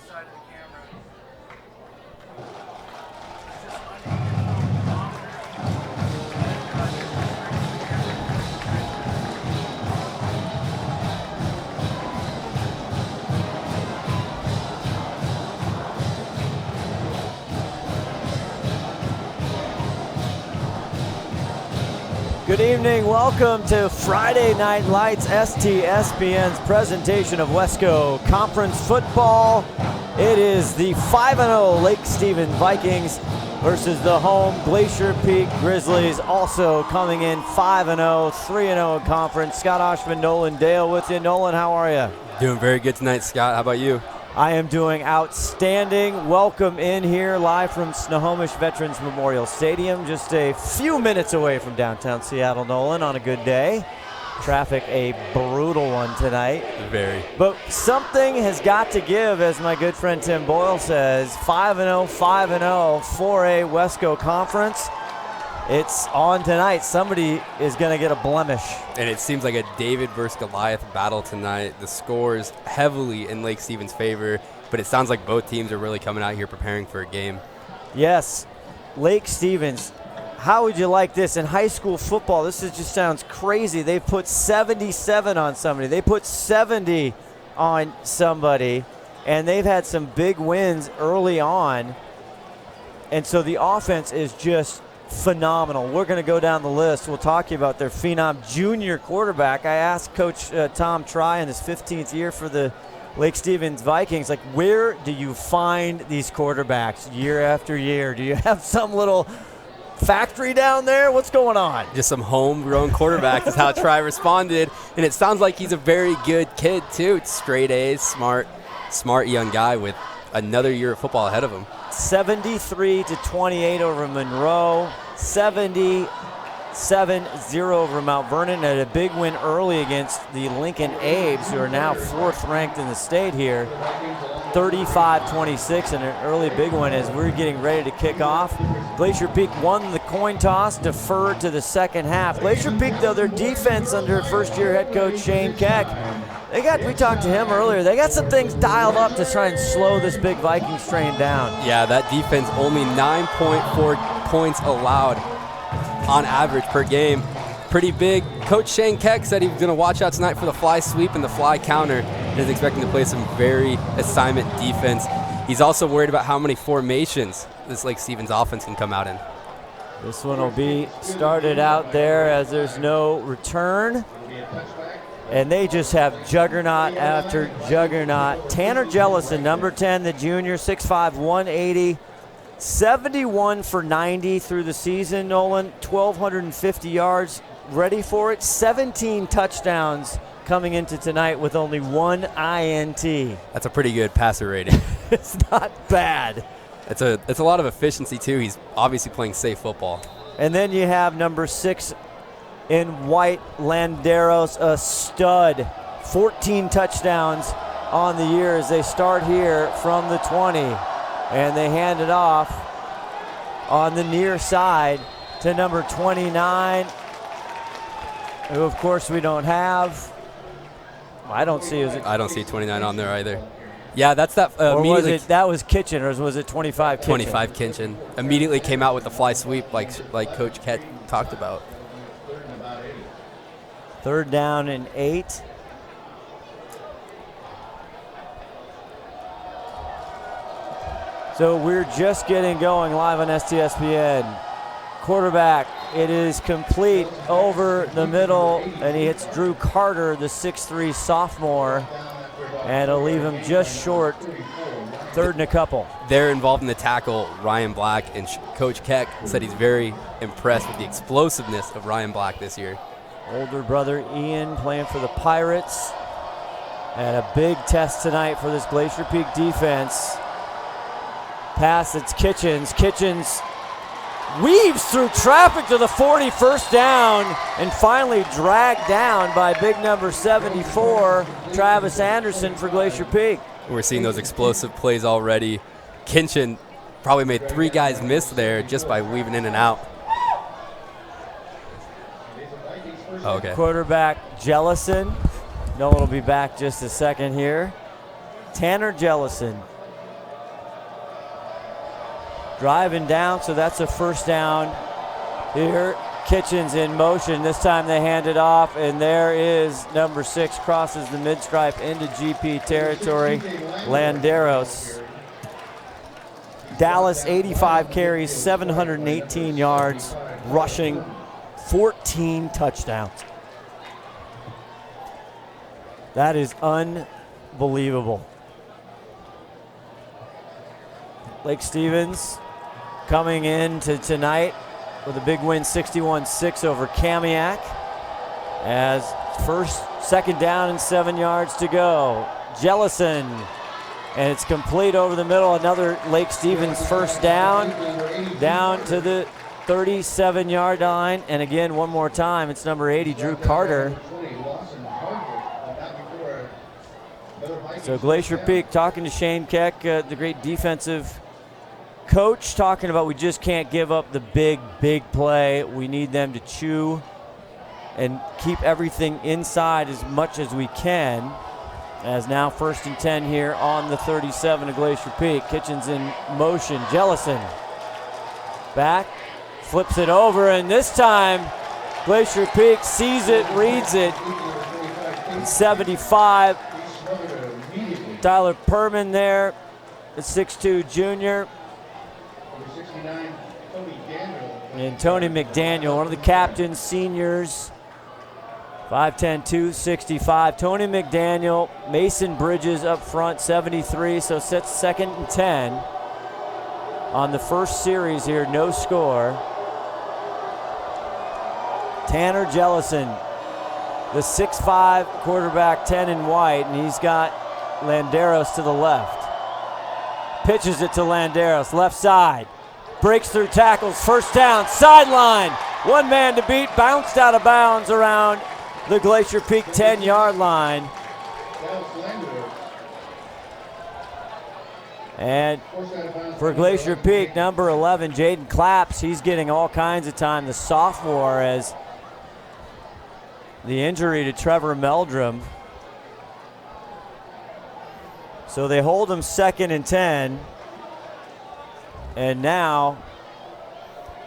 side of the camera. Good evening, welcome to Friday Night Lights, STSPN's presentation of Wesco Conference football. It is the 5-0 Lake Stevens Vikings versus the home Glacier Peak Grizzlies, also coming in 5-0, 3-0 in conference. Scott Ohsman, Nolan Dale with you. Nolan, how are you? Doing very good tonight, Scott. How about you? I am doing outstanding. Welcome in here live from Snohomish Veterans Memorial Stadium, just a few minutes away from downtown Seattle, Nolan, on a good day. Traffic a brutal one tonight. Very. But something has got to give, as my good friend Tim Boyle says. 5-0, 5-0 for a Wesco Conference. It's on tonight. Somebody is going to get a blemish. And it seems like a David versus Goliath battle tonight. The score's heavily in Lake Stevens' favor, but it sounds like both teams are really coming out here preparing for a game. Yes. Lake Stevens, how would you like this? In high school football, just sounds crazy. They put 77 on somebody. They put 70 on somebody, and they've had some big wins early on. And so the offense is just phenomenal. We're going to go down the list. We'll talk to you about their phenom junior quarterback. I asked Coach Tom Try in his 15th year for the Lake Stevens Vikings, like, where do you find these quarterbacks year after year? Do you have some little factory down there? What's going on? Just some homegrown quarterbacks is how Try responded. And it sounds like he's a very good kid, too. It's straight A's, smart young guy with another year of football ahead of him. 73-28 over Monroe, 77-0 over Mount Vernon, and a big win early against the Lincoln Abes, who are now 4th ranked in the state here. 35-26, and an early big one as we're getting ready to kick off. Glacier Peak won the coin toss, deferred to the second half. Glacier Peak, though, their defense under first-year head coach Shane Keck, we talked to him earlier, they got some things dialed up to try and slow this big Vikings train down. Yeah, that defense only 9.4 points allowed on average per game. Pretty big. Coach Shane Keck said he was going to watch out tonight for the fly sweep and the fly counter, and is expecting to play some very assignment defense. He's also worried about how many formations this Lake Stevens offense can come out in. This one will be started out there as there's no return. And they just have juggernaut after juggernaut. Tanner Jellison, number 10, the junior, 6'5", 180, 71 for 90 through the season, Nolan, 1,250 yards, ready for it, 17 touchdowns coming into tonight with only 1 INT. That's a pretty good passer rating. It's not bad. It's a lot of efficiency, too. He's obviously playing safe football. And then you have number 6, in White Landeros, a stud. 14 touchdowns on the year as they start here from the 20. And they hand it off on the near side to number 29, who, of course, we don't have. I don't see. I don't see 29 on there either. Yeah, that's that. Or was it, that was Kitchen, or was it 25 Kitchen? 25 Kitchen. Immediately came out with the fly sweep like Coach Keck talked about. 3rd down and 8. So we're just getting going live on STSPN. Quarterback, it is complete over the middle, and he hits Drew Carter, the 6'3 sophomore, and it'll leave him just short. 3rd and a couple. They're involved in the tackle, Ryan Black, and Coach Keck said he's very impressed with the explosiveness of Ryan Black this year. Older brother Ian playing for the Pirates. And a big test tonight for this Glacier Peak defense. Pass, it's Kitchens. Kitchens weaves through traffic to the 40, 1st down, and finally dragged down by big number 74, Travis Anderson for Glacier Peak. We're seeing those explosive plays already. Kitchen probably made 3 guys miss there just by weaving in and out. Okay. Quarterback Jellison. Nolan will be back just a second here. Tanner Jellison, driving down, so that's a first down here. Kitchens in motion. This time they hand it off, and there is number 6, crosses the mid-stripe into GP territory. Landeros. Dallas, 85 carries, 718 yards, rushing, 14 touchdowns. That is unbelievable. Lake Stevens coming into tonight with a big win, 61-6 over Kamiak. As second down and 7 yards to go. Jellison, and it's complete over the middle. Another Lake Stevens first down to the 37-yard line. And again, one more time, it's number 80, Drew Carter. So Glacier Peak talking to Shane Keck, the great defensive coach, talking about we just can't give up the big play. We need them to chew and keep everything inside as much as we can. As now 1st and 10 here on the 37 of Glacier Peak. Kitchens in motion. Jellison back, flips it over, and this time Glacier Peak sees it, reads it. 75. Tyler Perman there, the 6'2 junior. And Tony McDaniel, one of the captains, seniors. 5'10", 265. Tony McDaniel, Mason Bridges up front, 73, so sets 2nd and 10 on the first series here, no score. Tanner Jellison, the 6'5 quarterback, 10 in white, and he's got Landeros to the left. Pitches it to Landeros, left side. Breaks through tackles, first down, sideline. One man to beat, bounced out of bounds around the Glacier Peak 10-yard line. And for Glacier Peak, number 11, Jaden Claps, he's getting all kinds of time, the sophomore, as the injury to Trevor Meldrum. So they hold him 2nd and 10. And now,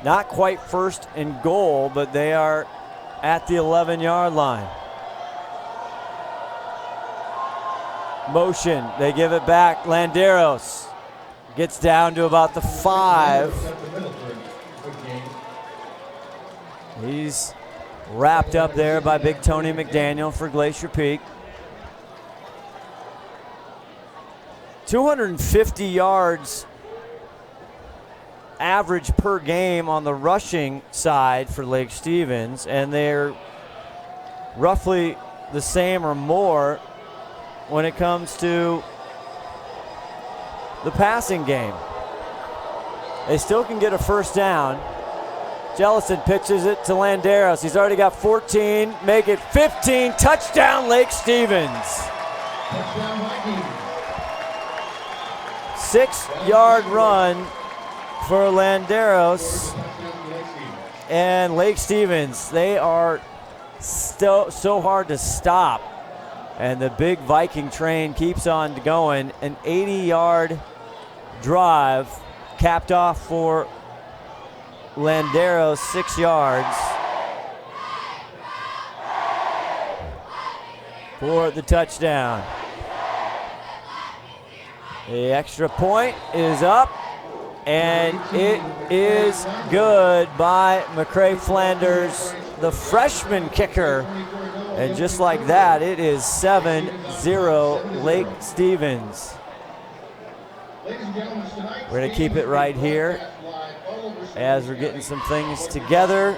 not quite 1st and goal, but they are at the 11-yard line. Motion, they give it back. Landeros gets down to about the 5. He's wrapped up there by big Tony McDaniel for Glacier Peak. 250 yards average per game on the rushing side for Lake Stevens, and they're roughly the same or more when it comes to the passing game. They still can get a first down. Jellison pitches it to Landeros. He's already got 14, make it 15, touchdown Lake Stevens. 6-yard run for Landeros, and Lake Stevens, they are so hard to stop, and the big Viking train keeps on going. An 80-yard drive capped off for Landeros, 6 yards for the touchdown. The extra point is up, and it is good by McCray Flanders, the freshman kicker. And just like that, it is 7-0 Lake Stevens. We're going to keep it right here as we're getting some things together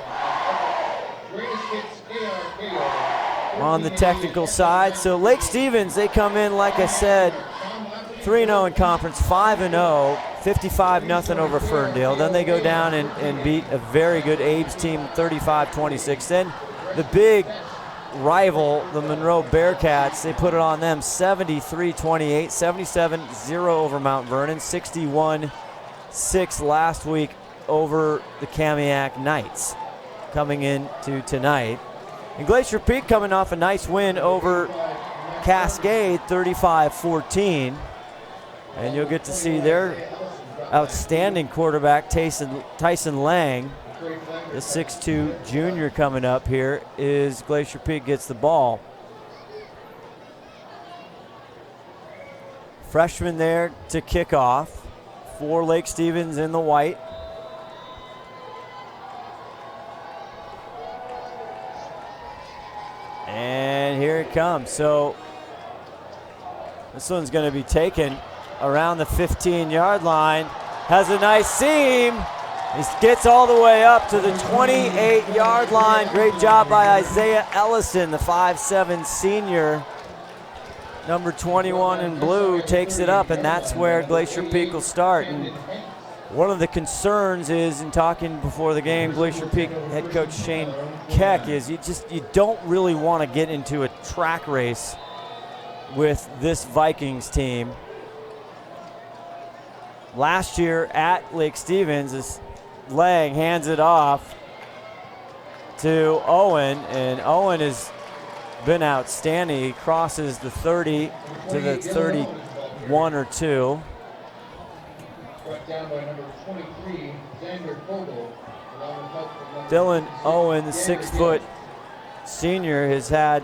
on the technical side. So Lake Stevens, they come in, like I said, 3-0 in conference, 5-0. 55-0 over Ferndale. Then they go down and beat a very good Abe's team, 35-26. Then the big rival, the Monroe Bearcats, they put it on them, 73-28, 77-0 over Mount Vernon, 61-6 last week over the Kamiak Knights coming into tonight. And Glacier Peak coming off a nice win over Cascade, 35-14. And you'll get to see their outstanding quarterback, Tyson Lang. The 6'2 junior coming up here is Glacier Peak gets the ball. Freshman there to kick off for Lake Stevens in the white. And here it comes. So this one's going to be taken around the 15-yard line. Has a nice seam. He gets all the way up to the 28-yard line. Great job by Isaiah Ellison, the 5'7 senior. Number 21 in blue takes it up, and that's where Glacier Peak will start. And one of the concerns is, in talking before the game, Glacier Peak head coach Shane Keck, is you don't really want to get into a track race with this Vikings team. Last year at Lake Stevens, Lang hands it off to Owen, and Owen has been outstanding. He crosses the 30 to the 31 or 2. Dylan Owen, the 6-foot senior, has had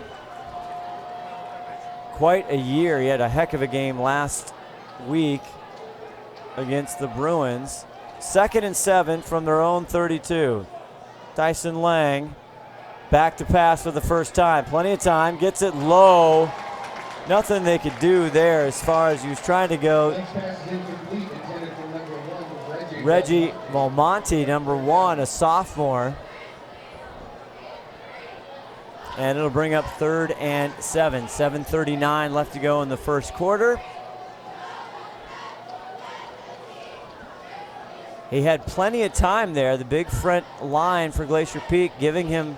quite a year. He had a heck of a game last week against the Bruins. 2nd and 7 from their own 32. Tyson Lang back to pass for the first time. Plenty of time, gets it low. Nothing they could do there as far as he was trying to go. Reggie Valmonte, number 1, a sophomore. And it'll bring up 3rd and 7. 7:39 left to go in the first quarter. He had plenty of time there, the big front line for Glacier Peak, giving him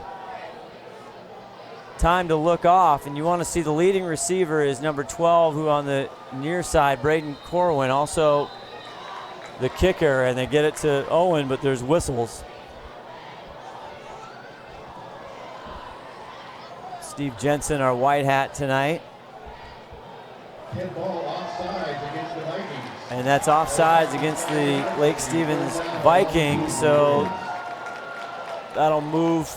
time to look off. And you want to see the leading receiver is number 12, who on the near side, Braden Corwin, also the kicker, and they get it to Owen, but there's whistles. Steve Jensen, our white hat tonight. Ball offsides against the Vikings. And that's offsides against the Lake Stevens Vikings, so that'll move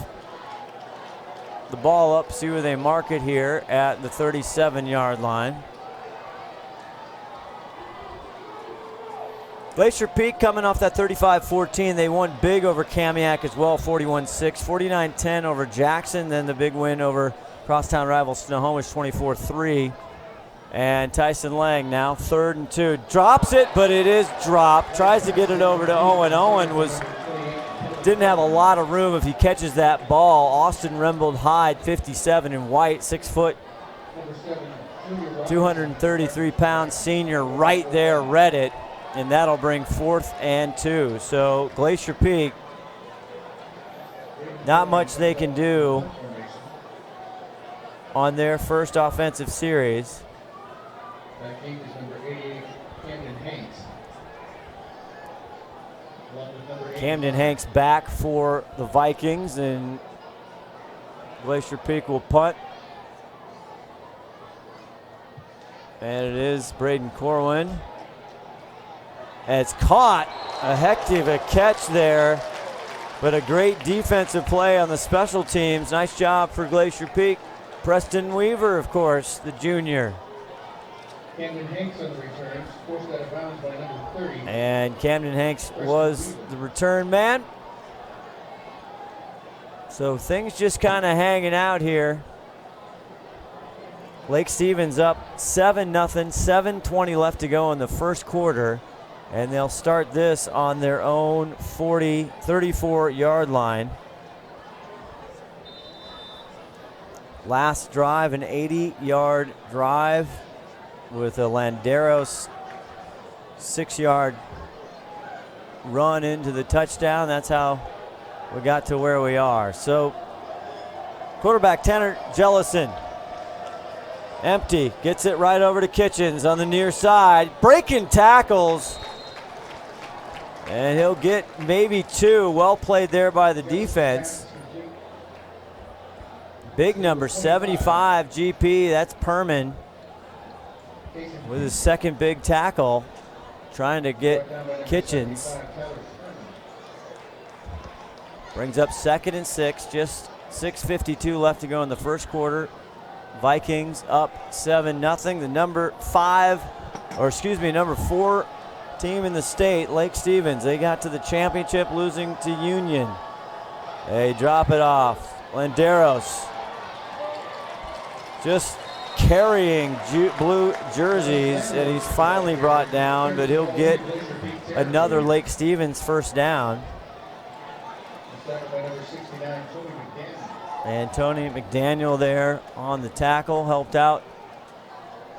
the ball up, see where they mark it here at the 37-yard line. Glacier Peak coming off that 35-14. They won big over Kamiak as well, 41-6, 49-10 over Jackson, then the big win over crosstown rival Snohomish, 24-3. And Tyson Lang now 3rd and 2. Drops it, but it is dropped. Tries to get it over to Owen. Owen didn't have a lot of room if he catches that ball. Austin Rembold Hyde, 57 in white, 6 foot, 233-pound senior right there, read it. And that'll bring 4th and 2. So Glacier Peak, not much they can do on their first offensive series. That gate is number 88, Camden Hanks. Camden Hanks back for the Vikings, and Glacier Peak will punt. And it is Braden Corwin. And it's caught. A heck of a catch there, but a great defensive play on the special teams. Nice job for Glacier Peak. Preston Weaver, of course, the junior. Camden Hanks on the return, forced out of bounds by number 30. And Camden Hanks was the return man. So things just kind of hanging out here. Lake Stevens up 7-0, 7:20 left to go in the first quarter. And they'll start this on their own 34-yard line. Last drive, an 80-yard drive with a Landeros 6-yard run into the touchdown. That's how we got to where we are. So quarterback Tanner Jellison, empty, gets it right over to Kitchens on the near side, breaking tackles, and he'll get maybe 2. Well played there by the defense. Big number 75 GP, that's Perman with his second big tackle. trying to get Kitchens. Brings up 2nd and 6, just 6:52 left to go in the first quarter. Vikings up 7-0. The number 4 team in the state, Lake Stevens, they got to the championship losing to Union. They drop it off. Landeros just carrying blue jerseys, and he's finally brought down, but he'll get another Lake Stevens first down. And Tony McDaniel there on the tackle, helped out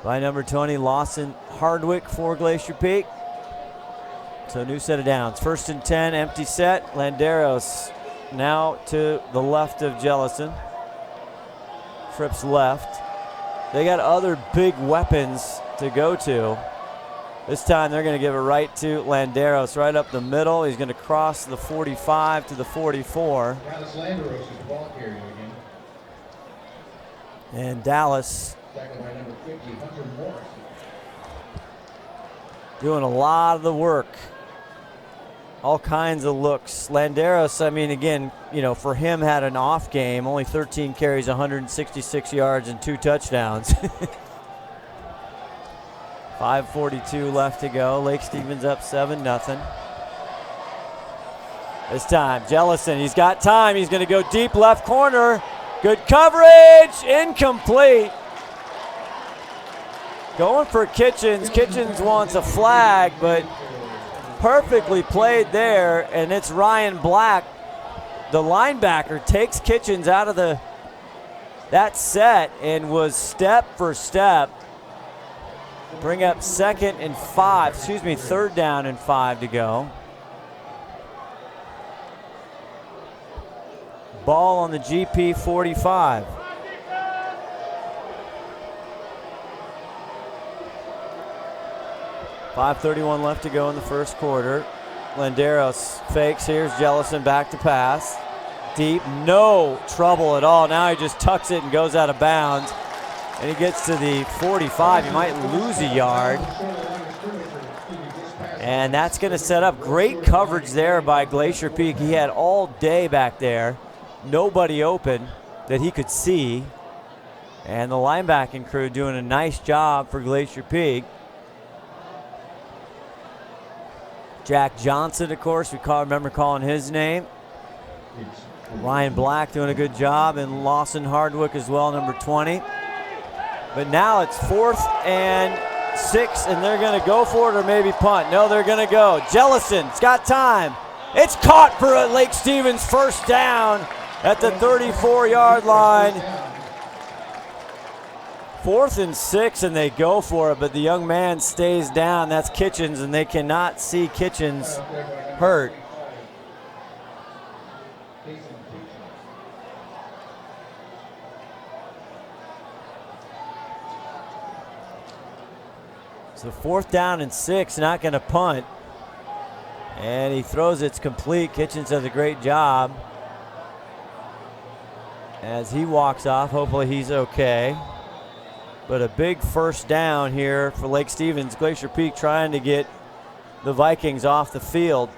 by number 20, Lawson Hardwick for Glacier Peak. So new set of downs. 1st and 10, empty set. Landeros now to the left of Jellison. Trips left. They got other big weapons to go to. This time they're going to give it right to Landeros, right up the middle. He's going to cross the 45 to the 44. Dallas Landeros is the ball carrier again. And Dallas Tackled by number 50, Hunter Morris. doing a lot of the work. All kinds of looks. Landeros, I mean, again, for him, had an off game. Only 13 carries, 166 yards, and 2 touchdowns. 5:42 left to go. Lake Stevens up 7-0. This time, Jellison, he's got time. He's going to go deep left corner. Good coverage, incomplete. Going for Kitchens. Kitchens wants a flag, but perfectly played there, and it's Ryan Black. The linebacker takes Kitchens out of that set and was step for step. Bring up 3rd down and 5 to go. Ball on the GP 45. .531 left to go in the first quarter. Landeros fakes. Here's Jellison back to pass. Deep, no trouble at all. Now he just tucks it and goes out of bounds. And he gets to the 45. He might lose a yard. And that's going to set up great coverage there by Glacier Peak. He had all day back there. Nobody open that he could see. And the linebacking crew doing a nice job for Glacier Peak. Jack Johnson, of course, remember calling his name. Ryan Black doing a good job, and Lawson Hardwick as well, number 20. But now it's 4th and 6, and they're going to go for it or maybe punt. No, they're going to go. Jellison's got time. It's caught for a Lake Stevens first down at the 34-yard line. 4th and 6, and they go for it, but the young man stays down. That's Kitchens, and they cannot see Kitchens hurt. So 4th down and 6, not going to punt. And he throws it's complete. Kitchens does a great job. As he walks off, hopefully he's okay. But a big first down here for Lake Stevens. Glacier Peak trying to get the Vikings off the field.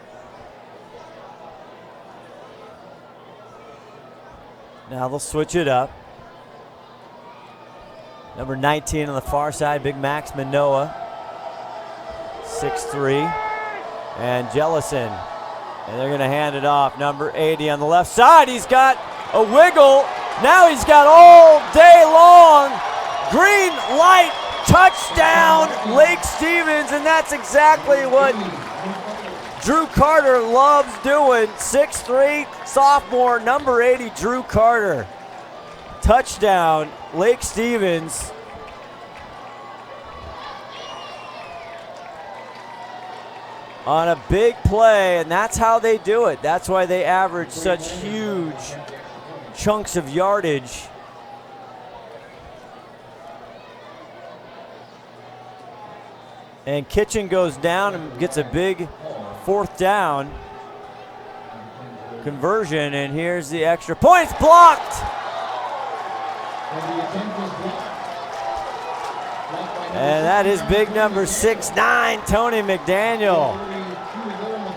Now they'll switch it up. Number 19 on the far side, Big Max Manoa. 6'3", and Jellison. And they're going to hand it off. Number 80 on the left side. He's got a wiggle. Now he's got all day long. Green light, touchdown, Lake Stevens, and that's exactly what Drew Carter loves doing. 6'3", sophomore, number 80, Drew Carter. Touchdown, Lake Stevens. On a big play, and that's how they do it. That's why they average such huge chunks of yardage. And Kitchen goes down and gets a big 4th down conversion, and here's the extra point. It's blocked. And the attempt is blocked. Blocked by And that is big number 6'9", Tony McDaniel.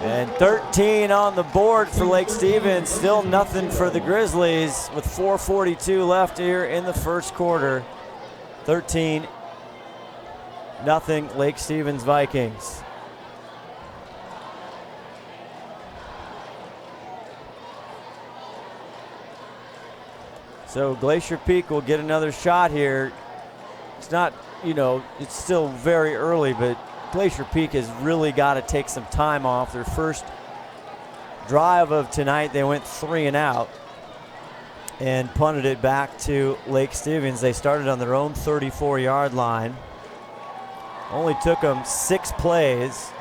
And 13 on the board for Lake Stevens. Still nothing for the Grizzlies with 4:42 left here in the first quarter. 13-0 Lake Stevens Vikings. So Glacier Peak will get another shot here. It's not, it's still very early, but Glacier Peak has really got to take some time off. Their first drive of tonight, they went 3 and out and punted it back to Lake Stevens. They started on their own 34-yard line. Only took them 6 plays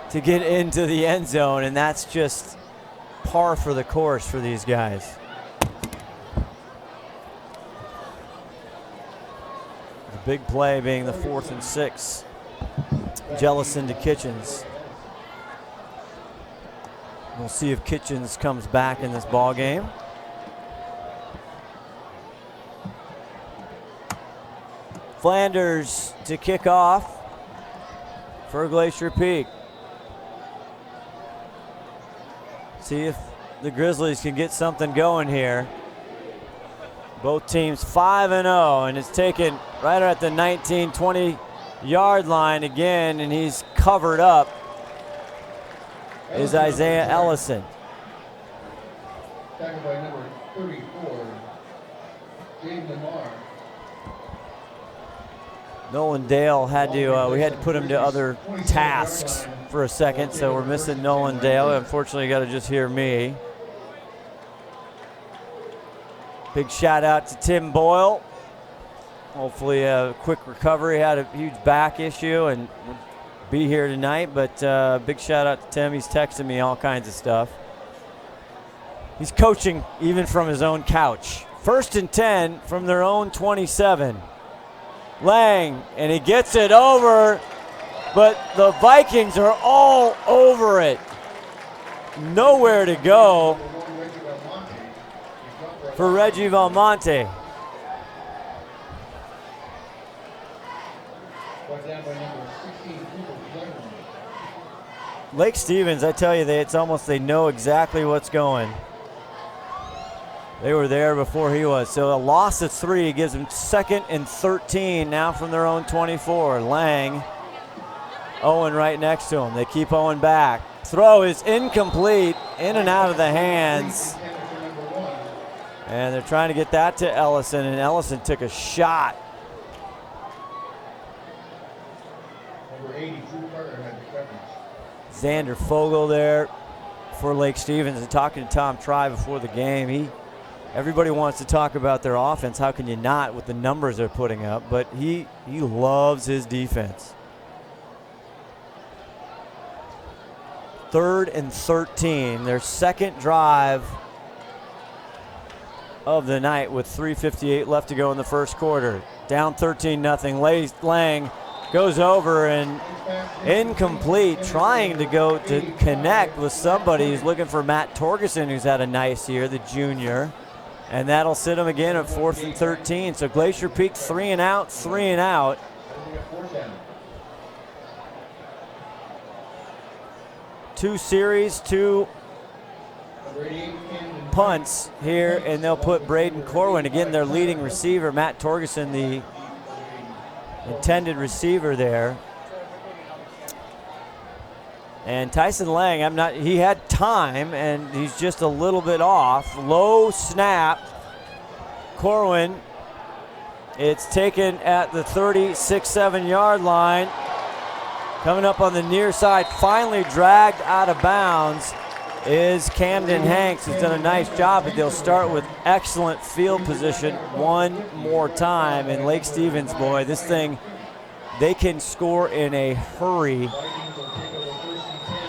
to get into the end zone, and that's just par for the course for these guys. Big play being the 4th and 6. Jellison to Kitchens. We'll see if Kitchens comes back in this ball game. Flanders to kick off for Glacier Peak. See if the Grizzlies can get something going here. Both teams 5-0, and it's taken right at the 19-20 line again, and he's covered up. Is Isaiah Ellison. Tackled by number 34, Jaden Lamar. Nolan Dale had to, we had to put him to other tasks for a second, so we're missing Nolan Dale. Unfortunately, you got to just hear me. Big shout out to Tim Boyle. Hopefully a quick recovery. Had a huge back issue and would be here tonight, but big shout out to Tim. He's texting me all kinds of stuff. He's coaching even from his own couch. 1st and 10 from their own 27. Lang, and he gets it over, but the Vikings are all over it. Nowhere to go for Reggie Valmonte. Lake Stevens, I tell you, it's almost they know exactly what's going. They were there before he was. So a loss of 3 gives them 2nd and 13 now from their own 24. Lang, Owen right next to him. They keep Owen back. Throw is incomplete, in and out of the hands. And they're trying to get that to Ellison, and Ellison took a shot. Xander Fogel there for Lake Stevens. And talking to Tom Try before the game, everybody wants to talk about their offense. How can you not with the numbers they're putting up? But he loves his defense. 3rd and 13, their second drive of the night with 3:58 left to go in the first quarter. Down 13-0. Lang goes over and incomplete, trying to go to connect with somebody. He's looking for Matt Torgerson, who's had a nice year, the junior. And that'll sit him again at 4th and 13. So Glacier Peak 3 and out, 3 and out. Two series, 2 punts here, and they'll put Braden Corwin, again their leading receiver, Matt Torgerson, the intended receiver there. And Tyson Lang, he had time, and he's just a little bit off. Low snap. Corwin, it's taken at the 36-7 line. Coming up on the near side, finally dragged out of bounds is Camden Hanks, who's done a nice job, but they'll start with excellent field position one more time. And Lake Stevens, boy, this thing, they can score in a hurry.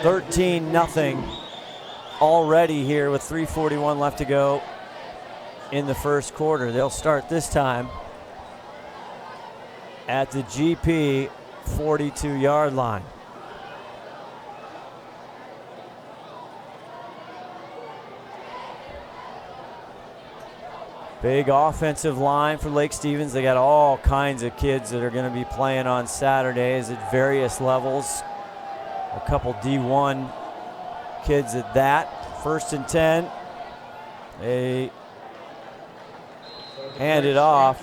13-0 already here with 3:41 left to go in the first quarter. They'll start this time at the GP 42 line. Big offensive line for Lake Stevens. They got all kinds of kids that are going to be playing on Saturdays at various levels. A couple D1 kids at that. 1st and 10. They hand it off.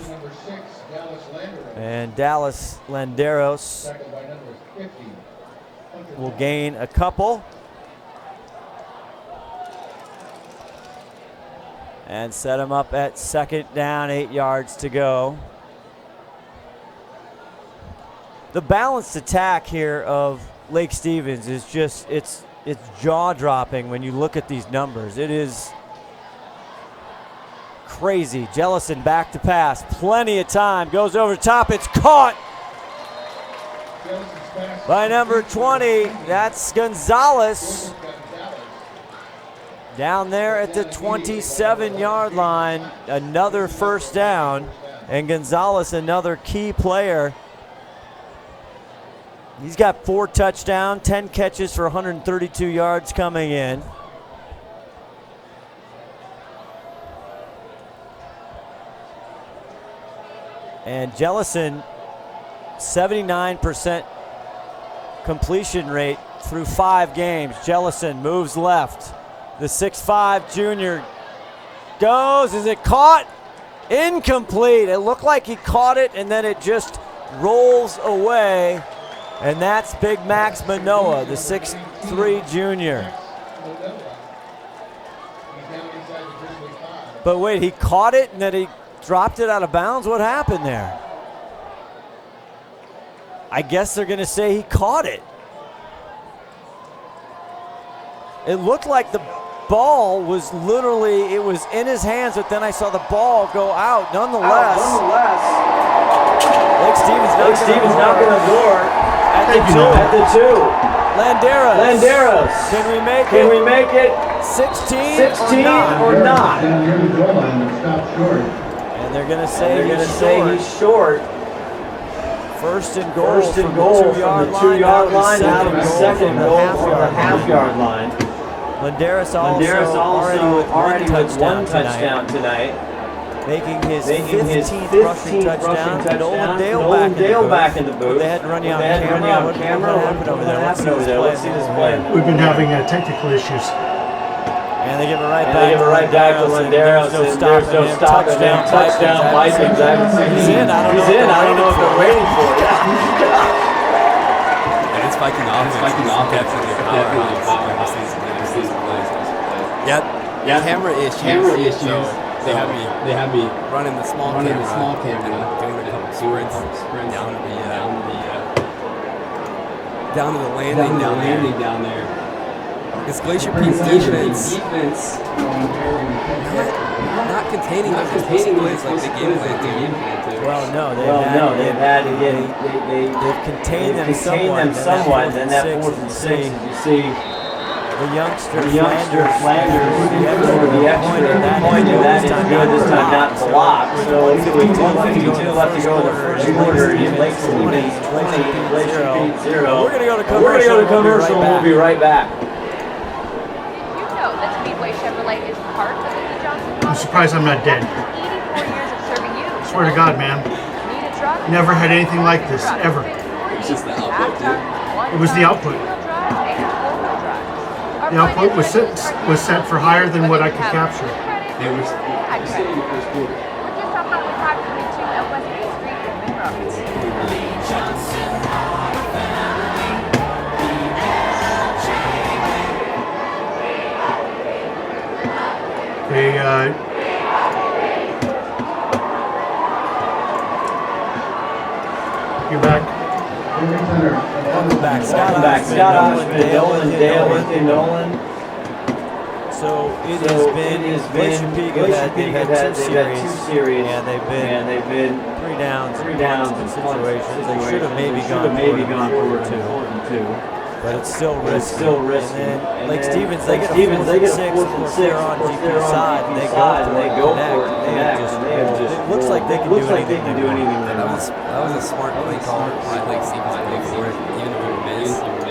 And Dallas Landeros will gain a couple. And set him up at 2nd down, 8 yards to go. The balanced attack here of Lake Stevens is just, it's jaw-dropping when you look at these numbers. It is crazy. Jellison back to pass. Plenty of time. Goes over the top. It's caught by number 20. That's Gonzalez. Down there at the 27-yard line. Another 1st down. And Gonzalez, another key player. He's got 4 touchdowns, 10 catches for 132 yards coming in. And Jellison, 79% completion rate through 5 games. Jellison moves left. The 6'5" junior goes. Is it caught? Incomplete. It looked like he caught it, and then it just rolls away. And that's Big Max Manoa, the 6'3" junior. But wait, he caught it and then he dropped it out of bounds? What happened there? I guess they're going to say he caught it. It looked like the ball was literally, it was in his hands, but then I saw the ball go out. Nonetheless, Lake Stevens not going to abort at the 2. Landeros. Can we make it 16 or not? And they're going to say he's short. 1st and goal from the 2-yard line out of the 2nd goal from the half-yard line. Landeros also already with one touchdown tonight. Making his 15th rushing touchdown. Nolan Dale back in the booth. They had to run you on camera. What happened over there? Let's see this play. We've been having technical issues. And they give it right back to Landeros. There's no stopping him. Touchdown, Vikings. He's in. I don't know if they're waiting for it. And it's Viking offense. Definitely a powerhouse. Yeah, camera issues. So they have me running the small camera. Doing a couple sprints down to the landing down there. This Glacier Pete's defense not containing those explosive plays like the game plan to. Well, no, they've contained them somewhat. Then that 4th and 6, you see the youngster Flanders the extra point, and that is good this time, not blocked. So 152 left to go in the 1st quarter. Lake Stevens 20, Glacier Pete 0. We're going to go to commercial. We'll be right back. I'm surprised I'm not dead. Swear to God, man. Never had anything like this, ever. It's just the output, dude. It was the output. The output was set for higher than what I could capture. They were sitting in the 1st quarter. You're back. Welcome back. Scott Ohsman, Nolan. So it has been Glacier Peak. They've had 2 series, and they've been 3 downs in situations. They should have maybe gone forward 2. But it's still risky. And then Lake Stevens, they get a 4th and 6. They're on GP side, and they go for it. It looks like they can do anything. That was a smart play call by Lake Stevens to go for it. Even if you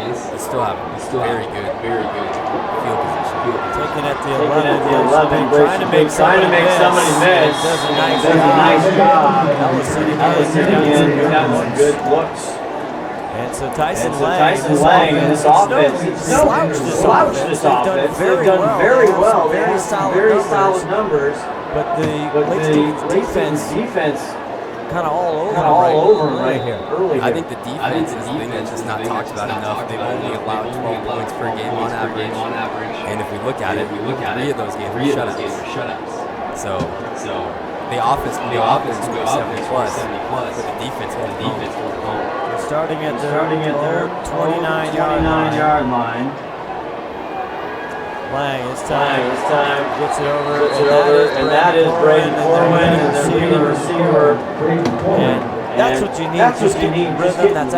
miss, you still have very good field position. field. Taking at the 11, trying to make somebody miss. Does a nice job. Ellison got some good looks. And so Tyson Lang in this offense, slouched this offense. They've done very well. Very solid numbers. But the defense kind of all over him right here. I think the defense is the thing that's just not talked about enough. They've only allowed 12 points per game on average. And if we look at it, 3 of those games were shutouts. So the offense goes 70 plus, but the defense will home. Starting at their 29-yard line. Lang, this time gets it over, and that is Braden Corwin, and the receiver. And that's what you need. Just need rhythm. That's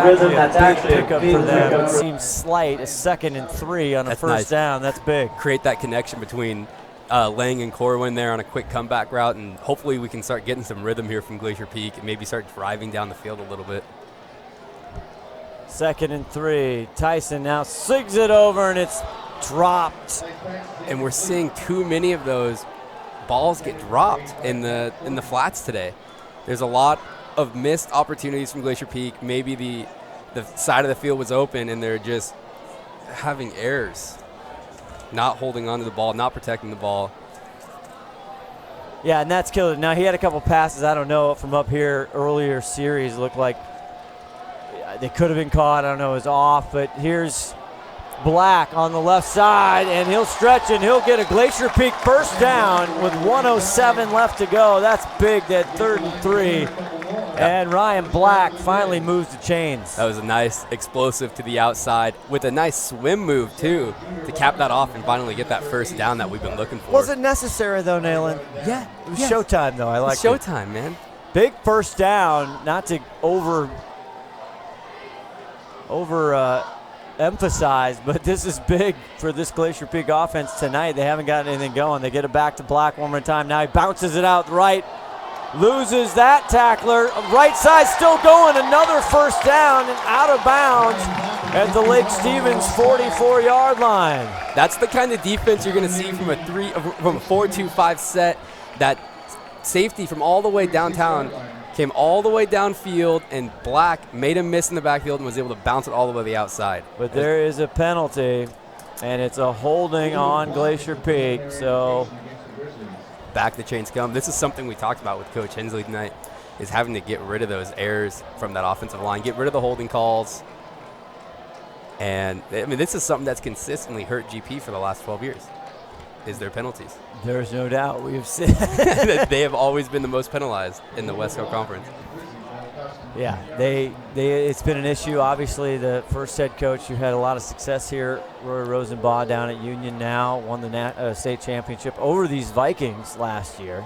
actually a big pickup for them. It seems slight, a 2nd and 3 on a first down. That's big. Create that connection between Lang and Corwin there on a quick comeback route, and hopefully we can start getting some rhythm here from Glacier Peak and maybe start driving down the field a little bit. 2nd and 3. Tyson now sings it over, and it's dropped. And we're seeing too many of those balls get dropped in the flats today. There's a lot of missed opportunities from Glacier Peak. Maybe the side of the field was open, and they're just having errors, not holding on to the ball, not protecting the ball. Yeah, and that's killed it. Now, he had a couple passes, I don't know, from up here earlier series. Looked like they could have been caught. I don't know, it was off. But here's Black on the left side, and he'll stretch, and he'll get a Glacier Peak first down with 1:07 left to go. That's big, that 3rd and 3. And Ryan Black finally moves the chains. That was a nice explosive to the outside with a nice swim move, too, to cap that off and finally get that first down that we've been looking for. Was it necessary, though, Nolan? Yeah. It was showtime, though. I like it. Showtime, man. Big first down, not to emphasize, but this is big for this Glacier Peak offense tonight. They haven't gotten anything going. They get it back to Black one more time. Now he bounces it out right, loses that tackler. Right side still going. Another first down and out of bounds at the Lake Stevens 44-yard line. That's the kind of defense you're going to see from a 4-2-5 set. That safety from all the way downtown came all the way downfield, and Black made him miss in the backfield and was able to bounce it all the way to the outside. But there is a penalty, and it's a holding on Glacier Peak. So back the chains come. This is something we talked about with Coach Hensley tonight, is having to get rid of those errors from that offensive line, get rid of the holding calls. And, I mean, this is something that's consistently hurt GP for the last 12 years, is their penalties. There's no doubt. We've seen they have always been the most penalized in the West Coast Conference. Yeah, it's been an issue. Obviously, the first head coach who had a lot of success here, Roy Rosenbaugh, down at Union now, won the state championship over these Vikings last year.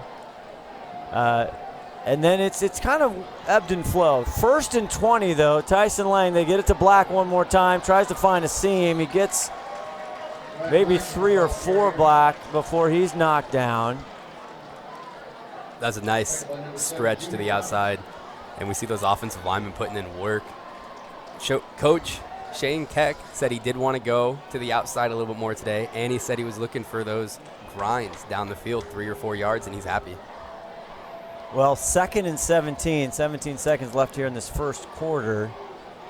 And then it's kind of ebbed and flowed. 1st and 20, though. Tyson Lang, they get it to Black one more time, tries to find a seam. He gets maybe 3 or 4 Black before he's knocked down. That's a nice stretch to the outside, and we see those offensive linemen putting in work. Coach Shane Keck said he did want to go to the outside a little bit more today, and he said he was looking for those grinds down the field, 3 or 4 yards, and he's happy. Well, 2nd and 17 seconds left here in this first quarter,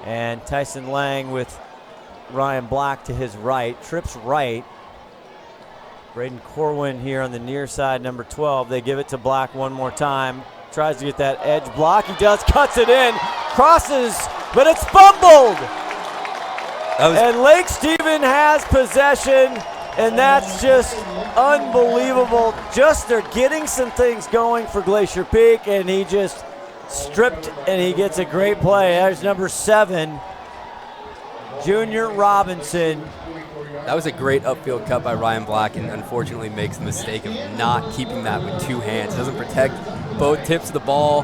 and Tyson Lang with Ryan Black to his right, trips right. Braden Corwin here on the near side, number 12. They give it to Black one more time. Tries to get that edge block. He does, cuts it in, crosses, but it's fumbled. And Lake Stephen has possession, and that's just unbelievable. Just they're getting some things going for Glacier Peak, and he just stripped, and he gets a great play. There's number 7. Junior Robinson. That was a great upfield cut by Ryan Black, and unfortunately makes the mistake of not keeping that with 2 hands. Doesn't protect both tips of the ball,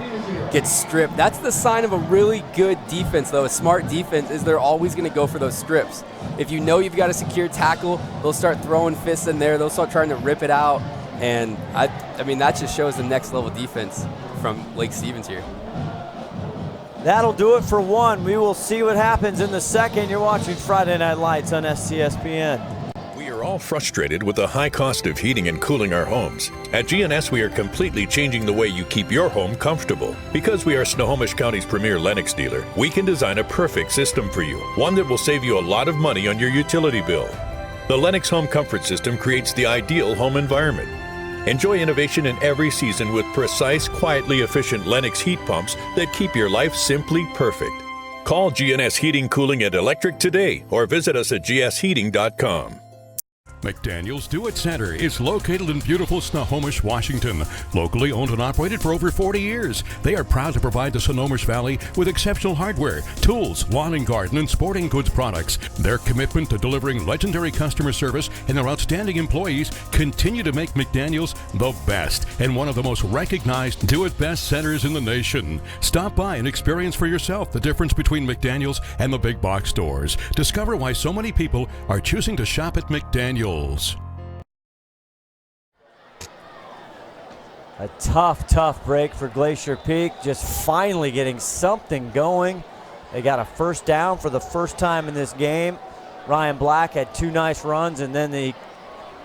gets stripped. That's the sign of a really good defense, though. A smart defense is they're always going to go for those strips. If you know you've got a secure tackle, they'll start throwing fists in there. They'll start trying to rip it out. And, I mean, that just shows the next level defense from Lake Stevens here. That'll do it for one. We will see what happens in the second. You're watching Friday Night Lights on STSPN. We are all frustrated with the high cost of heating and cooling our homes. At GNS, we are completely changing the way you keep your home comfortable. Because we are Snohomish County's premier Lennox dealer, we can design a perfect system for you, one that will save you a lot of money on your utility bill. The Lennox Home Comfort System creates the ideal home environment. Enjoy innovation in every season with precise, quietly efficient Lennox heat pumps that keep your life simply perfect. Call GNS Heating, Cooling, and Electric today or visit us at gsheating.com. McDaniel's Do It Center is located in beautiful Snohomish, Washington. Locally owned and operated for over 40 years, they are proud to provide the Snohomish Valley with exceptional hardware, tools, lawn and garden, and sporting goods products. Their commitment to delivering legendary customer service and their outstanding employees continue to make McDaniel's the best and one of the most recognized Do It Best centers in the nation. Stop by and experience for yourself the difference between McDaniel's and the big box stores. Discover why so many people are choosing to shop at McDaniel's. A tough break for Glacier Peak, just finally getting something going. They got a first down for the first time in this game. Ryan Black had 2 nice runs, and then they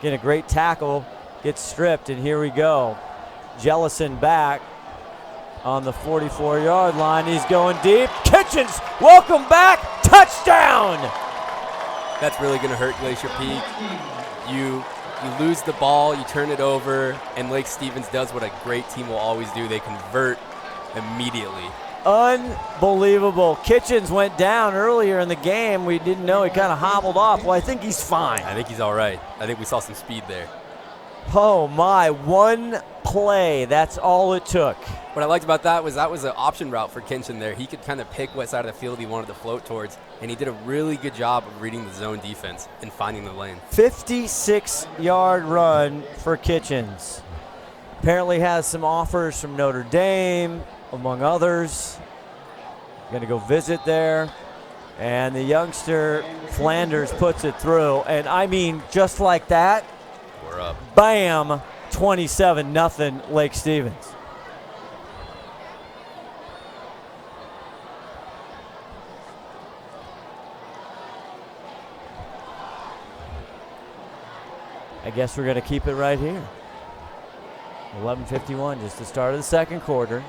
get a great tackle, gets stripped, and here we go. Jellison back on the 44-yard line. He's going deep. Kitchens, welcome back, touchdown! That's really going to hurt Glacier Peak. You lose the ball, you turn it over, and Lake Stevens does what a great team will always do. They convert immediately. Unbelievable. Kitchens went down earlier in the game. We didn't know. He kind of hobbled off. Well, I think he's fine. I think he's all right. I think we saw some speed there. Oh, my. One play. That's all it took. What I liked about that was an option route for Kitchen there. He could kind of pick what side of the field he wanted to float towards, and he did a really good job of reading the zone defense and finding the lane. 56-yard run for Kitchens. Apparently has some offers from Notre Dame, among others. Going to go visit there. And the youngster, Flanders, puts it through. And, I mean, just like that, we're up. Bam, 27-0 Lake Stevens. I guess we're going to keep it right here. 11:51, just the start of the second quarter.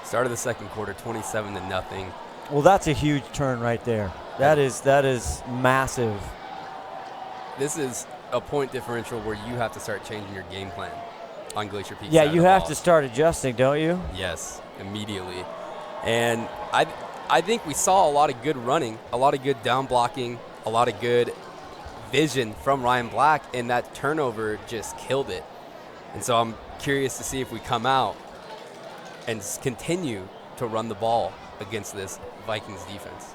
Start of the second quarter, 27-0. Well, that's a huge turn right there. That is massive. This is a point differential where you have to start changing your game plan on Glacier Peak. Yeah, you have to start adjusting, don't you? Yes, immediately. And I think we saw a lot of good running, a lot of good down blocking, a lot of good vision from Ryan Black, and that turnover just killed it. And so I'm curious to see if we come out and continue to run the ball against this Vikings defense.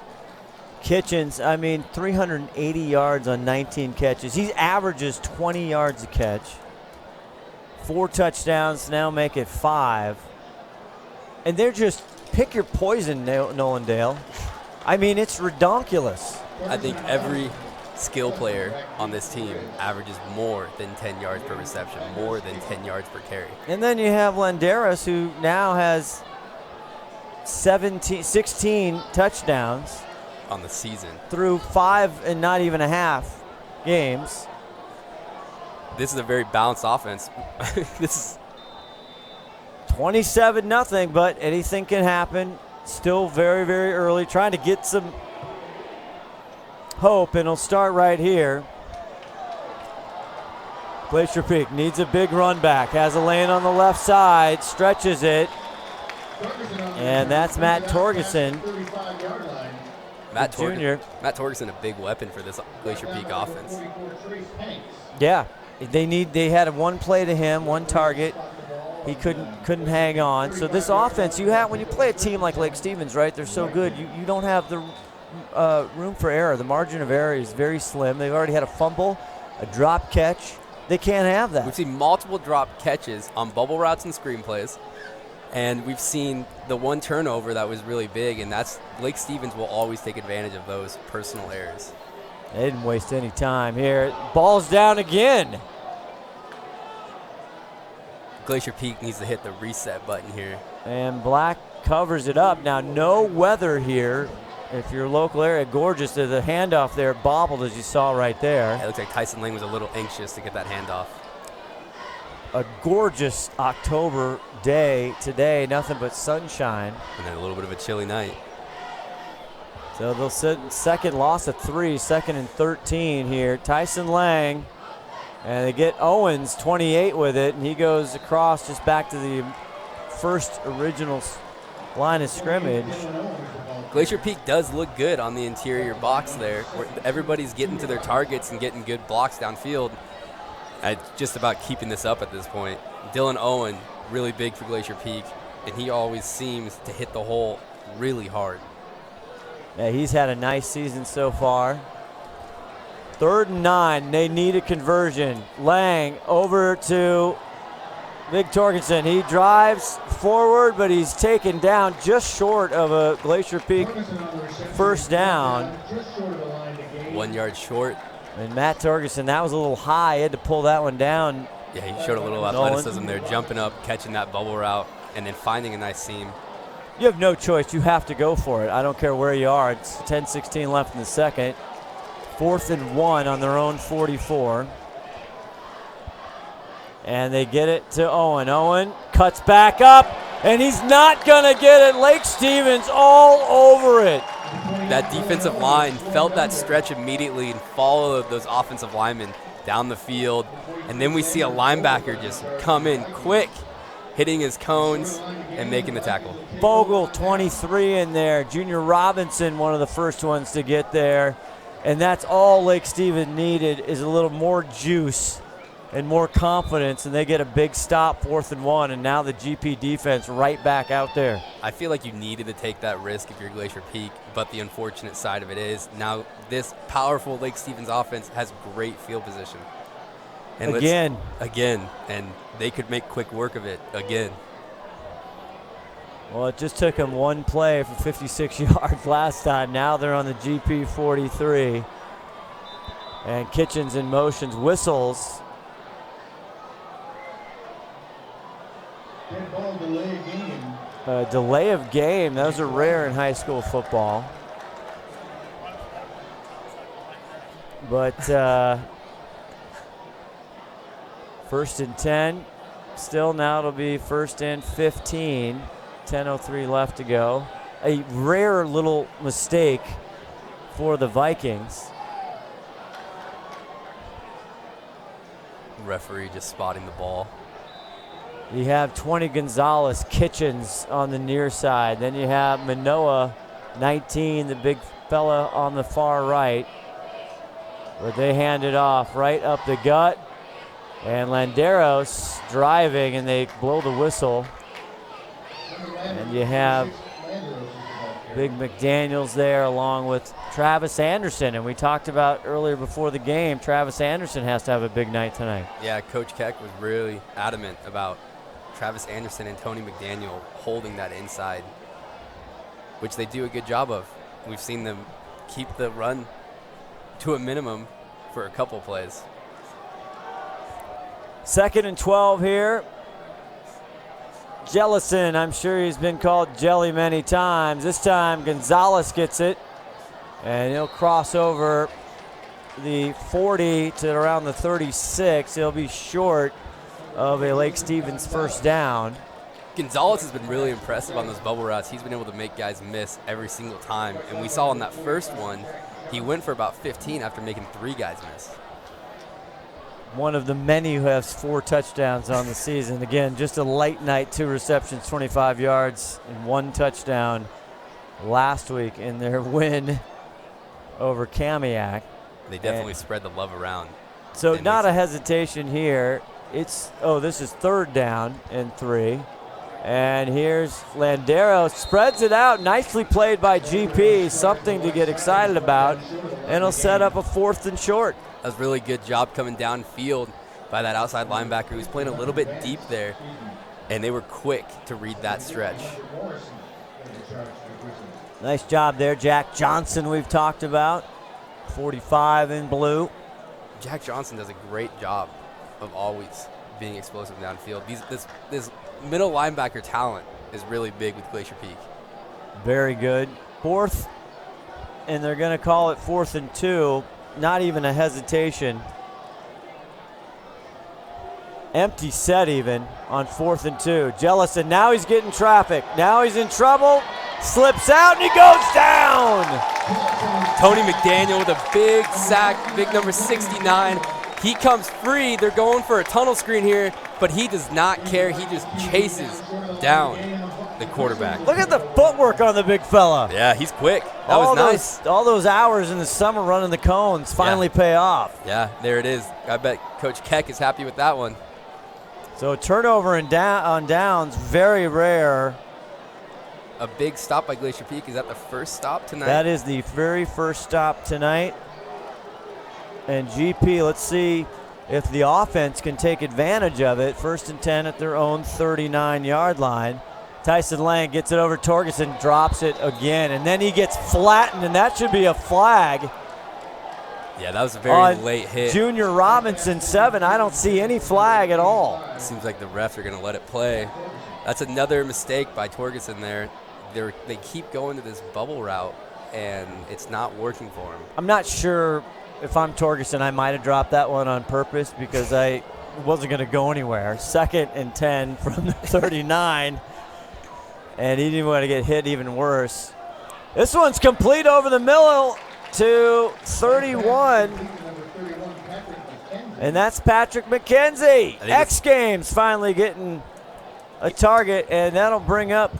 Kitchens, 380 yards on 19 catches. He averages 20 yards a catch. 4 touchdowns, now make it 5. And they're just pick your poison, Nolan Dale. It's redonkulous. I think every skill player on this team averages more than 10 yards per reception, more than 10 yards per carry. And then you have Landeras, who now has 16 touchdowns on the season through 5 and not even a half games. This is a very balanced offense. This is 27-0, but anything can happen. Still very, very early, trying to get some hope, and it'll start right here. Glacier Peak needs a big run back. Has a lane on the left side, stretches it, and that's Matt Torgerson. Matt Torgerson, a big weapon for this Glacier Peak offense. Yeah, they had one play to him, one target. He couldn't hang on. So this offense, when you play a team like Lake Stevens, right? They're so good. You don't have the room for error. The margin of error is very slim. They've already had a fumble, a drop catch. They can't have that. We've seen multiple drop catches on bubble routes and screenplays, and we've seen the one turnover that was really big, and that's Lake Stevens will always take advantage of those personal errors. They didn't waste any time here. Ball's down again. Glacier Peak needs to hit the reset button here. And Black covers it up. Now, no weather here if you're local area, gorgeous. The handoff there bobbled, as you saw right there. It looks like Tyson Lang was a little anxious to get that handoff. A gorgeous October day today, nothing but sunshine. And then a little bit of a chilly night. So they'll sit second loss of 3, 2nd and 13 here. Tyson Lang, and they get Owens 28 with it, and he goes across just back to the first original line of scrimmage. Glacier Peak does look good on the interior box there, where everybody's getting to their targets and getting good blocks downfield. Just about keeping this up at this point. Dylan Owen, really big for Glacier Peak, and he always seems to hit the hole really hard. Yeah, he's had a nice season so far. 3rd and 9, they need a conversion. Lang over to Big Torkelson. He drives forward, but he's taken down just short of a Glacier Peak first down. 1 yard short. And Matt Torkelson, that was a little high. He had to pull that one down. Yeah, he showed a little athleticism there, jumping up, catching that bubble route, and then finding a nice seam. You have no choice. You have to go for it. I don't care where you are. It's 10-16 left in the second. 4th and 1 on their own 44. And they get it to Owen. Owen cuts back up, and he's not going to get it. Lake Stevens all over it. That defensive line felt that stretch immediately and followed those offensive linemen down the field. And then we see a linebacker just come in quick, hitting his cones and making the tackle. Bogle, 23 in there. Junior Robinson, one of the first ones to get there. And that's all Lake Stevens needed, is a little more juice and more confidence, and they get a big stop, 4th and 1, and now the GP defense right back out there. I feel like you needed to take that risk if you're Glacier Peak, but the unfortunate side of it is now this powerful Lake Stevens offense has great field position. And again, and they could make quick work of it again. Well, it just took them one play for 56 yards last time. Now they're on the GP 43. And Kitchens in motions, whistles. Delay of game. Those are rare in high school football. But 1st and 10. Still now it'll be 1st and 15. 10:03 left to go. A rare little mistake for the Vikings. Referee just spotting the ball. You have 20 Gonzalez, Kitchens on the near side. Then you have Manoa, 19, the big fella on the far right. But they hand it off right up the gut. And Landeros driving, and they blow the whistle. And you have Big McDaniels there along with Travis Anderson. And we talked about earlier before the game, Travis Anderson has to have a big night tonight. Yeah, Coach Keck was really adamant about Travis Anderson and Tony McDaniel holding that inside, which they do a good job of. We've seen them keep the run to a minimum for a couple plays. 2nd and 12 here. Jellison, I'm sure he's been called Jelly many times. This time Gonzalez gets it, and he'll cross over the 40 to around the 36. He'll be short of a Lake Stevens first down. Gonzalez has been really impressive on those bubble routes. He's been able to make guys miss every single time. And we saw on that first one, he went for about 15 after making 3 guys miss. One of the many who has 4 touchdowns on the season. Again, just a light night, 2 receptions, 25 yards, and 1 touchdown last week in their win over Kamiak. They definitely spread the love around. So not a hesitation here. This is 3rd down and 3. And here's Landero, spreads it out, nicely played by GP, something to get excited about, and he'll set up a 4th and short. That was a really good job coming downfield by that outside linebacker who was playing a little bit deep there, and they were quick to read that stretch. Nice job there, Jack Johnson we've talked about, 45 in blue. Jack Johnson does a great job of always being explosive downfield. This middle linebacker talent is really big with Glacier Peak. Very good. 4th and they're going to call it 4th and 2. Not even a hesitation. Empty set even on 4th and 2. Jellison, now he's getting traffic. Now he's in trouble. Slips out and he goes down. Tony McDaniel with a big sack, big number 69. He comes free. They're going for a tunnel screen here, but he does not care. He just chases down the quarterback. Look at the footwork on the big fella. Yeah, he's quick. That was nice. All those hours in the summer running the cones finally pay off. Yeah, there it is. I bet Coach Keck is happy with that one. So turnover on downs, very rare. A big stop by Glacier Peak. Is that the first stop tonight? That is the very first stop tonight. And GP, let's see if the offense can take advantage of it. 1st and 10 at their own 39-yard line. Tyson Lang gets it over Torgerson, drops it again, and then he gets flattened, and that should be a flag. Yeah, that was a very late hit. Junior Robinson, 7. I don't see any flag at all. It seems like the refs are going to let it play. That's another mistake by Torgerson there. They keep going to this bubble route, and it's not working for him. I'm not sure if I'm Torgerson, I might have dropped that one on purpose because I wasn't going to go anywhere. 2nd and 10 from the 39, and he didn't want to get hit even worse. This one's complete over the middle to 31, and that's Patrick McKenzie. X Games finally getting a target, and that'll bring up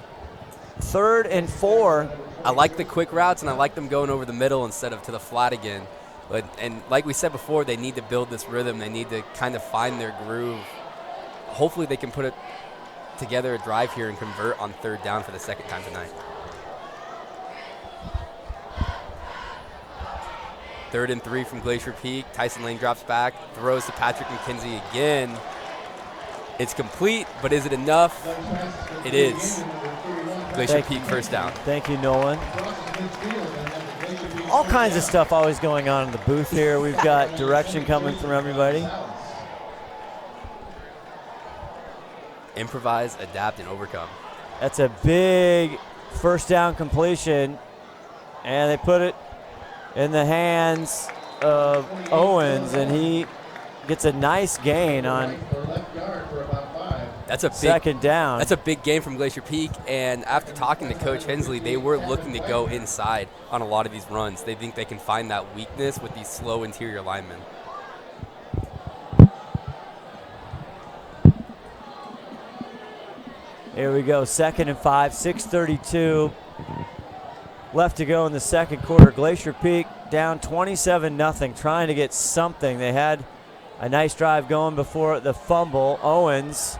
3rd and 4. I like the quick routes, and I like them going over the middle instead of to the flat again. And like we said before, they need to build this rhythm. They need to kind of find their groove. Hopefully they can put it together a drive here and convert on 3rd down for the 2nd time tonight. 3rd and 3 from Glacier Peak. Tyson Lane drops back, throws to Patrick McKenzie again. It's complete, but is it enough? It is. Glacier Peak first down. Thank you, Nolan. All kinds of stuff always going on in the booth here. We've got direction coming from everybody. Improvise, adapt, and overcome. That's a big first down completion, and they put it in the hands of Owens, and he gets a nice gain on That's a big, 2nd down. That's a big game from Glacier Peak, and after talking to Coach Hensley, they were looking to go inside on a lot of these runs. They think they can find that weakness with these slow interior linemen. Here we go, 2nd and 5, 6:32 left to go in the 2nd quarter. Glacier Peak down 27-0, trying to get something. They had a nice drive going before the fumble. Owens,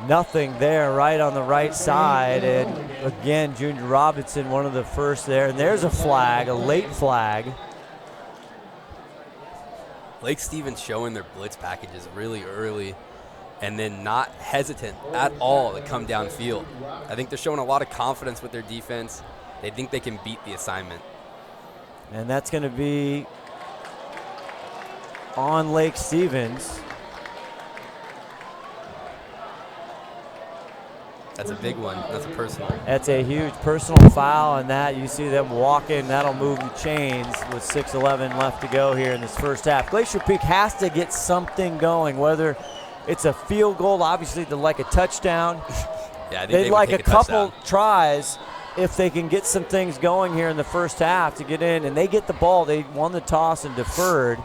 nothing there right on the right side. And again, Junior Robinson, one of the first there. And there's a flag, a late flag. Lake Stevens showing their blitz packages really early and then not hesitant at all to come downfield. I think they're showing a lot of confidence with their defense. They think they can beat the assignment. And that's going to be on Lake Stevens. That's a big one. That's a personal. That's a huge personal foul, and that you see them walking. That'll move the chains with 6:11 left to go here in this first half. Glacier Peak has to get something going, whether it's a field goal, obviously they'd like a touchdown. Yeah, I think they'd like a couple touchdown. tries if they can get some things going here in the first half to get in, and they get the ball. They won the toss and deferred.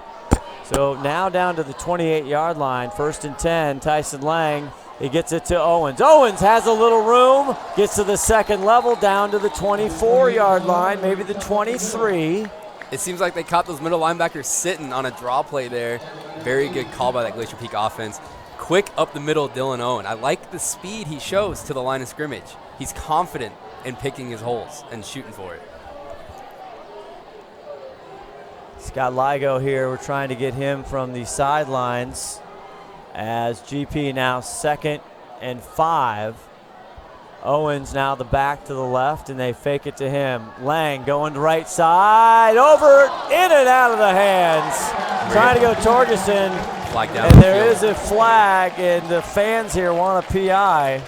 So now down to the 28-yard line, 1st and 10, Tyson Lang. He gets it to Owens. Owens has a little room, gets to the 2nd level, down to the 24-yard line, maybe the 23. It seems like they caught those middle linebackers sitting on a draw play there. Very good call by that Glacier Peak offense. Quick up the middle, Dylan Owen. I like the speed he shows to the line of scrimmage. He's confident in picking his holes and shooting for it. Scott Ligo here. We're trying to get him from the sidelines as GP now 2nd and 5. Owens now the back to the left, and they fake it to him. Lang going to right side, over, in and out of the hands. Trying to go Torgerson, Flag down and the there field. is a flag, and the fans here want a PI.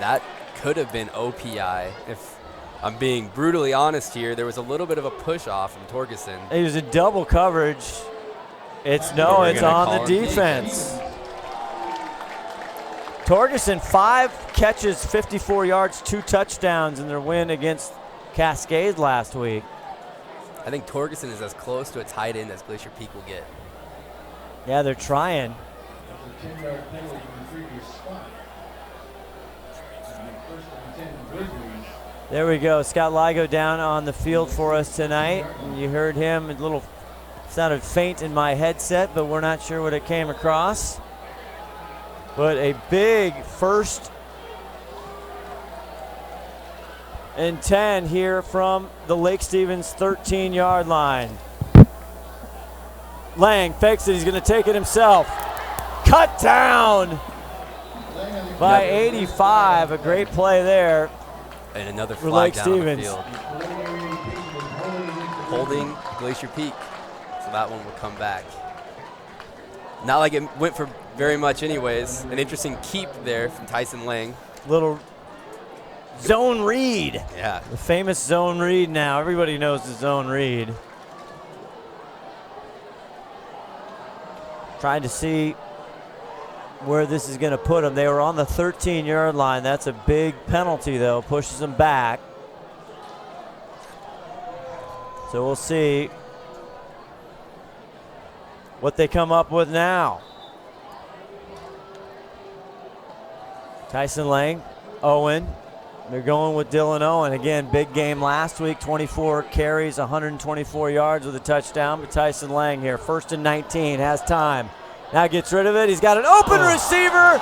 That could have been OPI if I'm being brutally honest here. There was a little bit of a push off from Torgerson. It was a double coverage. It's on the defense. Torgerson, 5 catches, 54 yards, 2 touchdowns in their win against Cascade last week. I think Torgerson is as close to a tight end as Glacier Peak will get. Yeah, they're trying. After a 10-yard penalty from the previous spot. First and 10 Grizzlies. There we go. Scott Ligo down on the field for us tonight. And you heard him, a little sounded faint in my headset, but we're not sure what it came across. But a big 1st and 10 here from the Lake Stevens 13-yard line. Lang fakes it. He's going to take it himself. Cut down by 85. A great play there. And another for flag Lake down Stevens. on the field. Holding Glacier Peak. So that one will come back. Not like it went for very much anyways. An interesting keep there from Tyson Lang. Little zone read. Yeah. The famous zone read now. Everybody knows the zone read. Trying to see where this is going to put them. They were on the 13-yard line. That's a big penalty, though. Pushes them back. So we'll see what they come up with now. Tyson Lang, Owen. They're going with Dylan Owen. Again, big game last week. 24 carries, 124 yards with a touchdown. But Tyson Lang here, 1st and 19, has time. Now gets rid of it. He's got an open receiver,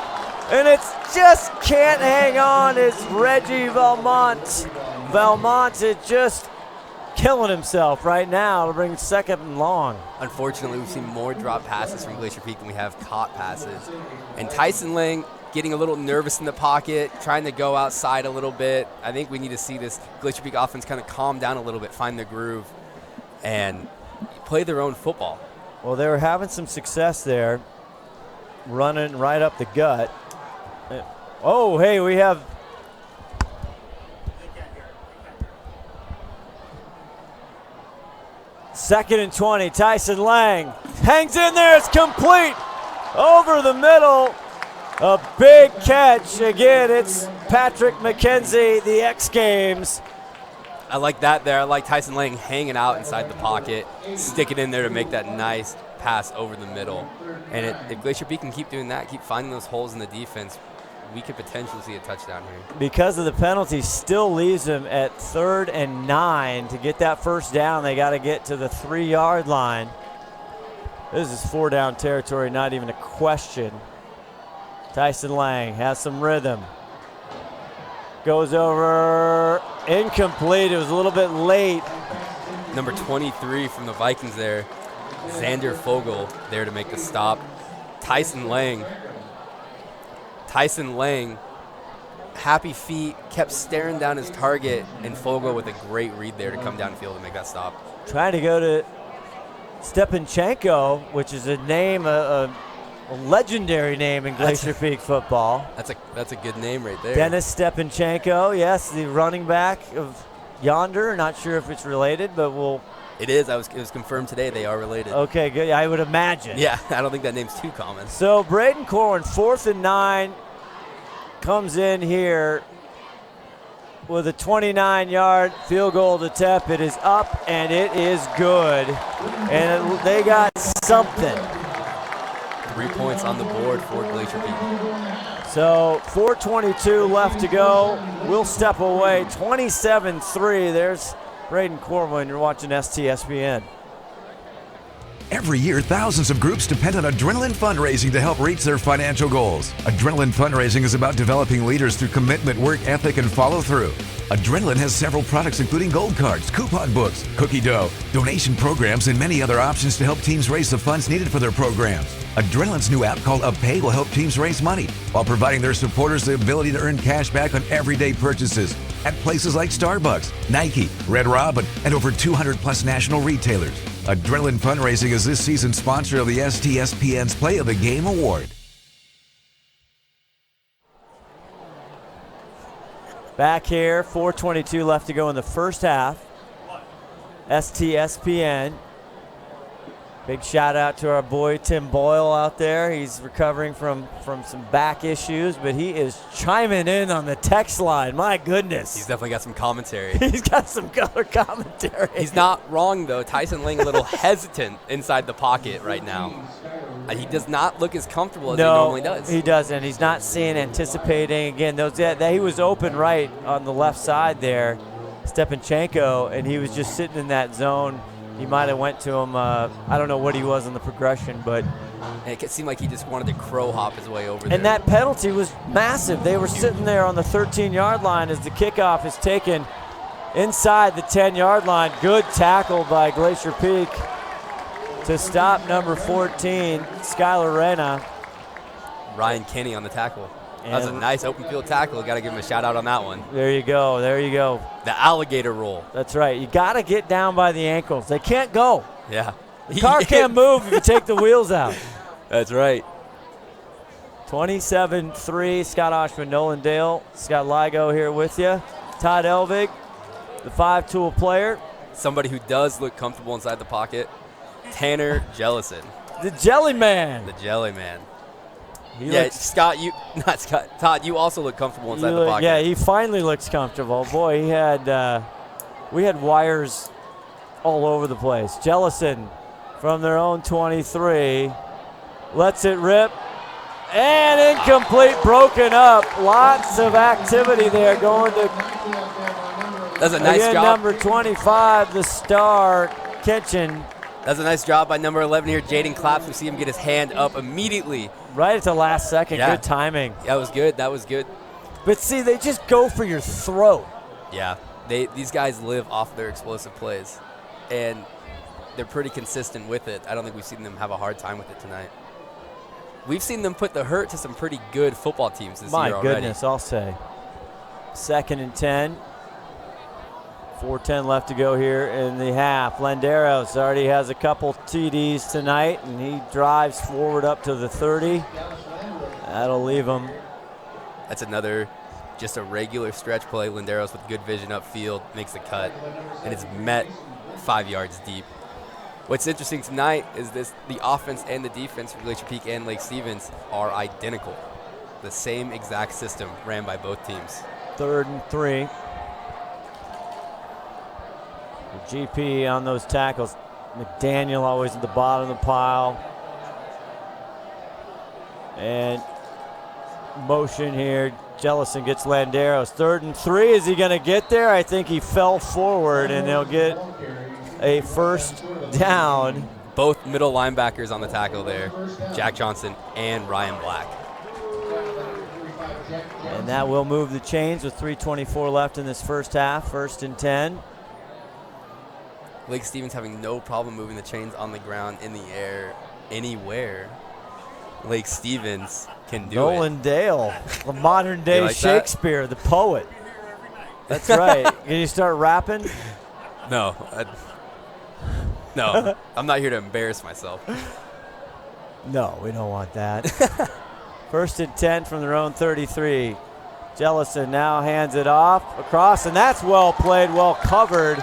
and it's just can't hang on. It's Reggie Valmont. Valmont is just killing himself right now to bring 2nd and long. Unfortunately, we've seen more drop passes from Glacier Peak than we have caught passes. And Tyson Lang getting a little nervous in the pocket, trying to go outside a little bit. I think we need to see this Glacier Peak offense kind of calm down a little bit, find their groove, and play their own football. Well, they were having some success there, running right up the gut. Oh, hey, we have second and 20. Tyson Lang hangs in there. It's complete over the middle. A big catch. Again, it's Patrick McKenzie, the X Games. I like that there. I like Tyson Lang hanging out inside the pocket, sticking in there to make that nice pass over the middle. And if Glacier Peak can keep doing that, keep finding those holes in the defense, we could potentially see a touchdown here. Because of the penalty, still leaves them at 3rd and 9. To get that 1st down, they got to get to the 3-yard line. This is 4-down territory, not even a question. Tyson Lang has some rhythm. Goes over, incomplete. It was a little bit late. Number 23 from the Vikings there, Xander Fogel there to make the stop. Tyson Lang, happy feet, kept staring down his target, and Fogel with a great read there to come downfield and make that stop. Trying to go to Stepanchenko, which is a name, a legendary name in Glacier Peak football. That's a good name right there. Dennis Stepanchenko, yes, the running back of yonder. Not sure if it's related, but we'll. It is. It was confirmed today. They are related. Okay, good. I would imagine. Yeah, I don't think that name's too common. So Braden Corwin, 4th and 9, comes in here with a 29-yard field goal to attempt. It is up, and it is good. And they got something. 3 points on the board for Glacier Peak. So 4:22 left to go. We'll step away. 27-3. There's Braden Corwin. You're watching STSPN. Every year, thousands of groups depend on Adrenaline Fundraising to help reach their financial goals. Adrenaline Fundraising is about developing leaders through commitment, work ethic, and follow-through. Adrenaline has several products including gold cards, coupon books, cookie dough, donation programs, and many other options to help teams raise the funds needed for their programs. Adrenaline's new app called UpPay will help teams raise money while providing their supporters the ability to earn cash back on everyday purchases at places like Starbucks, Nike, Red Robin, and over 200 plus national retailers. Adrenaline Fundraising is this season's sponsor of the STSPN's Play of the Game Award. Back here, 4:22 left to go in the first half. STSPN. Big shout out to our boy Tim Boyle out there. He's recovering from some back issues, but he is chiming in on the text line. My goodness. He's definitely got some commentary. He's got some color commentary. He's not wrong, though. Tyson Ling a little hesitant inside the pocket right now. He does not look as comfortable as he normally does. He doesn't. He's not seeing, anticipating. Again, he was open right on the left side there, Stepanchenko, and he was just sitting in that zone. He might have went to him. I don't know what he was in the progression, but it seemed like he just wanted to crow hop his way over there. And that penalty was massive. They were sitting there on the 13-yard line as the kickoff is taken inside the 10-yard line. Good tackle by Glacier Peak to stop number 14, Skylar Reyna. Ryan Kinney on the tackle. That was a nice open field tackle. Got to give him a shout out on that one. There you go. There you go. The alligator roll. That's right. You got to get down by the ankles. They can't go. Yeah. The car can't move if you take the wheels out. That's right. 27-3. Scott Ohsman, Nolan Dale, Scott Ligo here with you. Todd Elvig, the 5-tool player. Somebody who does look comfortable inside the pocket. Tanner Jellison. The Jelly Man. The Jelly Man. Todd, you also look comfortable inside the pocket. Yeah, he finally looks comfortable. Boy, we had wires all over the place. Jellison from their own 23 lets it rip. And incomplete, broken up. Lots of activity there going to That's a nice job. Number 25, the star, Kitchen. That's a nice job by number 11 here, Jaden Claps. We see him get his hand up immediately. Right at the last second. Yeah. Good timing. That was good. That was good. But see, they just go for your throat. Yeah. These guys live off their explosive plays, and they're pretty consistent with it. I don't think we've seen them have a hard time with it tonight. We've seen them put the hurt to some pretty good football teams this year already. My goodness, I'll say. 2nd and 10. 4:10 left to go here in the half. Landeros already has a couple TDs tonight, and he drives forward up to the 30. That'll leave him. That's another, just a regular stretch play. Landeros with good vision upfield makes the cut, and it's met 5 yards deep. What's interesting tonight is the offense and the defense for Glacier Peak and Lake Stevens are identical. The same exact system ran by both teams. 3rd and 3. The GP on those tackles. McDaniel always at the bottom of the pile. And motion here. Jellison gets Landeros. 3rd and 3. Is he going to get there? I think he fell forward, and they'll get a first down. Both middle linebackers on the tackle there, Jack Johnson and Ryan Black. And that will move the chains with 3:24 left in this first half. 1st and 10. Lake Stevens having no problem moving the chains on the ground, in the air, anywhere. Lake Stevens can do Nolan Dale, the modern day like Shakespeare, the poet. That's right. Can you start rapping? No. No, I'm not here to embarrass myself. No, we don't want that. 1st and 10 from their own 33. Jellison now hands it off across, and that's well played, well covered.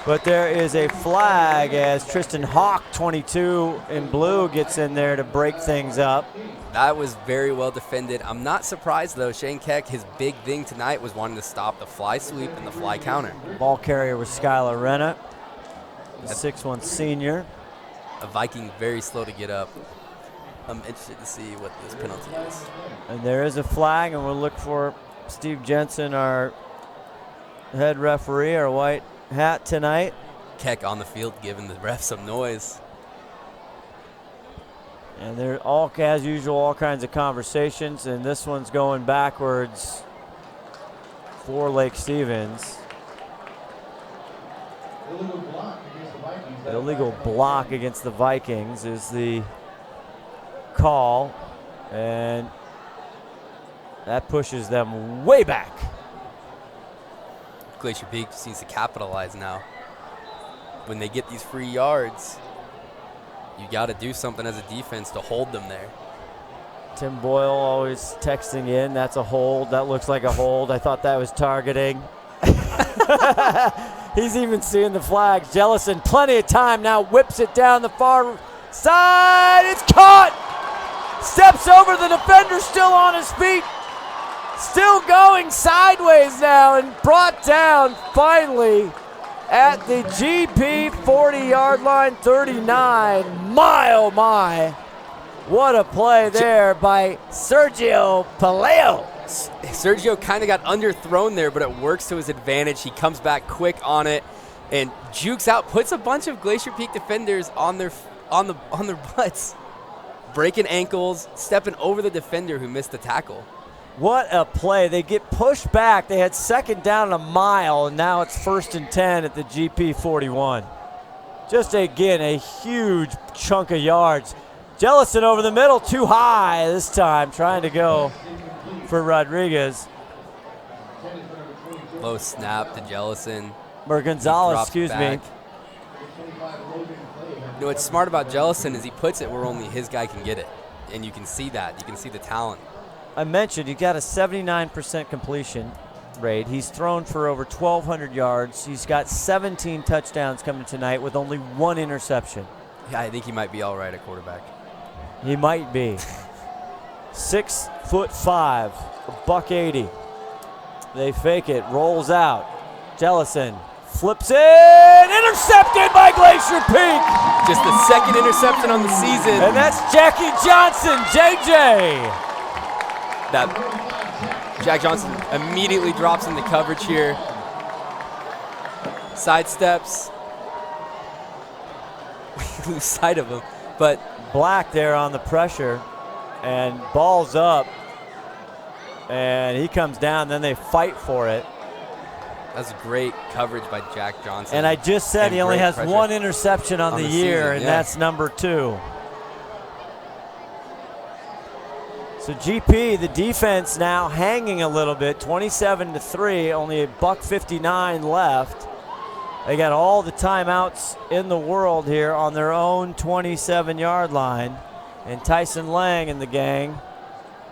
But there is a flag as Tristan Hawk, 22 in blue, gets in there to break things up. That was very well defended. I'm not surprised, though. Shane Keck, his big thing tonight was wanting to stop the fly sweep and the fly counter. Ball carrier was Skylar Reyna, the 6'1 senior. A Viking very slow to get up. I'm interested to see what this penalty is. And there is a flag, and we'll look for Steve Jensen, our head referee, our white hat tonight. Keck on the field giving the ref some noise. And they're all, as usual, all kinds of conversations, and this one's going backwards for Lake Stevens. Illegal block against the Vikings is the call, and that pushes them way back. Glacier Peak just needs to capitalize now. When they get these free yards, you got to do something as a defense to hold them there. Tim Boyle always texting in. That's a hold. That looks like a hold. I thought that was targeting. He's even seeing the flags. Jellison, plenty of time now, whips it down the far side. It's caught. Steps over the defender, still on his feet. Still going sideways now and brought down finally at the GP 40-yard line, 39. My, oh my. What a play there by Sergio Paleo. Sergio kind of got underthrown there, but it works to his advantage. He comes back quick on it and jukes out, puts a bunch of Glacier Peak defenders on their butts, breaking ankles, stepping over the defender who missed the tackle. What a play. They get pushed back. They had second down and a mile, and now it's 1st and 10 at the GP 41. Just, again, a huge chunk of yards. Jellison over the middle, too high this time, trying to go for Rodriguez. Low snap to Jellison. Or Gonzalez, excuse me. What's smart about Jellison is he puts it where only his guy can get it. And you can see that. You can see the talent. I mentioned he got a 79% completion rate. He's thrown for over 1,200 yards. He's got 17 touchdowns coming tonight with only 1 interception. Yeah, I think he might be all right at quarterback. He might be. 6'5", $180. They fake it, rolls out. Jellison flips it, intercepted by Glacier Peak. Just the second interception on the season. And that's Jackie Johnson, JJ. That Jack Johnson immediately drops into coverage here. Sidesteps. We lose sight of him, but Black there on the pressure, and ball's up, and he comes down. Then they fight for it. That's great coverage by Jack Johnson. And I just said he only has pressure 1 interception on the year, season, and that's number 2. So GP, the defense now hanging a little bit, 27-3, only $1:59 left. They got all the timeouts in the world here on their own 27-yard line. And Tyson Lang and the gang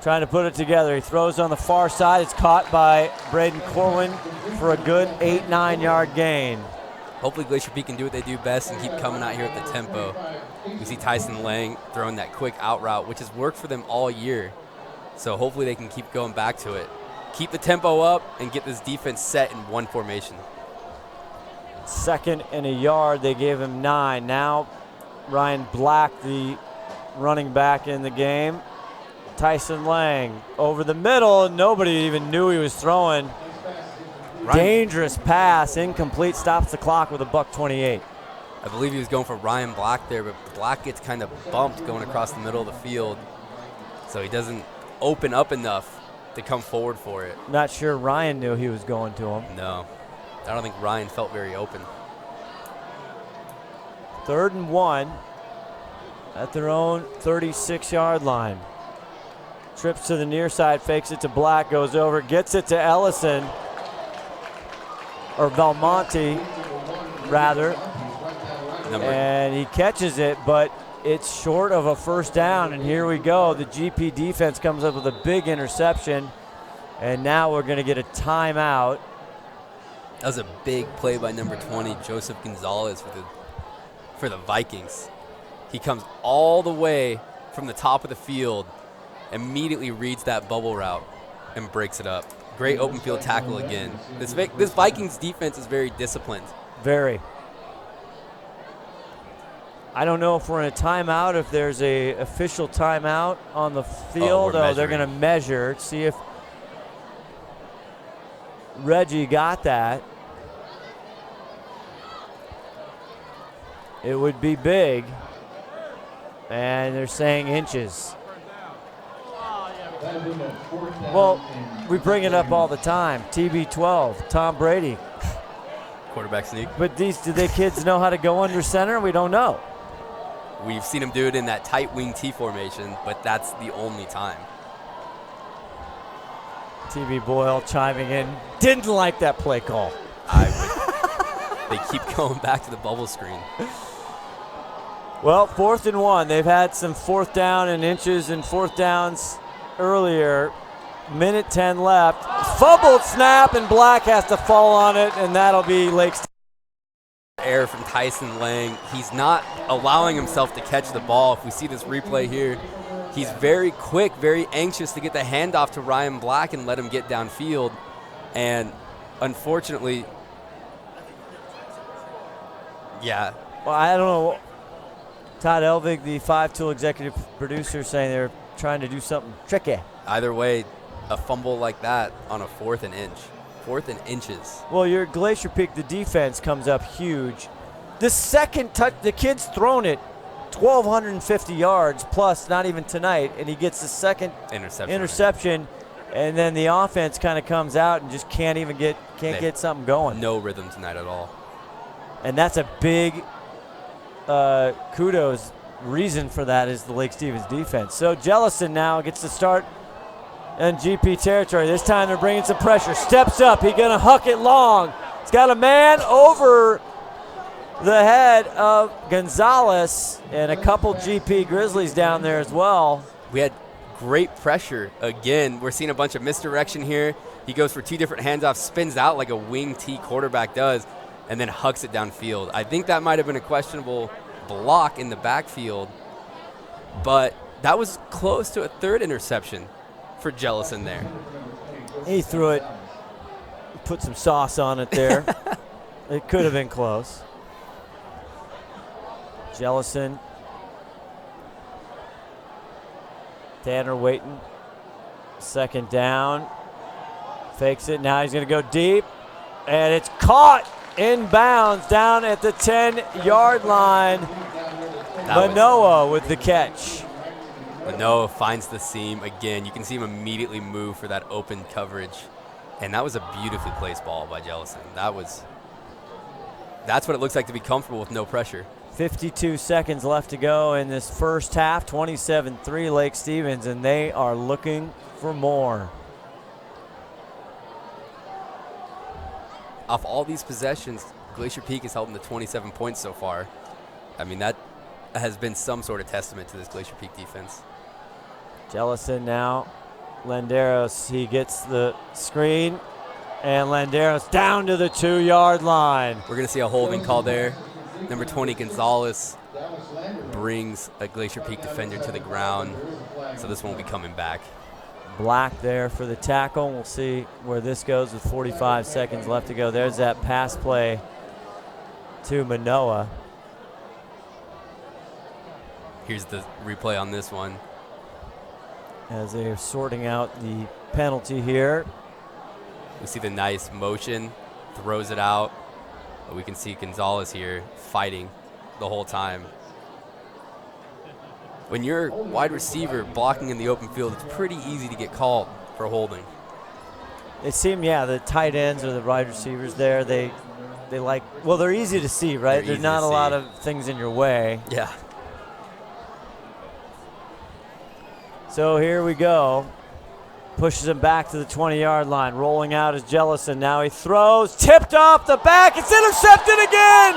trying to put it together. He throws on the far side. It's caught by Braden Corwin for a good 8-9 yard gain. Hopefully Glacier Peak can do what they do best and keep coming out here at the tempo. We see Tyson Lang throwing that quick out route, which has worked for them all year. So hopefully they can keep going back to it. Keep the tempo up and get this defense set in one formation. 2nd and a yard. They gave him 9. Now Ryan Black, the running back in the game. Tyson Lang over the middle. Nobody even knew he was throwing. Dangerous pass, incomplete, stops the clock with a $1:28. I believe he was going for Ryan Black there, but Black gets kind of bumped going across the middle of the field. So he doesn't open up enough to come forward for it. Not sure Ryan knew he was going to him. No, I don't think Ryan felt very open. 3rd and 1 at their own 36-yard line. Trips to the near side, fakes it to Black, goes over, gets it to Ellison, or Belmonte, rather. And he catches it, but it's short of a 1st down, and here we go. The GP defense comes up with a big interception, and now we're going to get a timeout. That was a big play by number 20, Joseph Gonzalez, for the Vikings. He comes all the way from the top of the field, immediately reads that bubble route, and breaks it up. Great open field tackle again. This Vikings defense is very disciplined. Very. I don't know if we're in a timeout, if there's a official timeout on the field. Oh, they're going to measure, see if Reggie got that. It would be big. And they're saying inches. Well, we bring it up all the time. TB12, Tom Brady. Quarterback sneak. But do the kids know how to go under center? We don't know. We've seen him do it in that tight wing T formation, but that's the only time. TB Boyle chiming in. Didn't like that play call. They keep going back to the bubble screen. Well, 4th and 1. They've had some 4th down and inches and 4th downs earlier. Minute 10 left. Fumbled snap, and Black has to fall on it, and that'll be Lake Stevens. Error from Tyson Lang. He's not allowing himself to catch the ball. If we see this replay here, he's very quick, very anxious to get the handoff to Ryan Black and let him get downfield. And unfortunately, yeah. Well, I don't know. Todd Elvig, the 5-tool executive producer, saying they're trying to do something tricky. Either way, a fumble like that on a 4th and inch. 4th and inches. Well, your Glacier Peak, the defense comes up huge. The second touch, the kid's thrown it 1,250 yards plus, not even tonight, and he gets the second interception, and then the offense kind of comes out and just can't get something going. No rhythm tonight at all. And that's a big kudos reason for that is the Lake Stevens defense. So Jellison now gets to start in GP territory. This time they're bringing some pressure. Steps up. He's going to huck it long. He's got a man over the head of Gonzalez and a couple GP Grizzlies down there as well. We had great pressure. Again, we're seeing a bunch of misdirection here. He goes for 2 different handoffs, spins out like a wing T quarterback does, and then hucks it downfield. I think that might have been a questionable block in the backfield, but that was close to a 3rd interception for Jellison there. He threw it, put some sauce on it there. It could have been close. Jellison. Tanner waiting. 2nd down. Fakes it. Now he's going to go deep. And it's caught inbounds down at the 10-yard line. Manoa with the catch. Manoa finds the seam again. You can see him immediately move for that open coverage. And that was a beautifully placed ball by Jellison. That's what it looks like to be comfortable with no pressure. 52 seconds left to go in this first half. 27-3 Lake Stevens, and they are looking for more. Off all these possessions, Glacier Peak has held them to 27 points so far. I mean, that has been some sort of testament to this Glacier Peak defense. Jellison now. Landeros, he gets the screen, and Landeros down to the 2-yard line. We're going to see a holding call there. Number 20, Gonzalez, brings a Glacier Peak defender to the ground, so this won't be coming back. Black there for the tackle. We'll see where this goes with 45 seconds left to go. There's that pass play to Manoa. Here's the replay on this one. As they're sorting out the penalty here. We see the nice motion, throws it out. But we can see Gonzalez here fighting the whole time. When you're wide receiver blocking in the open field, it's pretty easy to get called for holding. They seem, the tight ends or the wide receivers there, they like, well, they're easy to see, right? There's not a lot of things in your way. Yeah. So here we go. Pushes him back to the 20-yard line. Rolling out is Jellison. Now he throws. Tipped off the back. It's intercepted again.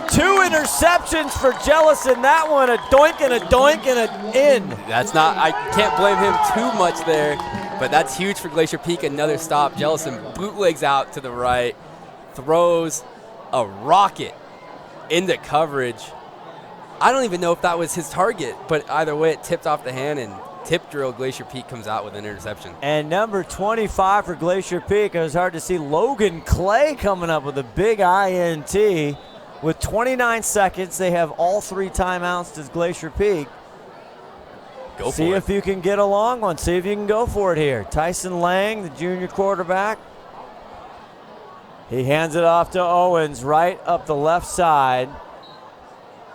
2 interceptions for Jellison. That one a doink and a doink and an in. I can't blame him too much there, but that's huge for Glacier Peak. Another stop. Jellison bootlegs out to the right, throws a rocket into coverage. I don't even know if that was his target, but either way, it tipped off the hand, and tip drill Glacier Peak comes out with an interception. And number 25 for Glacier Peak, it was hard to see Logan Clay coming up with a big INT. With 29 seconds, they have all 3 timeouts to Glacier Peak. Go for it. See if you can get a long one. See if you can go for it here. Tyson Lang, the junior quarterback. He hands it off to Owens right up the left side.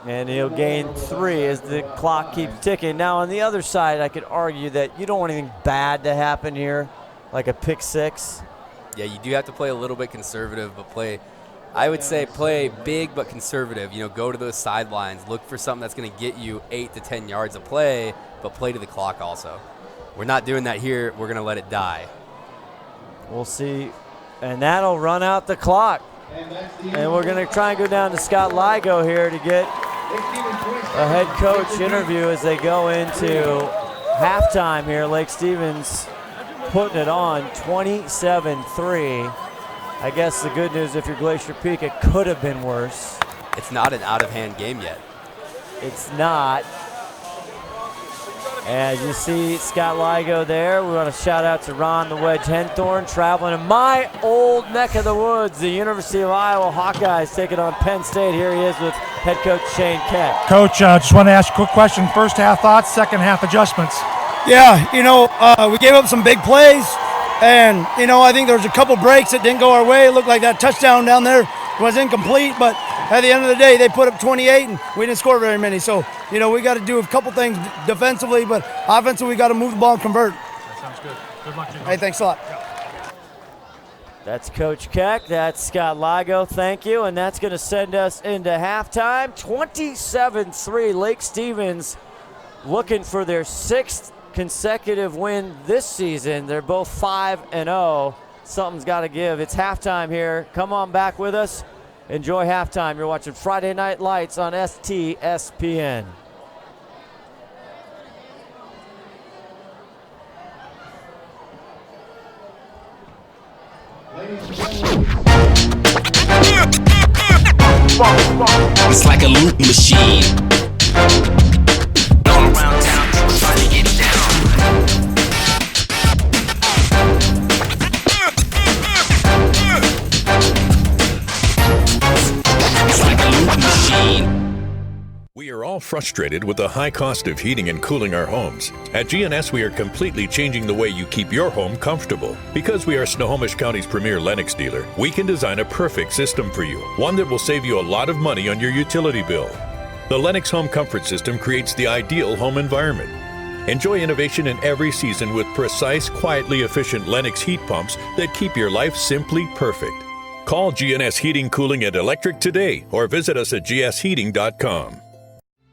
And he'll gain 3 as the clock keeps ticking. Now, on the other side, I could argue that you don't want anything bad to happen here, like a pick 6. Yeah, you do have to play a little bit conservative, but I would say play big but conservative. Go to those sidelines. Look for something that's going to get you 8 to 10 yards of play, but play to the clock also. We're not doing that here. We're going to let it die. We'll see. And that'll run out the clock. And we're going to try and go down to Scott Ligo here to get a head coach interview as they go into halftime here. Lake Stevens putting it on 27-3. I guess the good news, if you're Glacier Peak, it could have been worse. It's not an out-of-hand game yet. It's not. As you see Scott Ligo there, we want to shout out to Ron the Wedge Henthorn, traveling in my old neck of the woods, the University of Iowa Hawkeyes taking on Penn State. Here he is with head coach Shane Keck. Coach, just want to ask a quick question. First half thoughts, second half adjustments. Yeah, we gave up some big plays, and, I think there was a couple breaks that didn't go our way. It looked like that touchdown down there was incomplete, but at the end of the day, they put up 28, and we didn't score very many. So, we got to do a couple things defensively, but offensively, we got to move the ball and convert. That sounds good. Good luck to you. Hey, thanks a lot. That's Coach Keck. That's Scott Ligo. Thank you. And that's going to send us into halftime. 27-3. Lake Stevens looking for their 6th consecutive win this season. They're both 5-0. Something's got to give. It's halftime here. Come on back with us. Enjoy halftime. You're watching Friday Night Lights on STSPN. It's like a loop machine. All around town, trying to get down. It's like a loop machine. We are all frustrated with the high cost of heating and cooling our homes. At GNS, we are completely changing the way you keep your home comfortable. Because we are Snohomish County's premier Lennox dealer, we can design a perfect system for you, one that will save you a lot of money on your utility bill. The Lennox Home Comfort System creates the ideal home environment. Enjoy innovation in every season with precise, quietly efficient Lennox heat pumps that keep your life simply perfect. Call GNS Heating, Cooling, and Electric today or visit us at gsheating.com.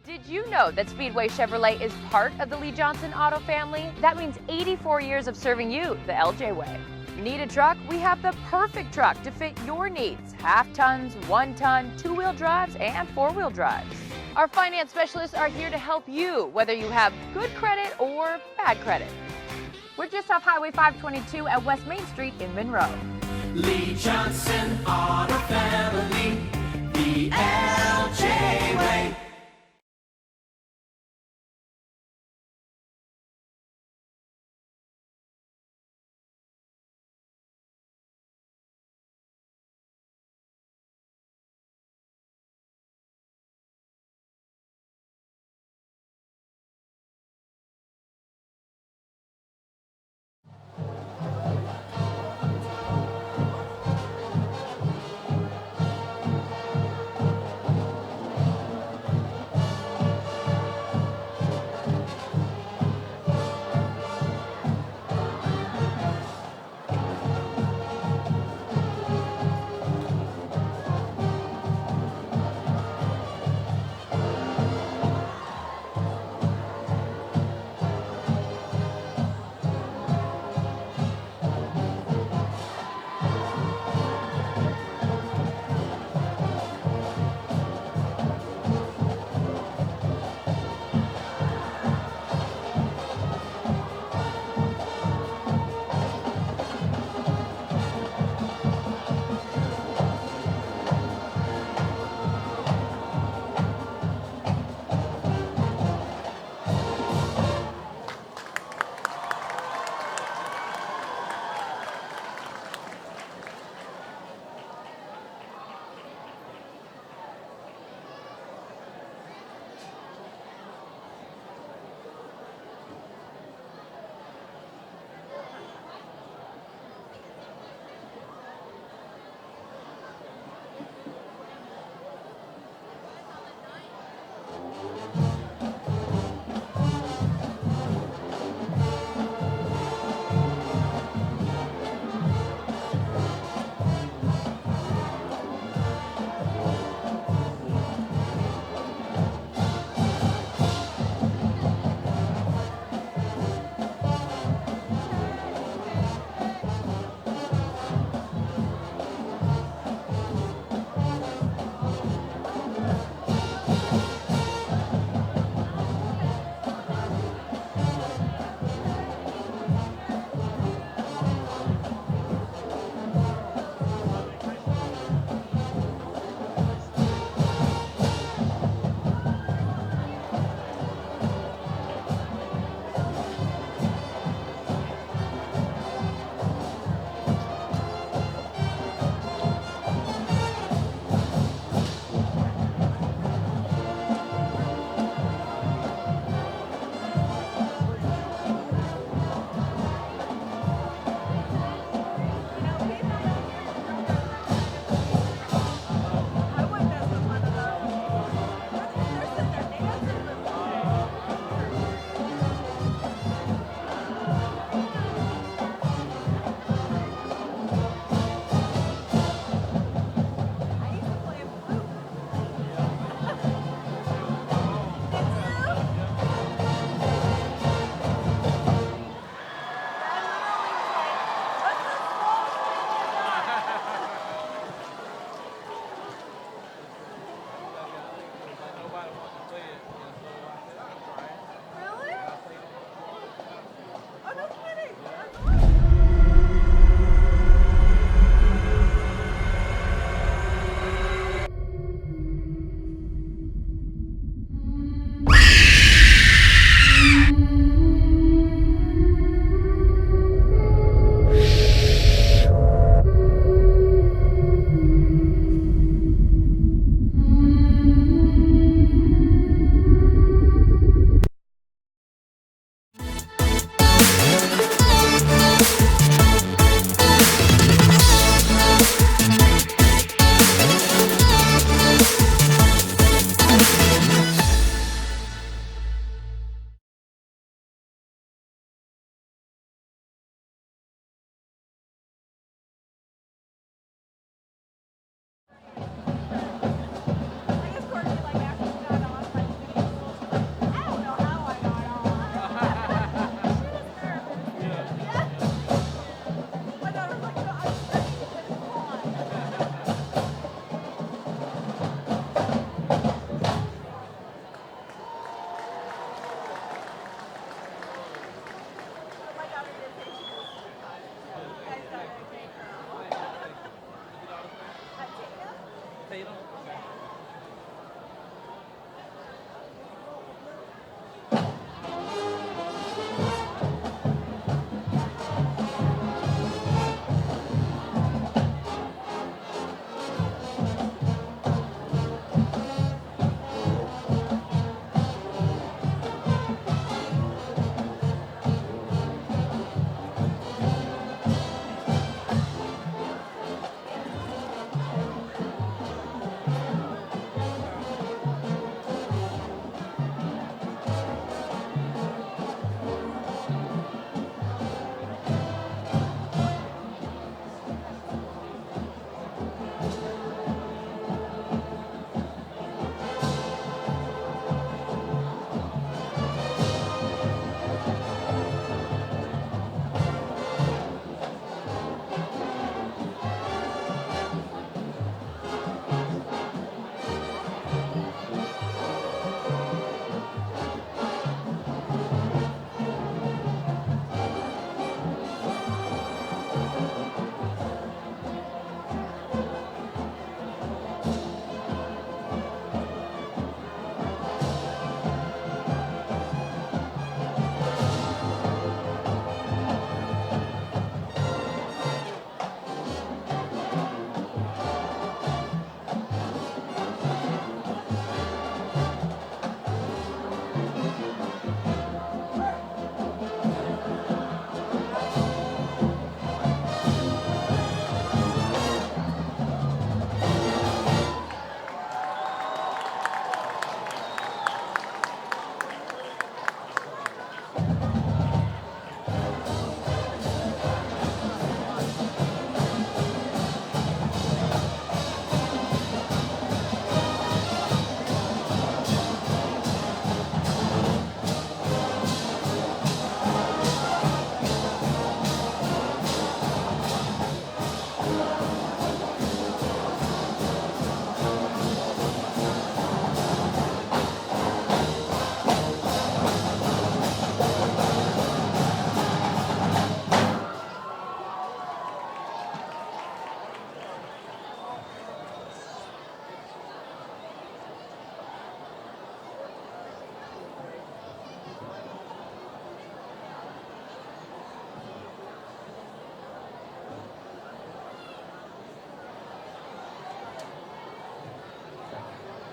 Did you know that Speedway Chevrolet is part of the Lee Johnson Auto family? That means 84 years of serving you the LJ way. Need a truck? We have the perfect truck to fit your needs. Half tons, 1 ton, 2-wheel drives, and 4-wheel drives. Our finance specialists are here to help you, whether you have good credit or bad credit. We're just off Highway 522 at West Main Street in Monroe. Lee Johnson Auto Family, the LJ way.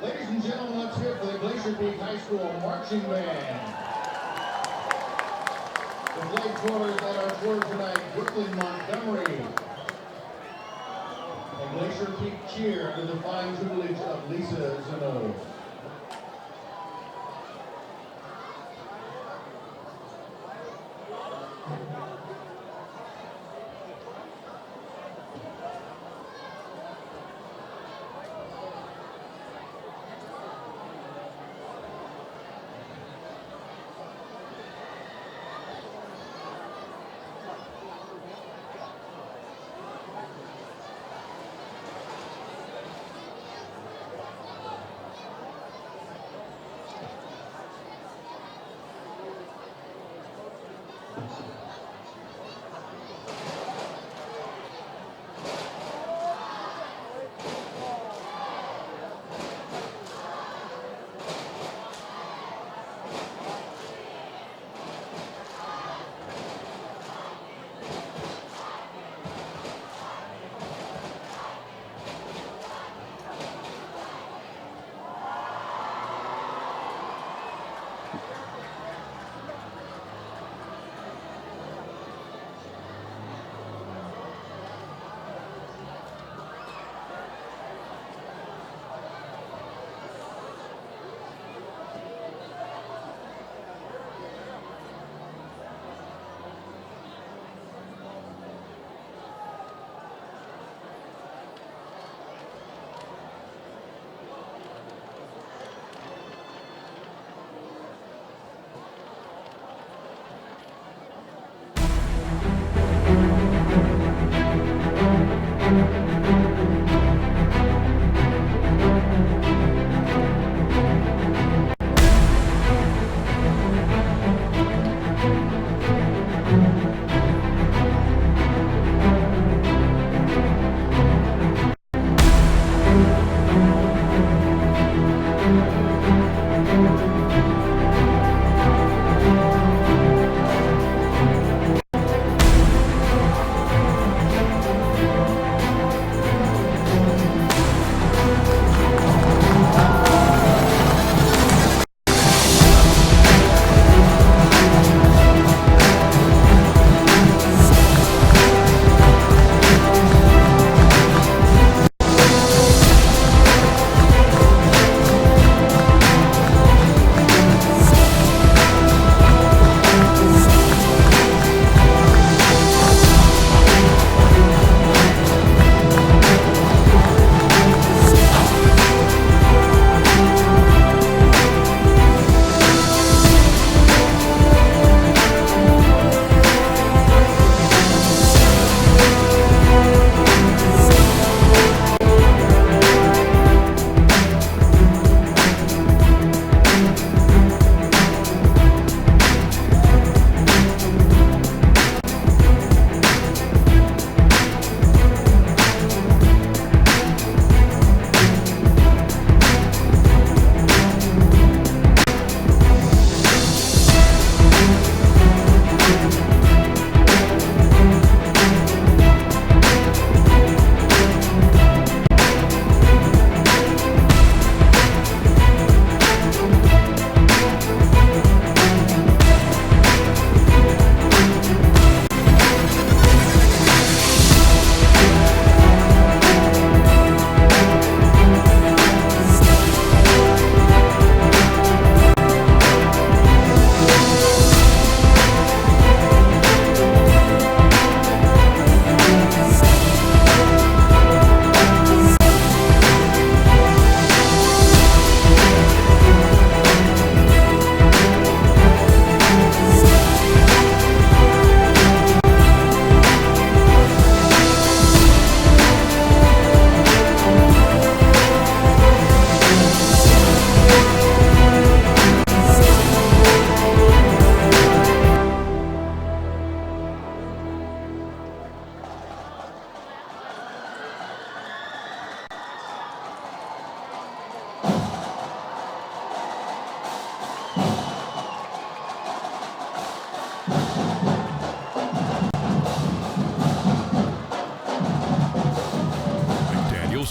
Ladies and gentlemen, let's hear for the Glacier Peak High School Marching Band. The flag quarters that are toured tonight, Brooklyn, Montgomery. And Glacier Peak Cheer under the fine tutelage of Lisa Zeno.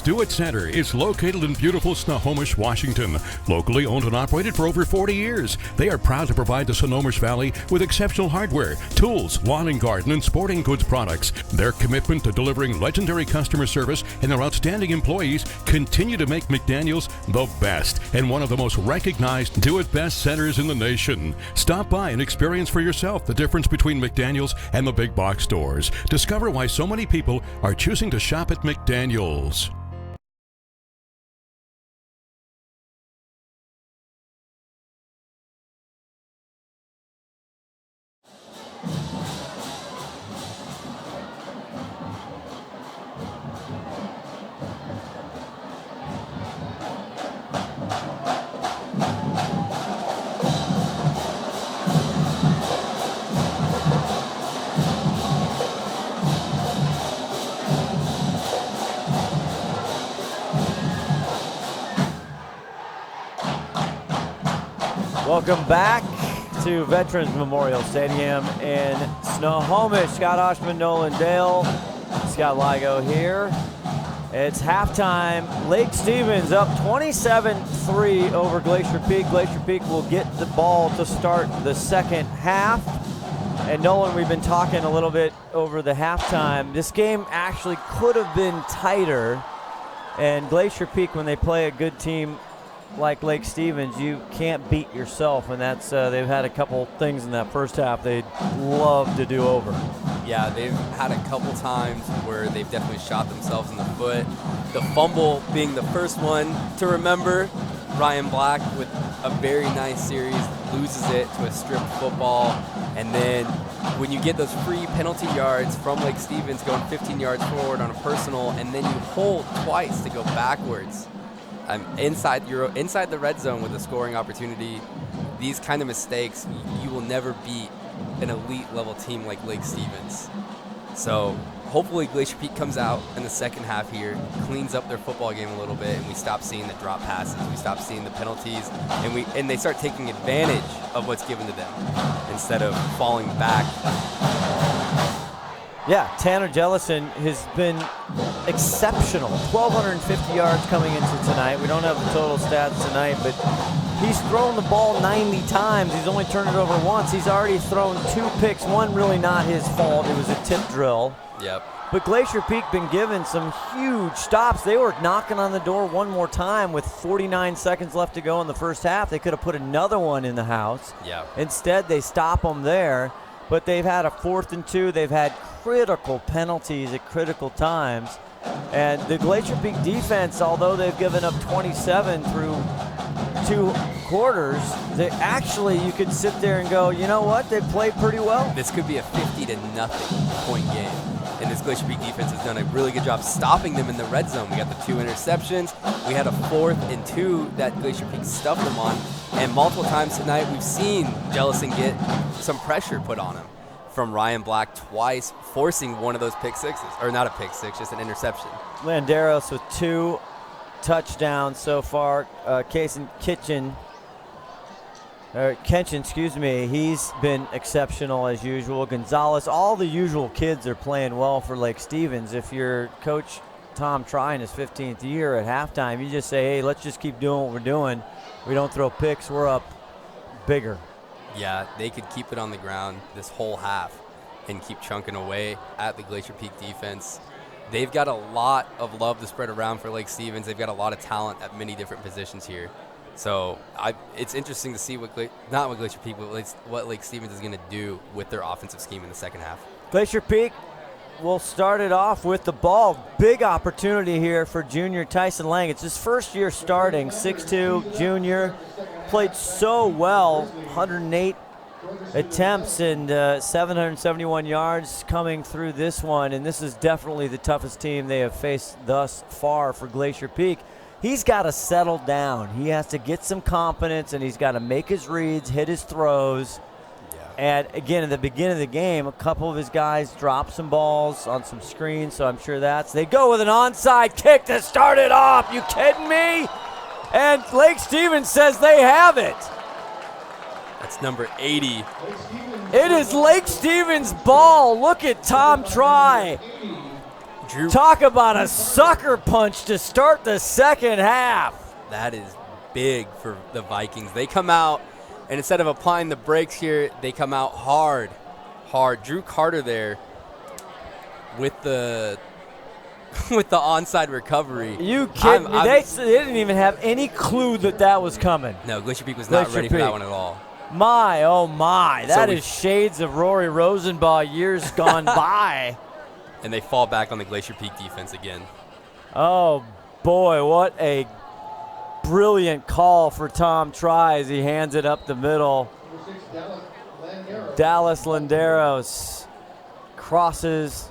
Daniels Do It Center is located in beautiful Snohomish, Washington. Locally owned and operated for over 40 years, they are proud to provide the Snohomish Valley with exceptional hardware, tools, lawn and garden, and sporting goods products. Their commitment to delivering legendary customer service and their outstanding employees continue to make McDaniels the best and one of the most recognized do-it-best centers in the nation. Stop by and experience for yourself the difference between McDaniels and the big box stores. Discover why so many people are choosing to shop at McDaniels. Welcome back to Veterans Memorial Stadium in Snohomish. Scott Ohsman, Nolan Dale, Scott Ligo here. It's halftime. Lake Stevens up 27-3 over Glacier Peak. Glacier Peak will get the ball to start the second half. And Nolan, we've been talking a little bit over the halftime. This game actually could have been tighter. And Glacier Peak, when they play a good team like Lake Stevens, you can't beat yourself, and that's they've had a couple things in that first half they'd love to do over. Yeah, they've had a couple times where they've definitely shot themselves in the foot. The fumble being the first one to remember. Ryan Black with a very nice series loses it to a stripped football, and then when you get those free penalty yards from Lake Stevens going 15 yards forward on a personal, and then you hold twice to go backwards. Inside the red zone with a scoring opportunity, these kind of mistakes, you will never beat an elite level team like Lake Stevens. So hopefully Glacier Peak comes out in the second half here, cleans up their football game a little bit, and we stop seeing the drop passes, we stop seeing the penalties, and they start taking advantage of what's given to them instead of falling back. Yeah, Tanner Jellison has been exceptional. 1,250 yards coming into tonight. We don't have the total stats tonight, but he's thrown the ball 90 times. He's only turned it over once. He's already thrown 2 picks. One really not his fault. It was a tip drill. Yep. But Glacier Peak been given some huge stops. They were knocking on the door one more time with 49 seconds left to go in the first half. They could have put another one in the house. Yep. Instead, they stop them there. But they've had a 4th and 2. They've had critical penalties at critical times. And the Glacier Peak defense, although they've given up 27 through 2 quarters, they actually, you could sit there and go, you know what, they played pretty well. This could be a 50-0 point game. And this Glacier Peak defense has done a really good job stopping them in the red zone. We got the 2 interceptions. We had a 4th and 2 that Glacier Peak stuffed them on. And multiple times tonight, we've seen Jellison get some pressure put on him from Ryan Black twice, forcing one of those pick sixes. Or not a pick six, just an interception. Landeros with 2 touchdowns so far. Kenshin, he's been exceptional as usual. Gonzalez, all the usual kids are playing well for Lake Stevens. If you're Coach Tom Try in his 15th year at halftime, you just say, hey, let's just keep doing what we're doing. We don't throw picks, we're up bigger. Yeah, they could keep it on the ground this whole half and keep chunking away at the Glacier Peak defense. They've got a lot of love to spread around for Lake Stevens. They've got a lot of talent at many different positions here. So it's interesting to see what Glacier Peak, what Lake Stevens is going to do with their offensive scheme in the second half. Glacier Peak will start it off with the ball. Big opportunity here for junior Tyson Lang. It's his first year starting, 6'2", junior. Played so well, 108 attempts and 771 yards coming through this one. And this is definitely the toughest team they have faced thus far for Glacier Peak. He's got to settle down. He has to get some confidence, and he's got to make his reads, hit his throws. And again, at the beginning of the game, a couple of his guys dropped some balls on some screens, so I'm sure they go with an onside kick to start it off. You kidding me? And Lake Stevens says they have it. That's number 80. It is Lake Stevens' ball. Look at Tom Try. Talk about a sucker punch to start the second half. That is big for the Vikings. They come out, and instead of applying the brakes here, they come out hard. Drew Carter there with the onside recovery. You kidding me? They didn't even have any clue that was coming. No, Glacier Peak was not ready for that one at all. My, oh my. That is shades of Rory Rosenbaugh years gone by. And they fall back on the Glacier Peak defense again. Oh, boy, what a brilliant call for Tom Try as he hands it up the middle. Dallas Landeros crosses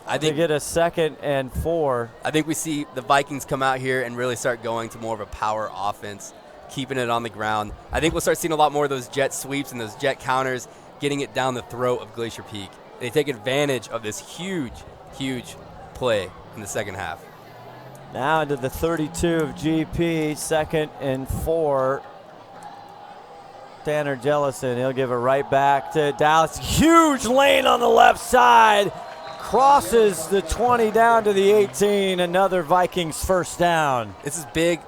to get a 2nd and 4. I think we see the Vikings come out here and really start going to more of a power offense, keeping it on the ground. I think we'll start seeing a lot more of those jet sweeps and those jet counters, getting it down the throat of Glacier Peak. They take advantage of this huge play in the second half. Now into the 32 of GP, 2nd and 4. Tanner Jellison, he'll give it right back to Dallas. Huge lane on the left side. Crosses the 20 down to the 18. Another Vikings first down. This is big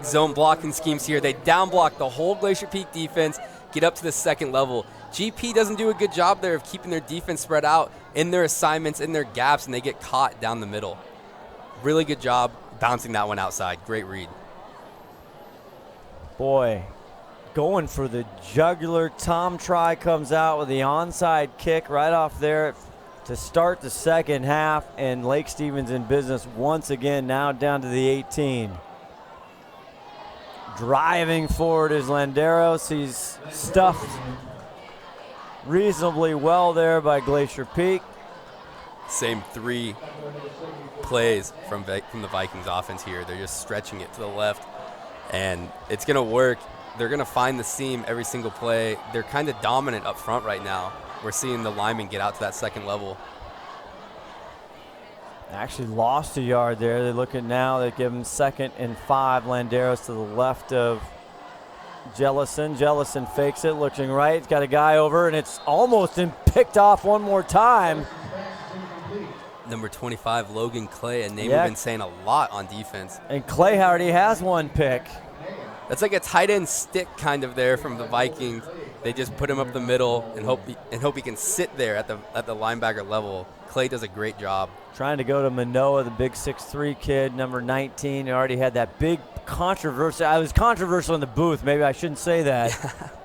zone blocking schemes here. They down block the whole Glacier Peak defense, get up to the second level. GP doesn't do a good job there of keeping their defense spread out in their assignments, in their gaps, and they get caught down the middle. Really good job bouncing that one outside. Great read. Boy, going for the jugular. Tom Try comes out with the onside kick right off there to start the second half, and Lake Stevens in business once again, now down to the 18. Driving forward is Landeros. He's stuffed reasonably well there by Glacier Peak. Same 3 plays from the Vikings offense here. They're just stretching it to the left, and it's going to work. They're going to find the seam every single play. They're kind of dominant up front right now. We're seeing the linemen get out to that second level. Actually lost a yard there. They're looking now. They give him 2nd and 5. Landeros to the left of Jellison. Jellison fakes it, looking right. He's got a guy over, and it's almost been picked off one more time. Number 25, Logan Clay, a name we've been saying a lot on defense. And Clay already has 1 pick. That's like a tight end stick kind of there from the Vikings. They just put him up the middle and hope he can sit there at the linebacker level. Clay does a great job. Trying to go to Manoa, the big 6'3" kid, number 19. He already had that big controversy. I was controversial in the booth. Maybe I shouldn't say that.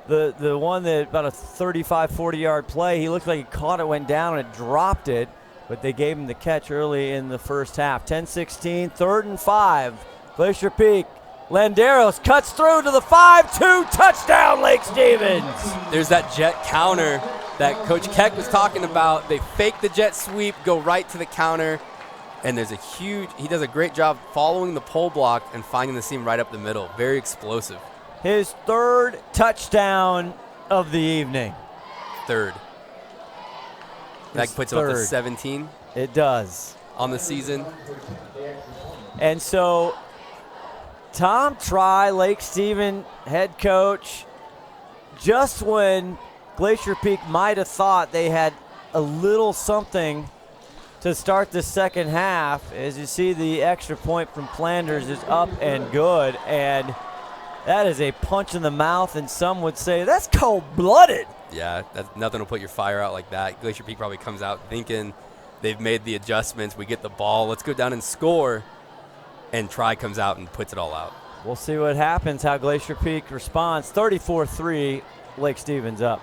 the one that about a 35, 40-yard play, he looked like he caught it, went down, and it dropped it. But they gave him the catch early in the first half. 10-16, 3rd and 5. Glacier Peak. Landeros cuts through to the 5-2, touchdown, Lake Stevens. There's that jet counter that Coach Keck was talking about. They fake the jet sweep, go right to the counter, and there's he does a great job following the pole block and finding the seam right up the middle. Very explosive. His 3rd touchdown of the evening. 3rd. That puts him up to 17. It does. On the season. And so Tom Try, Lake Stevens head coach, just when Glacier Peak might have thought they had a little something to start the second half, as you see the extra point from Flanders is up and good, and that is a punch in the mouth, and some would say that's cold-blooded. Yeah, nothing will put your fire out like that. Glacier Peak probably comes out thinking they've made the adjustments. We get the ball. Let's go down and score. And Try comes out and puts it all out. We'll see what happens, how Glacier Peak responds. 34-3, Lake Stevens up.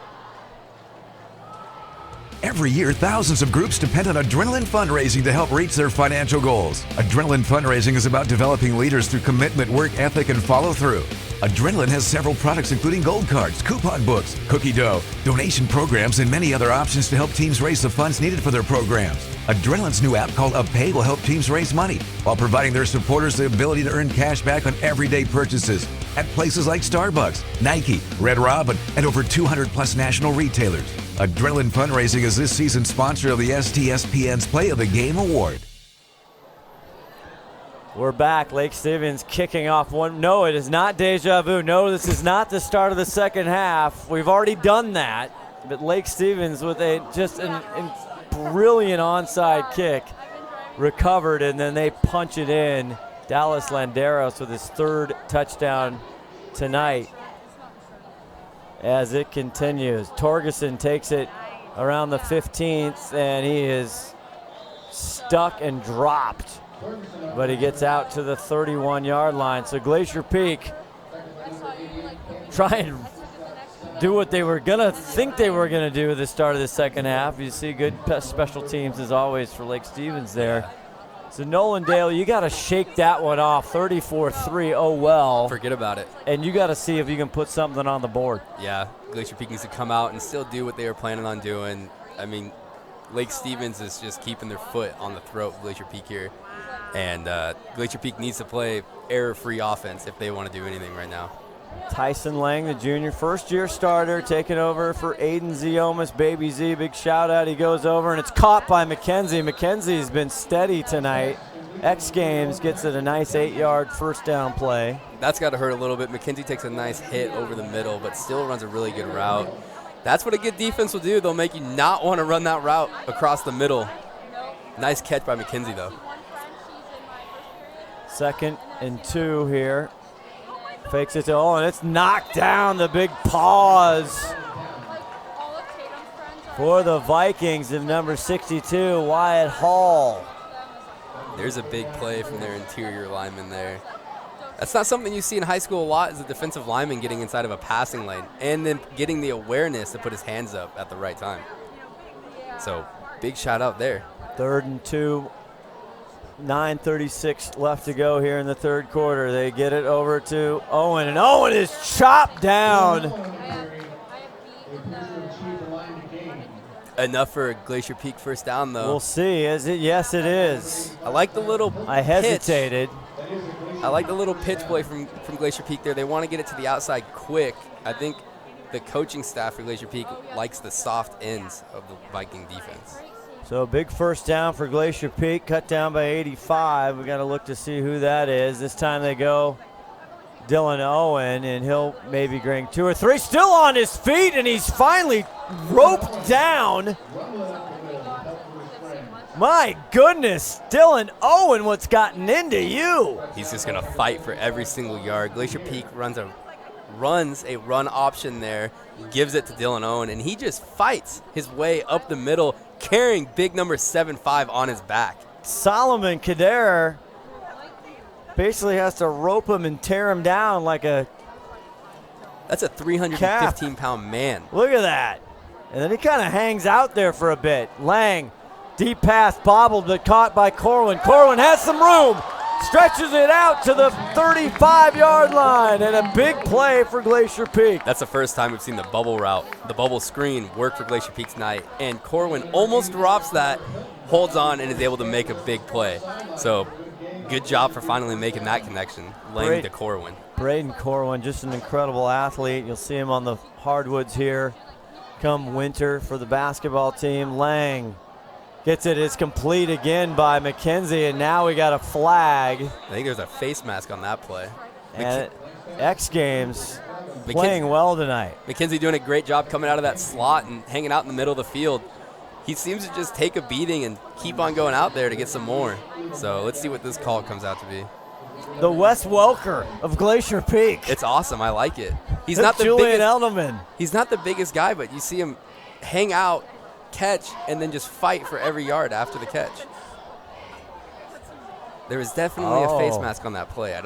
Every year, thousands of groups depend on Adrenaline Fundraising to help reach their financial goals. Adrenaline Fundraising is about developing leaders through commitment, work ethic, and follow through. Adrenaline has several products including gold cards, coupon books, cookie dough, donation programs, and many other options to help teams raise the funds needed for their programs. Adrenaline's new app called UpPay will help teams raise money while providing their supporters the ability to earn cash back on everyday purchases at places like Starbucks, Nike, Red Robin, and over 200 plus national retailers. Adrenaline Fundraising is this season's sponsor of the STSPN's Play of the Game Award. We're back. Lake Stevens kicking off one. No, it is not deja vu. No, this is not the start of the second half. We've already done that. But Lake Stevens with just an brilliant onside kick, recovered, and then they punch it in. Dallas Landeros with his 3rd touchdown tonight as it continues. Torgerson takes it around the 15th, and he is stuck and dropped, but he gets out to the 31-yard line. So Glacier Peak try and do what they were going to think they were going to do at the start of the second half. You see good special teams, as always, for Lake Stevens there. So Nolan Dale, you got to shake that one off. 34-3, oh well. Forget about it. And you got to see if you can put something on the board. Yeah, Glacier Peak needs to come out and still do what they were planning on doing. I mean, Lake Stevens is just keeping their foot on the throat of Glacier Peak here. And Glacier Peak needs to play error-free offense if they want to do anything right now. Tyson Lang, the junior, first-year starter, taking over for Aiden Ziomas. Baby Z, big shout-out. He goes over, and it's caught by McKenzie. McKenzie's been steady tonight. X Games gets it a nice 8-yard first down play. That's got to hurt a little bit. McKenzie takes a nice hit over the middle, but still runs a really good route. That's what a good defense will do. They'll make you not want to run that route across the middle. Nice catch by McKenzie, though. 2nd and 2 here. Fakes it to Owen. It's knocked down. The big pause for the Vikings of number 62, Wyatt Hall. There's a big play from their interior lineman there. That's not something you see in high school a lot, is a defensive lineman getting inside of a passing lane and then getting the awareness to put his hands up at the right time. So big shout out there. 3rd and 2. 9:36 left to go here in the 3rd quarter. They get it over to Owen, and Owen is chopped down. Enough for a Glacier Peak first down, though. We'll see. Is it? Yes, it is. I like the little I hesitated. Pitch. I like the little pitch play from Glacier Peak there. They want to get it to the outside quick. I think the coaching staff for Glacier Peak likes the soft ends of the Viking defense. So big first down for Glacier Peak, cut down by 85. We got to look to see who that is. This time they go Dylan Owen, and he'll maybe bring 2 or 3. Still on his feet, and he's finally roped down. My goodness, Dylan Owen, what's gotten into you? He's just going to fight for every single yard. Glacier Peak runs a run option there, gives it to Dylan Owen, and he just fights his way up the middle, carrying big number 7'5" on his back. Solomon Kader basically has to rope him and tear him down like a That's a 315-pound man. Look at that. And then he kind of hangs out there for a bit. Lang, deep pass, bobbled, but caught by Corwin. Corwin has some room. Stretches it out to the 35-yard line, and a big play for Glacier Peak. That's the first time we've seen the bubble route, the bubble screen work for Glacier Peak tonight, and Corwin almost drops that, holds on, and is able to make a big play. So good job for finally making that connection, laying to Corwin. Braden Corwin, just an incredible athlete. You'll see him on the hardwoods here come winter for the basketball team. Lang gets it. It's complete again by McKenzie, and now we got a flag. I think there's a face mask on that play. And X Games playing well tonight. McKenzie doing a great job coming out of that slot and hanging out in the middle of the field. He seems to just take a beating and keep on going out there to get some more. So let's see what this call comes out to be. The Wes Welker of Glacier Peak. It's awesome. I like it. He's not the Julian biggest, Elderman. He's not the biggest guy, but you see him hang out, catch, and then just fight for every yard after the catch. There was definitely a face mask on that play.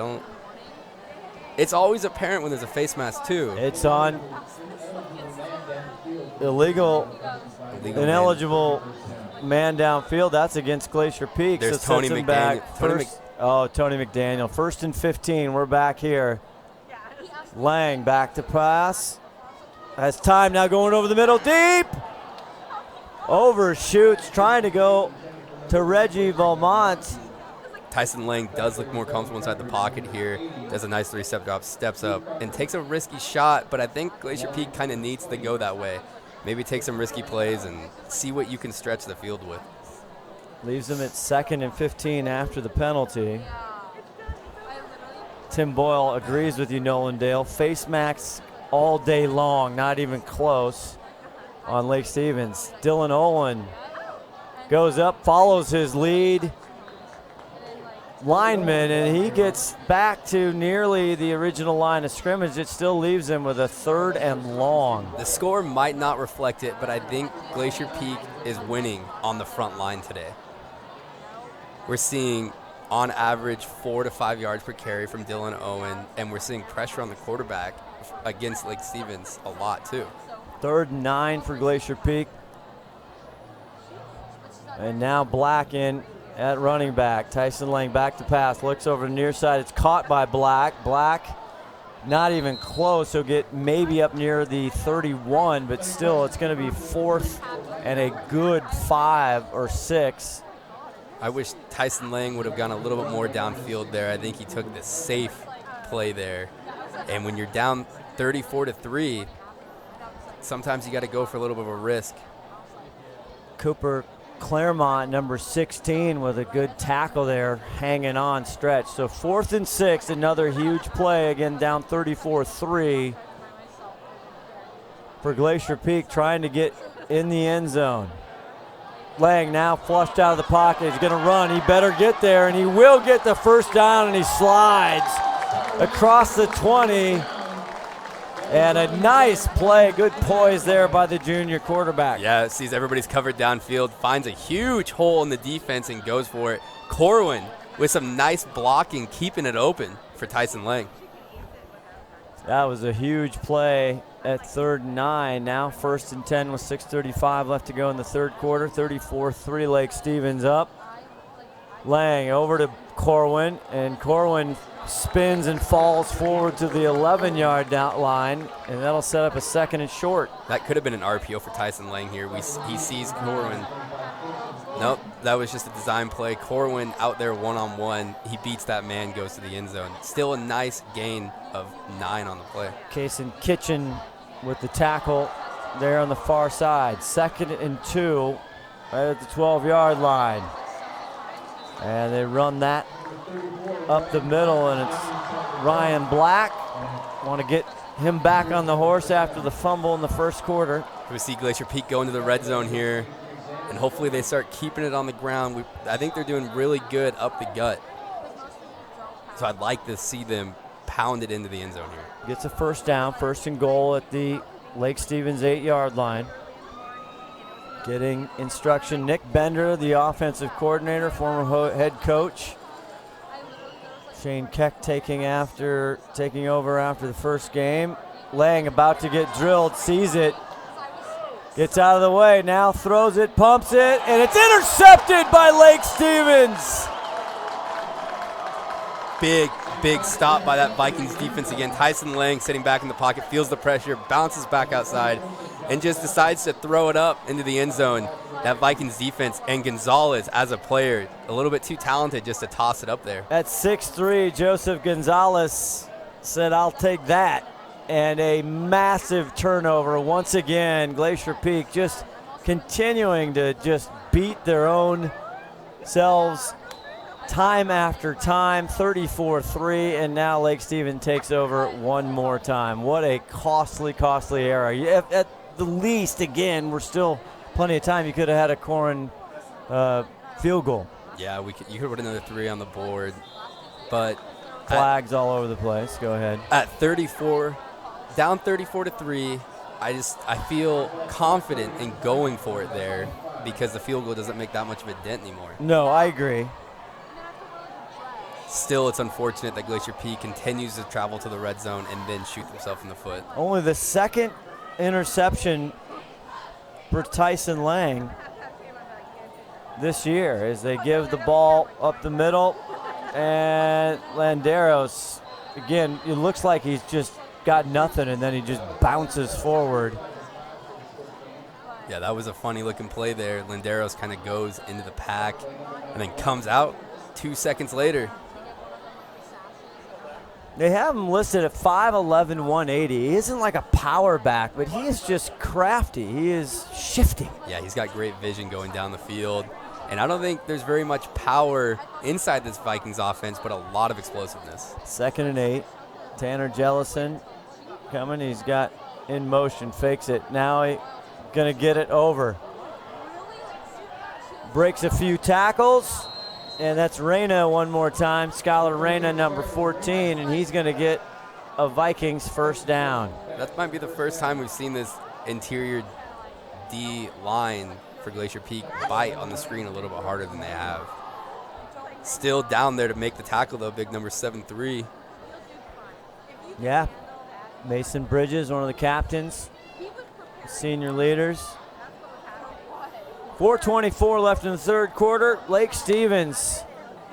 It's always apparent when there's a face mask too. It's on ineligible man downfield. That's against Glacier Peak. There's so Tony McDaniel. Tony McDaniel. 1st and 15. We're back here. Lang back to pass. Has time now, going over the middle, deep. Overshoots, trying to go to Reggie Valmont. Tyson Lang does look more comfortable inside the pocket here. Does a nice 3-step drop, steps up, and takes a risky shot, but I think Glacier Peak kind of needs to go that way. Maybe take some risky plays and see what you can stretch the field with. Leaves them at 2nd and 15 after the penalty. Tim Boyle agrees with you, Nolan Dale. Face masks all day long, not even close on Lake Stevens. Dylan Owen goes up, follows his lead lineman, and he gets back to nearly the original line of scrimmage. It still leaves him with a 3rd and long. The score might not reflect it, but I think Glacier Peak is winning on the front line today. We're seeing, on average, 4 to 5 yards per carry from Dylan Owen, and we're seeing pressure on the quarterback against Lake Stevens a lot, too. 3rd and 9 for Glacier Peak. And now Black in at running back. Tyson Lang back to pass, looks over the near side. It's caught by Black. Black not even close. He'll get maybe up near the 31, but still it's going to be 4th and a good 5 or 6. I wish Tyson Lang would have gone a little bit more downfield there. I think he took the safe play there. And when you're down 34-3, sometimes you got to go for a little bit of a risk. Cooper Claremont, number 16, with a good tackle there, hanging on stretch. So 4th and 6, another huge play, again down 34-3 for Glacier Peak, trying to get in the end zone. Lang now flushed out of the pocket. He's going to run. He better get there, and he will get the first down, and he slides across the 20. And a nice play, good poise there by the junior quarterback. Yeah, sees everybody's covered downfield, finds a huge hole in the defense and goes for it. Corwin with some nice blocking, keeping it open for Tyson Lang. That was a huge play at 3rd and 9. Now 1st and 10 with 6:35 left to go in the 3rd quarter. 34-3, Lake Stevens up. Lang over to Corwin, and Corwin spins and falls forward to the 11-yard line, and that'll set up a 2nd and short. That could have been an RPO for Tyson Lang here. He sees Corwin. Nope, that was just a design play. Corwin out there one-on-one. He beats that man, goes to the end zone. Still a nice gain of 9 on the play. Kason Kitchen with the tackle there on the far side. 2nd and 2 right at the 12-yard line. And they run that up the middle, and it's Ryan Black. Want to get him back on the horse after the fumble in the 1st quarter. We see Glacier Peak go into the red zone here, and hopefully they start keeping it on the ground. I think they're doing really good up the gut. So I'd like to see them pound it into the end zone here. Gets a 1st down, 1st and goal at the Lake Stevens 8-yard line. Getting instruction, Nick Bender, the offensive coordinator, former head coach. Shane Keck taking over after the first game. Lang about to get drilled, sees it, gets out of the way, now throws it, pumps it, and it's intercepted by Lake Stevens. Big stop by that Vikings defense again. Tyson Lang sitting back in the pocket, feels the pressure, bounces back outside, and just decides to throw it up into the end zone. That Vikings defense, and Gonzalez as a player, a little bit too talented just to toss it up there. At 6'3", Joseph Gonzalez said, "I'll take that." And a massive turnover once again. Glacier Peak just continuing to just beat their own selves time after time. 34-3, and now Lake Stevens takes over one more time. What a costly error. At the least, again, we're still plenty of time. You could have had a Corin field goal. Yeah, you could put another 3 on the board, but flags all over the place. Go ahead. At 34, down 34-3, I feel confident in going for it there because the field goal doesn't make that much of a dent anymore. No, I agree. Still, it's unfortunate that Glacier Peak continues to travel to the red zone and then shoot themselves in the foot. Only the 2nd interception for Tyson Lang this year as they give the ball up the middle, and Landeros, again, it looks like he's just got nothing, and then he just bounces forward. Yeah, that was a funny looking play there. Landeros kind of goes into the pack and then comes out 2 seconds later. They have him listed at 5'11", 180. He isn't like a power back, but he is just crafty. He is shifty. Yeah, he's got great vision going down the field. And I don't think there's very much power inside this Vikings offense, but a lot of explosiveness. 2nd and 8. Tanner Jellison coming. He's got in motion, fakes it. Now he's going to get it over. breaks a few tackles, and that's Reyna one more time. Skylar Reyna, number 14, and he's going to get a Vikings first down. That might be the first time we've seen this interior D line for Glacier Peak bite on the screen a little bit harder than they have. Still down there to make the tackle, though, big number 7-3. Yeah, Mason Bridges, one of the captains, senior leaders. 4:24 left in the third quarter. Lake Stevens,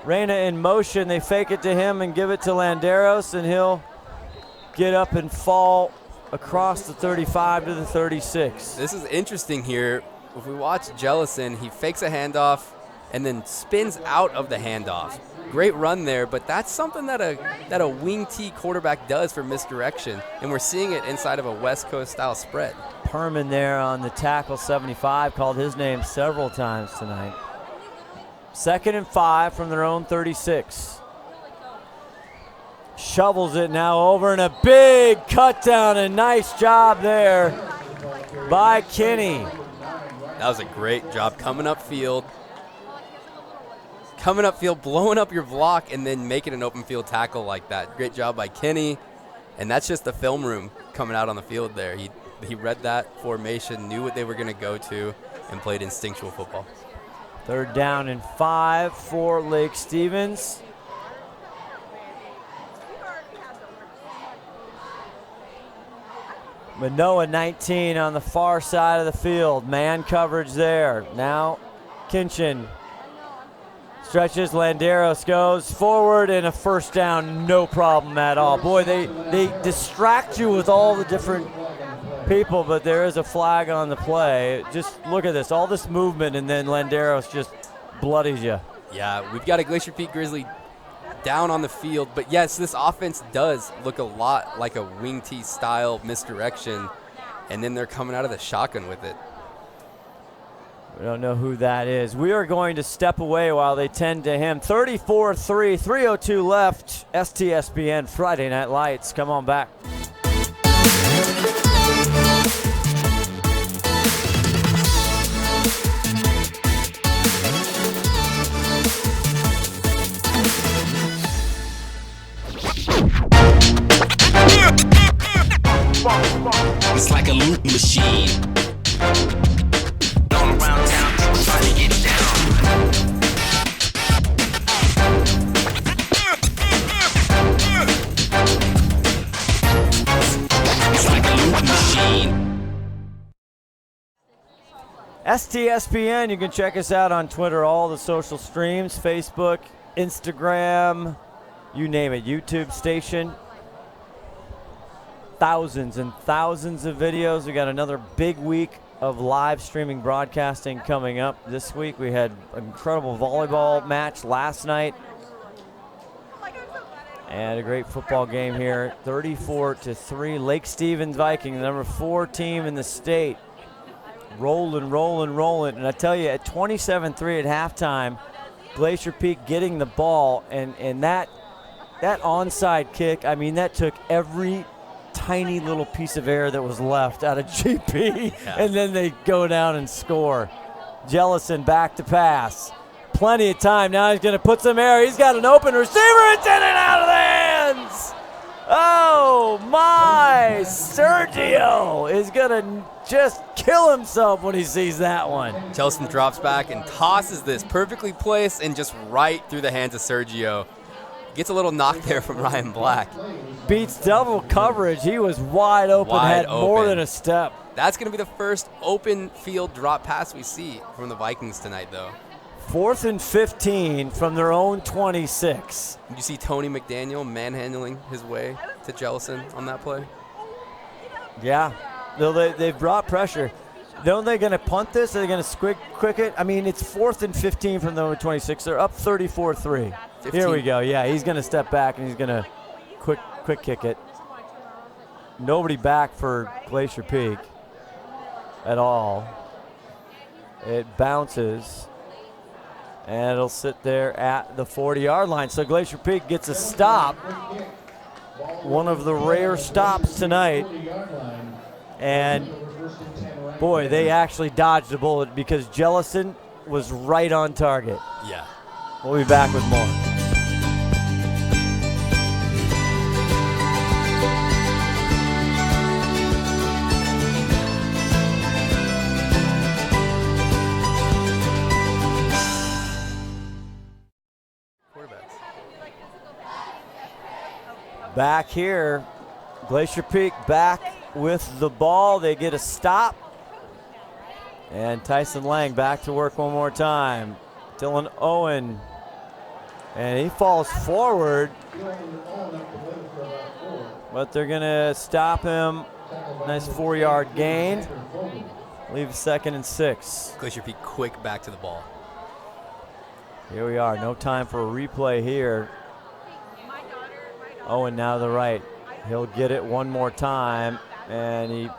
Reyna in motion. They fake it to him and give it to Landeros, and he'll get up and fall across the 35 to the 36. This is interesting here. If we watch Jellison, he fakes a handoff and then spins out of the handoff. Great run there, but that's something that a wing T quarterback does for misdirection, and we're seeing it inside of a West Coast style spread. Perman there on the tackle, 75, called his name several times tonight. 2nd and 5 from their own 36. Shovels it now over, and a big cut down, a nice job there by Kenny. That was a great job coming upfield, blowing up your block, and then making an open field tackle like that. Great job by Kenny, and that's just the film room coming out on the field there. He read that formation, knew what they were going to go to, and played instinctual football. 3rd down and 5 for Lake Stevens. Manoa 19 on the far side of the field. Man coverage there. Now Kinchin stretches. Landeros goes forward, and a first down, no problem at all. Boy, they distract you with all the different people, but there is a flag on the play. Just look at this, all this movement, and then Landeros just bloodies you. Yeah, we've got a Glacier Peak Grizzly down on the field, but yes, this offense does look a lot like a wing T style misdirection, and then they're coming out of the shotgun with it. We don't know who that is. We are going to step away while they tend to him. 34-3, 3:02 left. STSPN Friday Night Lights. Come on back. It's like a loop machine. All around town, people trying to get down. It's like a loop machine. STSPN, you can check us out on Twitter, all the social streams, Facebook, Instagram, you name it, YouTube station. Thousands and thousands of videos. We got another big week of live streaming broadcasting coming up this week. We had an incredible volleyball match last night and a great football game here. 34-3. Lake Stevens Viking, the number 4 team in the state. Rolling. And I tell you, at 27-3 at halftime, Glacier Peak getting the ball, and that onside kick, I mean, that took every tiny little piece of air that was left out of GP, and then they go down and score. Jellison back to pass. Plenty of time. Now he's going to put some air. He's got an open receiver. It's in and out of the hands. Oh, my. Sergio is going to just kill himself when he sees that one. Jellison drops back and tosses this perfectly placed and just right through the hands of Sergio. Gets a little knock there from Ryan Black. Beats double coverage. He was wide open, had more than a step. That's going to be the first open field drop pass we see from the Vikings tonight, though. 4th and 15 from their own 26. Did you see Tony McDaniel manhandling his way to Jellison on that play? Yeah. They've brought pressure. Don't they going to punt this? Are they going to quick it? I mean, it's 4th and 15 from the 26. They're up 34-3. Here we go. Yeah, he's going to step back, and he's going to quick kick it. Nobody back for Glacier Peak at all. It bounces, and it'll sit there at the 40-yard line. So Glacier Peak gets a stop, one of the rare stops tonight. And, boy, they actually dodged a bullet because Jellison was right on target. Yeah. We'll be back with more. Back here, Glacier Peak back with the ball. They get a stop. And Tyson Lang back to work one more time. Dylan Owen. And he falls forward. But they're going to stop him. Nice 4-yard gain. Leave 2nd and 6. Glacier Peak quick back to the ball. Here we are. No time for a replay here. Owen now to the right. He'll get it one more time, and he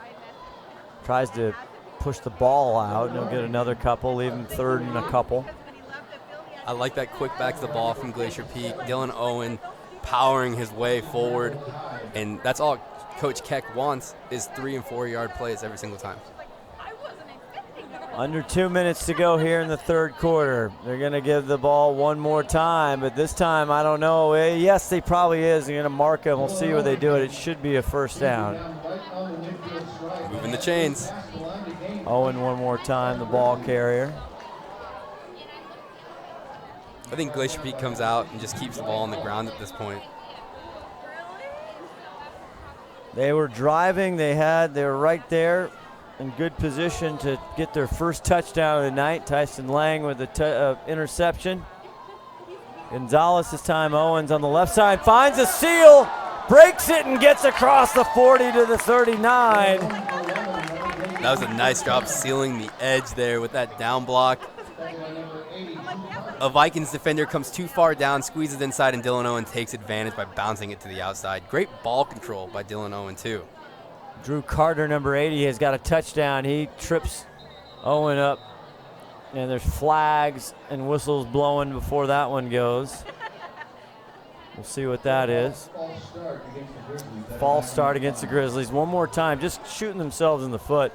tries to push the ball out, and he'll get another couple, leave him 3rd and a couple. I like that quick back to the ball from Glacier Peak. Dylan Owen powering his way forward, and that's all Coach Keck wants is 3- and 4-yard plays every single time. Under 2 minutes to go here in the 3rd quarter. They're going to give the ball one more time, but this time, I don't know. Yes, they probably is. They're going to mark him. We'll see where they do it. It should be a 1st down. Moving the chains. Owen one more time, the ball carrier. I think Glacier Peak comes out and just keeps the ball on the ground at this point. They were driving. They were right there in good position to get their first touchdown of the night. Tyson Lang with the interception. Gonzalez this time. Owens on the left side finds a seal, breaks it, and gets across the 40 to the 39. That was a nice job sealing the edge there with that down block. A Vikings defender comes too far down, squeezes inside, and Dylan Owen takes advantage by bouncing it to the outside. Great ball control by Dylan Owen, too. Drew Carter, number 80, has got a touchdown. He trips Owen up, and there's flags and whistles blowing before that one goes. We'll see what that is. False start against the Grizzlies. One more time, just shooting themselves in the foot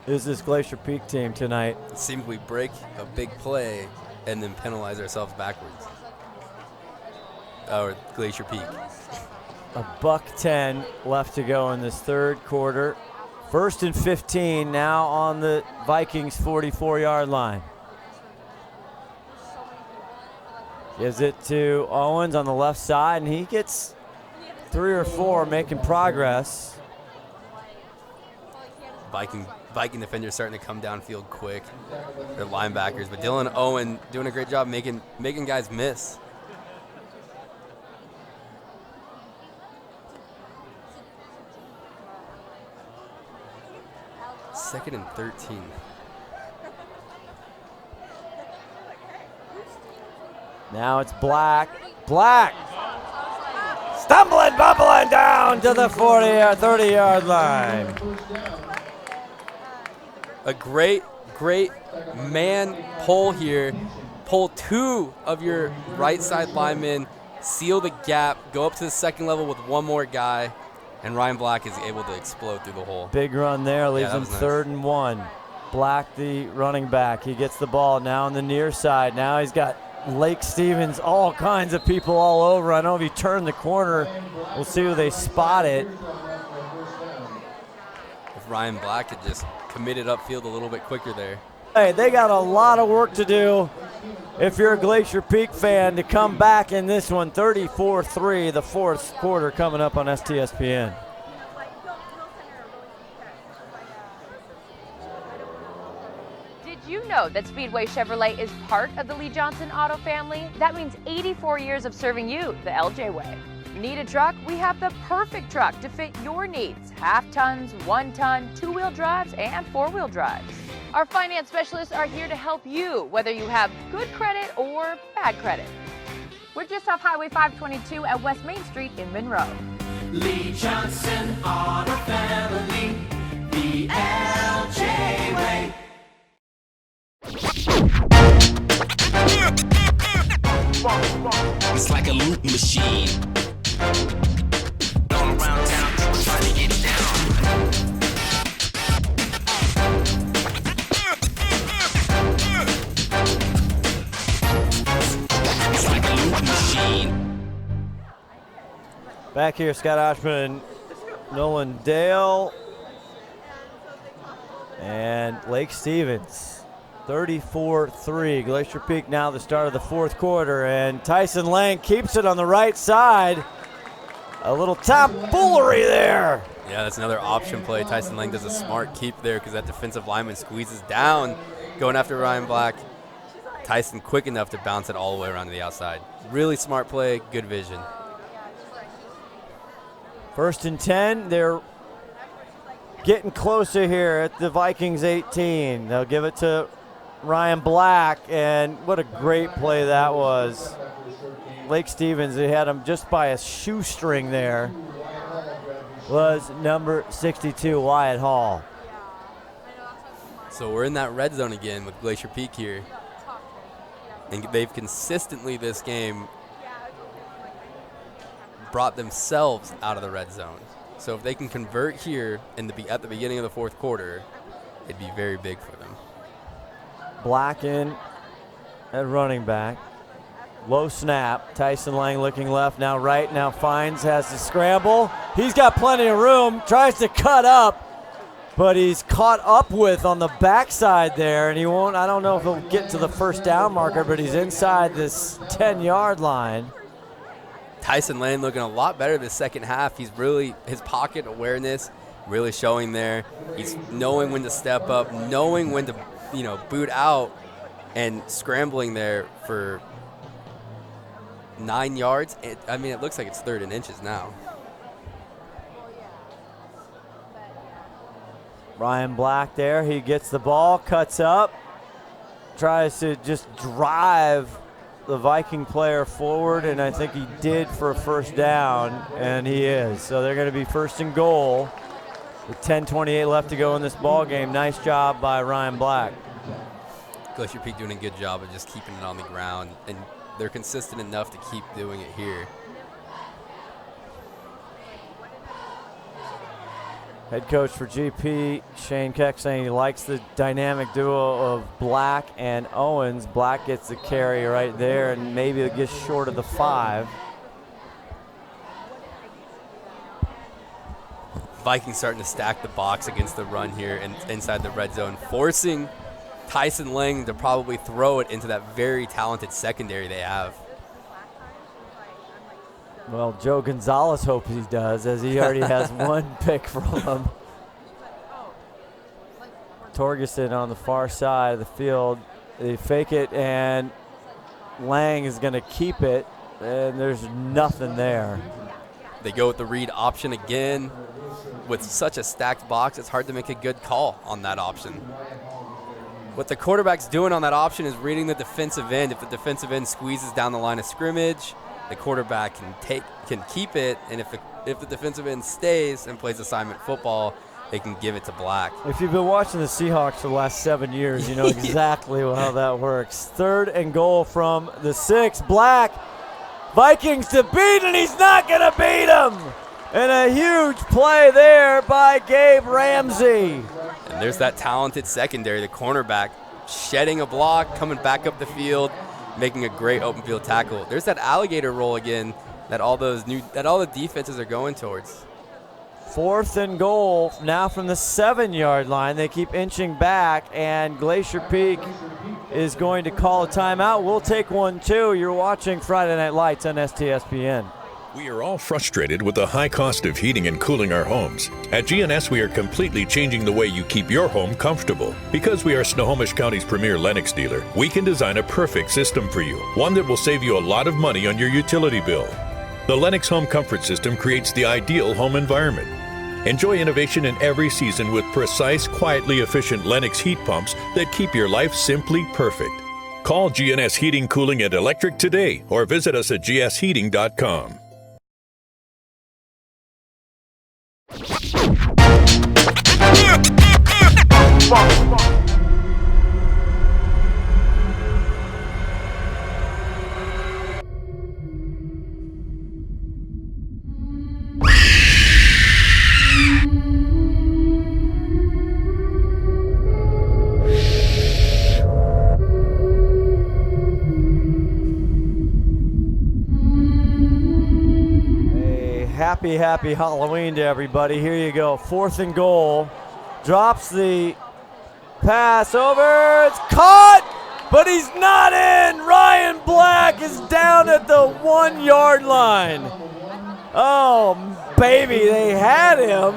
is this Glacier Peak team tonight. It seems we break a big play and then penalize ourselves backwards. Or Glacier Peak. $1:10 left to go in this 3rd quarter. 1st and 15 now on the Vikings 44-yard line. Gives it to Owens on the left side, and he gets 3 or 4 making progress. Viking defenders starting to come downfield quick. They're linebackers, but Dylan Owen doing a great job making guys miss. Second and 13. Now it's Black. Black! Stumbling, bubbling down to the 30-yard line. A great man pull here. Pull 2 of your right side linemen, seal the gap, go up to the 2nd level with one more guy, and Ryan Black is able to explode through the hole. Big run there, leaves him 3rd and 1. Black, the running back, he gets the ball now on the near side. Now he's got Lake Stevens, all kinds of people all over. I know if he turned the corner, we'll see who they spot it. If Ryan Black had just committed upfield a little bit quicker there. Hey, they got a lot of work to do if you're a Glacier Peak fan to come back in this one. 34-3, the 4th quarter coming up on STSPN. Did you know that Speedway Chevrolet is part of the Lee Johnson Auto family? That means 84 years of serving you the LJ way. Need a truck? We have the perfect truck to fit your needs. Half tons, 1 ton, 2-wheel drives, and 4-wheel drives. Our finance specialists are here to help you, whether you have good credit or bad credit. We're just off Highway 522 at West Main Street in Monroe. Lee Johnson Auto Family, the LJ way. It's like a loot machine. All around town, trying to get down. Back here, Scott Ohsman and Nolan Dale. And Lake Stevens, 34-3. Glacier Peak now the start of the fourth quarter. And Tyson Lang keeps it on the right side. A little tomfoolery there. Yeah, that's another option play. Tyson Lang does a smart keep there because that defensive lineman squeezes down, going after Ryan Black. Tyson quick enough to bounce it all the way around to the outside. Really smart play, good vision. 1st and 10. They're getting closer here at the Vikings 18. They'll give it to Ryan Black, and what a great play that was. Lake Stevens, they had him just by a shoestring there, was number 62, Wyatt Hall. So we're in that red zone again with Glacier Peak here. And they've consistently this game brought themselves out of the red zone. So if they can convert here at the beginning of the fourth quarter, it'd be very big for them. Black in at running back. Low snap. Tyson Lang looking left, now right, now finds, has to scramble. He's got plenty of room, tries to cut up, but he's caught up with on the backside there, and he won't, I don't know if he'll get to the first down marker, but he's inside this 10-yard line. Tyson Lang looking a lot better this second half. He's really, his pocket awareness really showing there. He's knowing when to step up, knowing when to, boot out, and scrambling there for 9 yards. It looks like it's 3rd and inches now. Ryan Black there, he gets the ball, cuts up, tries to just drive the Viking player forward, and I think he did for a first down, and he is. So they're going to be 1st and goal with 10:28 left to go in this ball game. Nice job by Ryan Black. Glacier Peak doing a good job of just keeping it on the ground, and they're consistent enough to keep doing it here. Head coach for GP, Shane Keck, saying he likes the dynamic duo of Black and Owens. Black gets the carry right there, and maybe it gets short of the 5. Vikings starting to stack the box against the run here and inside the red zone, forcing Tyson Lang to probably throw it into that very talented secondary they have. Well, Joe Gonzalez hopes he does, as he already has one pick from him. Torgerson on the far side of the field. They fake it, and Lang is going to keep it, and there's nothing there. They go with the read option again. With such a stacked box, it's hard to make a good call on that option. What the quarterback's doing on that option is reading the defensive end. If the defensive end squeezes down the line of scrimmage, the quarterback can keep it, and if the defensive end stays and plays assignment football, they can give it to Black. If you've been watching the Seahawks for the last 7 years, you know exactly how that works. 3rd and goal from the 6. Black, Vikings to beat, and he's not going to beat him. And a huge play there by Gabe Ramsey. And there's that talented secondary, the cornerback, shedding a block, coming back up the field, making a great open field tackle. There's that alligator roll again that all the defenses are going towards. 4th and goal now from the 7-yard line. They keep inching back, and Glacier Peak is going to call a timeout. We'll take one too. You're watching Friday Night Lights on STSPN. We are all frustrated with the high cost of heating and cooling our homes. At GNS, we are completely changing the way you keep your home comfortable. Because we are Snohomish County's premier Lennox dealer, we can design a perfect system for you, one that will save you a lot of money on your utility bill. The Lennox Home Comfort System creates the ideal home environment. Enjoy innovation in every season with precise, quietly efficient Lennox heat pumps that keep your life simply perfect. Call GNS Heating, Cooling, and Electric today, or visit us at gsheating.com. Happy Halloween to everybody. Here you go. 4th and goal. Drops the pass over. It's caught, but he's not in. Ryan Black is down at the 1 yard line. Oh, baby, they had him.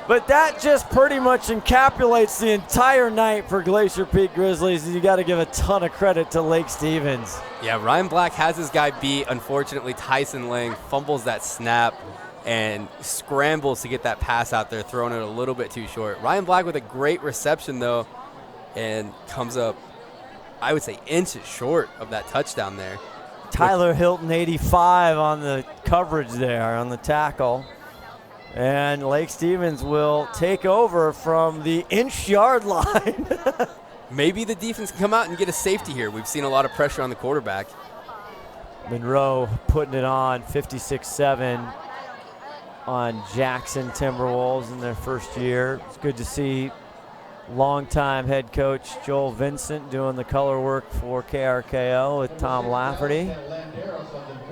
But that just pretty much encapsulates the entire night for Glacier Peak Grizzlies. You got to give a ton of credit to Lake Stevens. Yeah, Ryan Black has his guy beat. Unfortunately, Tyson Lang fumbles that snap and scrambles to get that pass out there, throwing it a little bit too short. Ryan Black with a great reception, though, and comes up, I would say, inches short of that touchdown there. Tyler Hilton, 85 on the coverage there, on the tackle. And Lake Stevens will take over from the inch-yard line. Maybe the defense can come out and get a safety here. We've seen a lot of pressure on the quarterback. Monroe putting it on 56-7 on Jackson Timberwolves in their first year. It's good to see longtime head coach Joel Vincent doing the color work for KRKO with Tom Lafferty.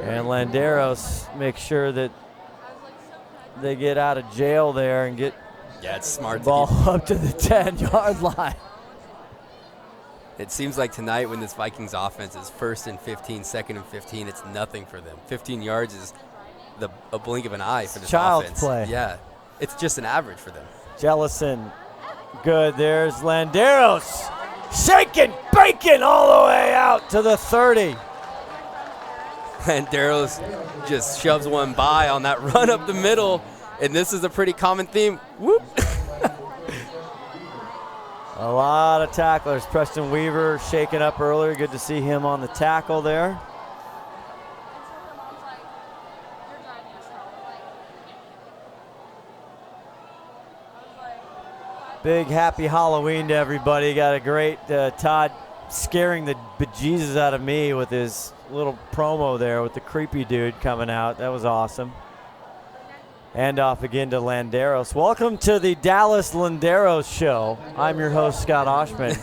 And Landeros makes sure that they get out of jail there and get it's smart the ball up to the 10-yard line. It seems like tonight when this Vikings offense is 1st and 15, 2nd and 15, it's nothing for them. 15 yards is a blink of an eye for this Child's offense. play. Yeah, it's just an average for them. Jellison, good. There's Landeros, shaking, baking all the way out to the 30. Landeros just shoves one by on that run up the middle, and this is a pretty common theme. Whoop. A lot of tacklers. Preston Weaver shaken up earlier. Good to see him on the tackle there. Big happy Halloween to everybody. Got a great Todd scaring the bejesus out of me with his little promo there with the creepy dude coming out. That was awesome. And off again to Landeros. Welcome to the Dallas Landeros Show. I'm your host, Scott Ohsman.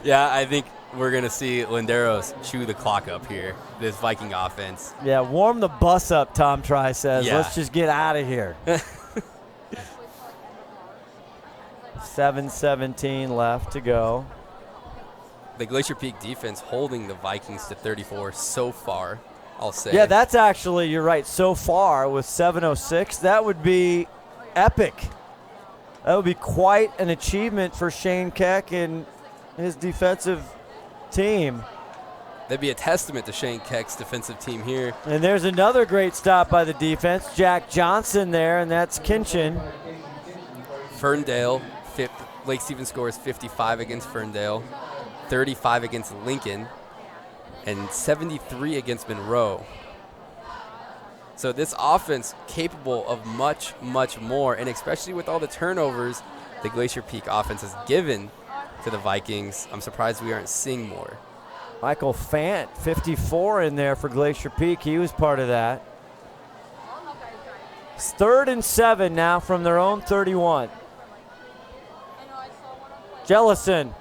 Yeah, I think we're going to see Landeros chew the clock up here, this Viking offense. Yeah, warm the bus up, Tom Try says. Yeah. Let's just get out of here. 7:17 left to go. The Glacier Peak defense holding the Vikings to 34 so far, I'll say. Yeah, that's actually, you're right, so far with 7:06. That would be epic. That would be quite an achievement for Shane Keck and his defensive team. That'd be a testament to Shane Keck's defensive team here. And there's another great stop by the defense. Jack Johnson there, and that's Kinchin. Ferndale, Lake Stevens scores 55 against Ferndale, 35 against Lincoln, and 73 against Monroe. So this offense capable of much, much more, and especially with all the turnovers the Glacier Peak offense has given to the Vikings, I'm surprised we aren't seeing more. Michael Fant, 54 in there for Glacier Peak. He was part of that. It's 3rd and 7 now from their own 31. Jellison,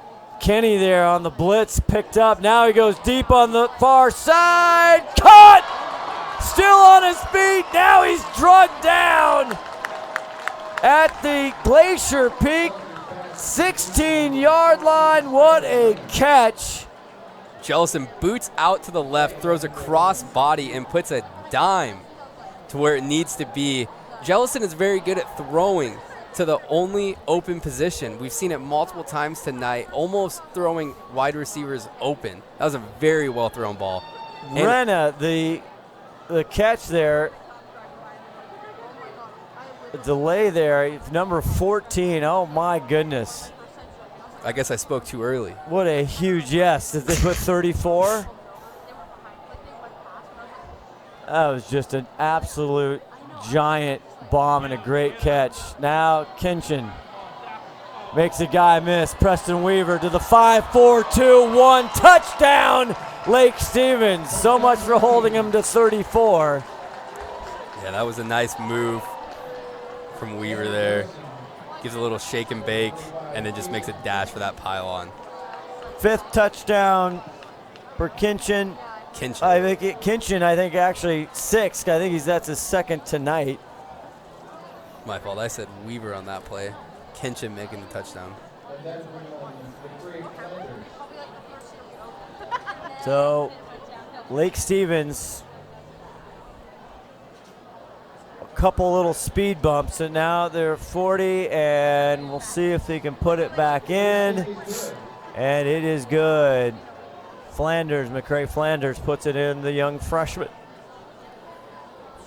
Kenny there on the blitz, picked up. Now he goes deep on the far side. Caught! Still on his feet. Now he's drugged down at the Glacier Peak 16-yard line. What a catch. Jellison boots out to the left, throws a cross body, and puts a dime to where it needs to be. Jellison is very good at throwing to the only open position. We've seen it multiple times tonight, almost throwing wide receivers open. That was a very well thrown ball. Renna, the catch there, the delay there, number 14. Oh my goodness. I guess I spoke too early. What a huge yes. Did they put 34? That was just an absolute giant bomb and a great catch. Now Kinchin makes a guy miss. Preston Weaver to the 5-4-2-1 touchdown. Lake Stevens. So much for holding him to 34. Yeah, that was a nice move from Weaver there. Gives a little shake and bake, and then just makes a dash for that pylon. 5th touchdown for Kinchin. Kinchin. I think Kinchin, actually 6. I think that's his second tonight. My fault. I said Weaver on that play. Kinchin making the touchdown. So, Lake Stevens, a couple little speed bumps, and now they're 40, and we'll see if they can put it back in. And it is good. McCray Flanders puts it in, the young freshman.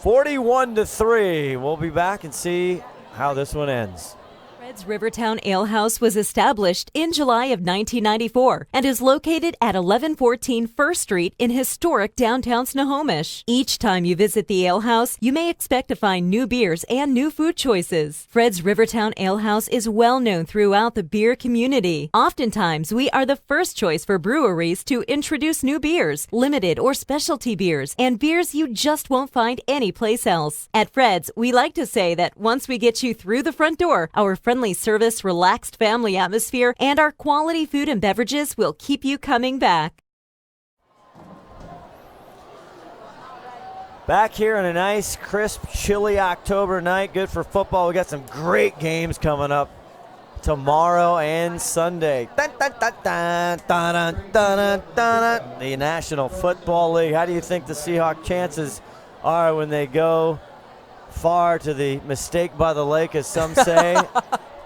41-3. We'll be back and see how this one ends. Fred's Rivertown Ale House was established in July of 1994 and is located at 1114 First Street in historic downtown Snohomish. Each time you visit the ale house, you may expect to find new beers and new food choices. Fred's Rivertown Ale House is well known throughout the beer community. Oftentimes, we are the first choice for breweries to introduce new beers, limited or specialty beers, and beers you just won't find anyplace else. At Fred's, we like to say that once we get you through the front door, our friendly service, relaxed family atmosphere, and our quality food and beverages will keep you coming back. Back here on a nice, crisp, chilly October night. Good for football. We got some great games coming up tomorrow and Sunday. The National Football League. How do you think the Seahawks chances are when they go far to the mistake by the lake, as some say?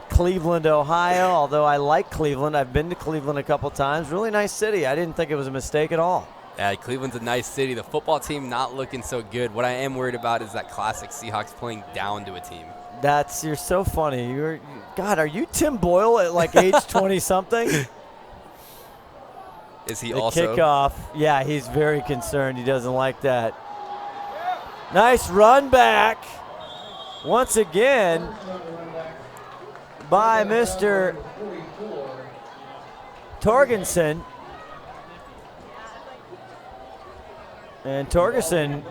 Cleveland, Ohio, although I like Cleveland. I've been to Cleveland a couple times. Really nice city. I didn't think it was a mistake at all. Yeah, Cleveland's a nice city. The football team not looking so good. What I am worried about is that classic Seahawks playing down to a team. You're so funny. God, are you Tim Boyle at like age 20-something? Is he the also? Kickoff. Yeah, he's very concerned. He doesn't like that. Nice run back. Once again by Mr. Torgensen. And Torgensen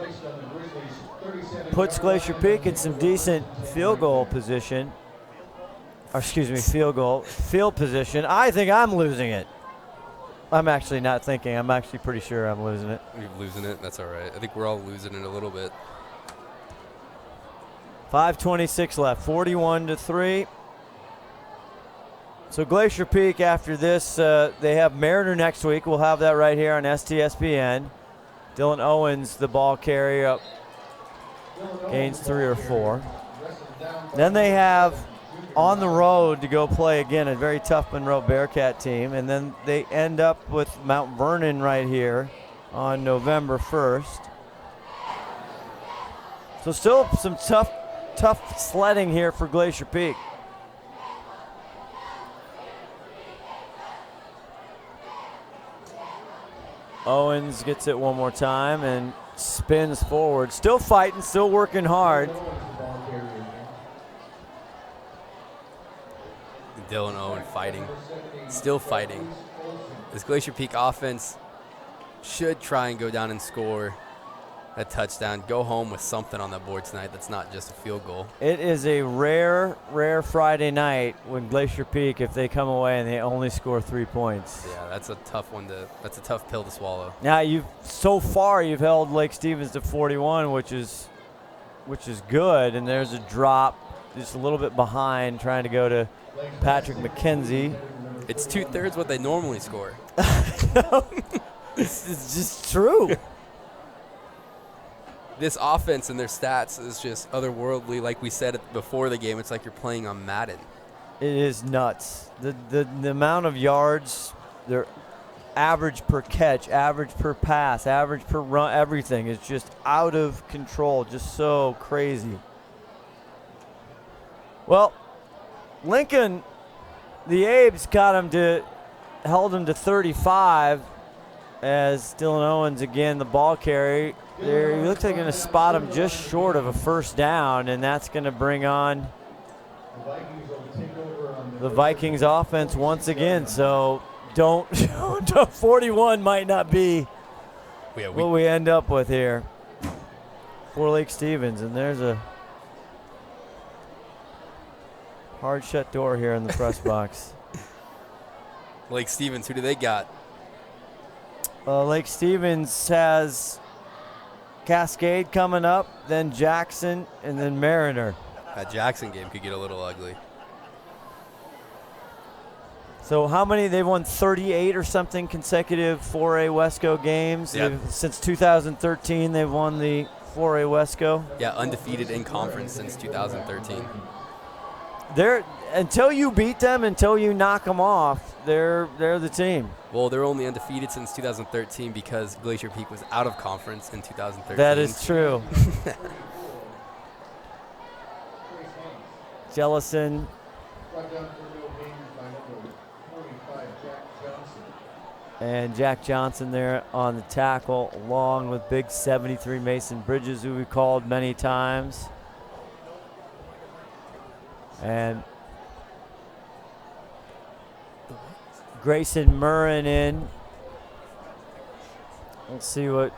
puts Glacier Peak in some decent field position. I think I'm losing it. I'm actually not thinking. I'm actually pretty sure I'm losing it. You're losing it? That's all right. I think we're all losing it a little bit. 5:26 left, 41-3. So Glacier Peak after this, they have Mariner next week. We'll have that right here on STSPN. Dylan Owens, the ball carrier, gains 3 or 4. Then they have on the road to go play again, a very tough Monroe Bearcat team. And then they end up with Mount Vernon right here on November 1st. So still some tough sledding here for Glacier Peak. Owens gets it one more time and spins forward. Still fighting, still working hard. Dylan Owen fighting, still fighting. This Glacier Peak offense should try and go down and score a touchdown, go home with something on the board tonight that's not just a field goal. It is a rare Friday night when Glacier Peak, if they come away and they only score 3 points. Yeah, that's a tough pill to swallow. Now so far you've held Lake Stevens to 41, which is good, and there's a drop just a little bit behind trying to go to Patrick McKenzie. It's 2/3 what they normally score. It's just true. This offense and their stats is just otherworldly. Like we said before the game, it's like you're playing on Madden. It is nuts. The amount of yards, their average per catch, average per pass, average per run, everything is just out of control, just so crazy. Well, Lincoln, the Abes held him to 35 as Dylan Owens, again, the ball carrier. He looks like they're going to spot him just short of a first down, and that's going to bring on the Vikings offense once again. So 41 might not be what we end up with here for Lake Stevens. And there's a hard shut door here in the press box. Lake Stevens, who do they got? Lake Stevens has Cascade coming up, then Jackson, and then Mariner. That Jackson game could get a little ugly. So how many? They've won 38 or something consecutive 4A Wesco games. Yep. Since 2013, they've won the 4A Wesco. Yeah, undefeated in conference since 2013. They're until you beat them, until you knock them off, they're the team. Well, they're only undefeated since 2013 because Glacier Peak was out of conference in 2013. That is true. Jellison. And Jack Johnson there on the tackle, along with big 73 Mason Bridges, who we called many times. And Grayson Murrin in. Let's see what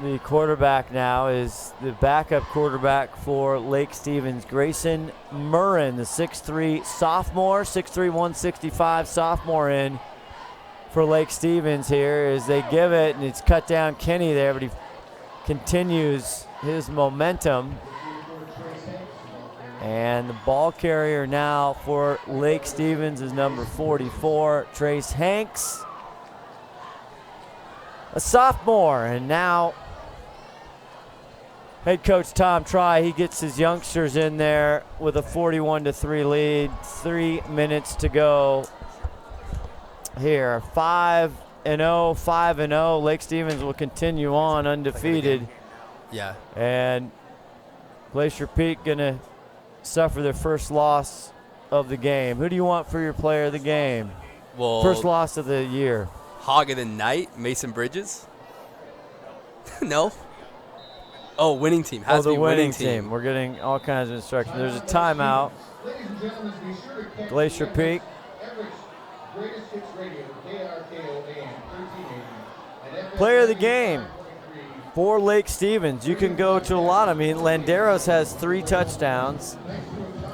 the quarterback now is. The backup quarterback for Lake Stevens, Grayson Murrin, the 6'3 sophomore, 6'3", 165 sophomore in for Lake Stevens here as they give it, and it's cut down Kenny there, but he continues his momentum. And the ball carrier now for Lake Stevens is number 44, Trace Hanks, a sophomore. And now head coach Tom Try, he gets his youngsters in there with a 41-3 lead. 3 minutes to go here. 5-0, 5-0. Lake Stevens will continue on undefeated. Yeah. And Glacier Peak gonna suffer their first loss of the game. Who do you want for your player of the game? Well, first loss of the year. Hog of the night, Mason Bridges. No. Oh, winning team. Has to the be winning team. We're getting all kinds of instructions. There's a timeout. Glacier Peak. Player of the game for Lake Stevens. You can go to a lot. I mean, Landeros has 3 touchdowns.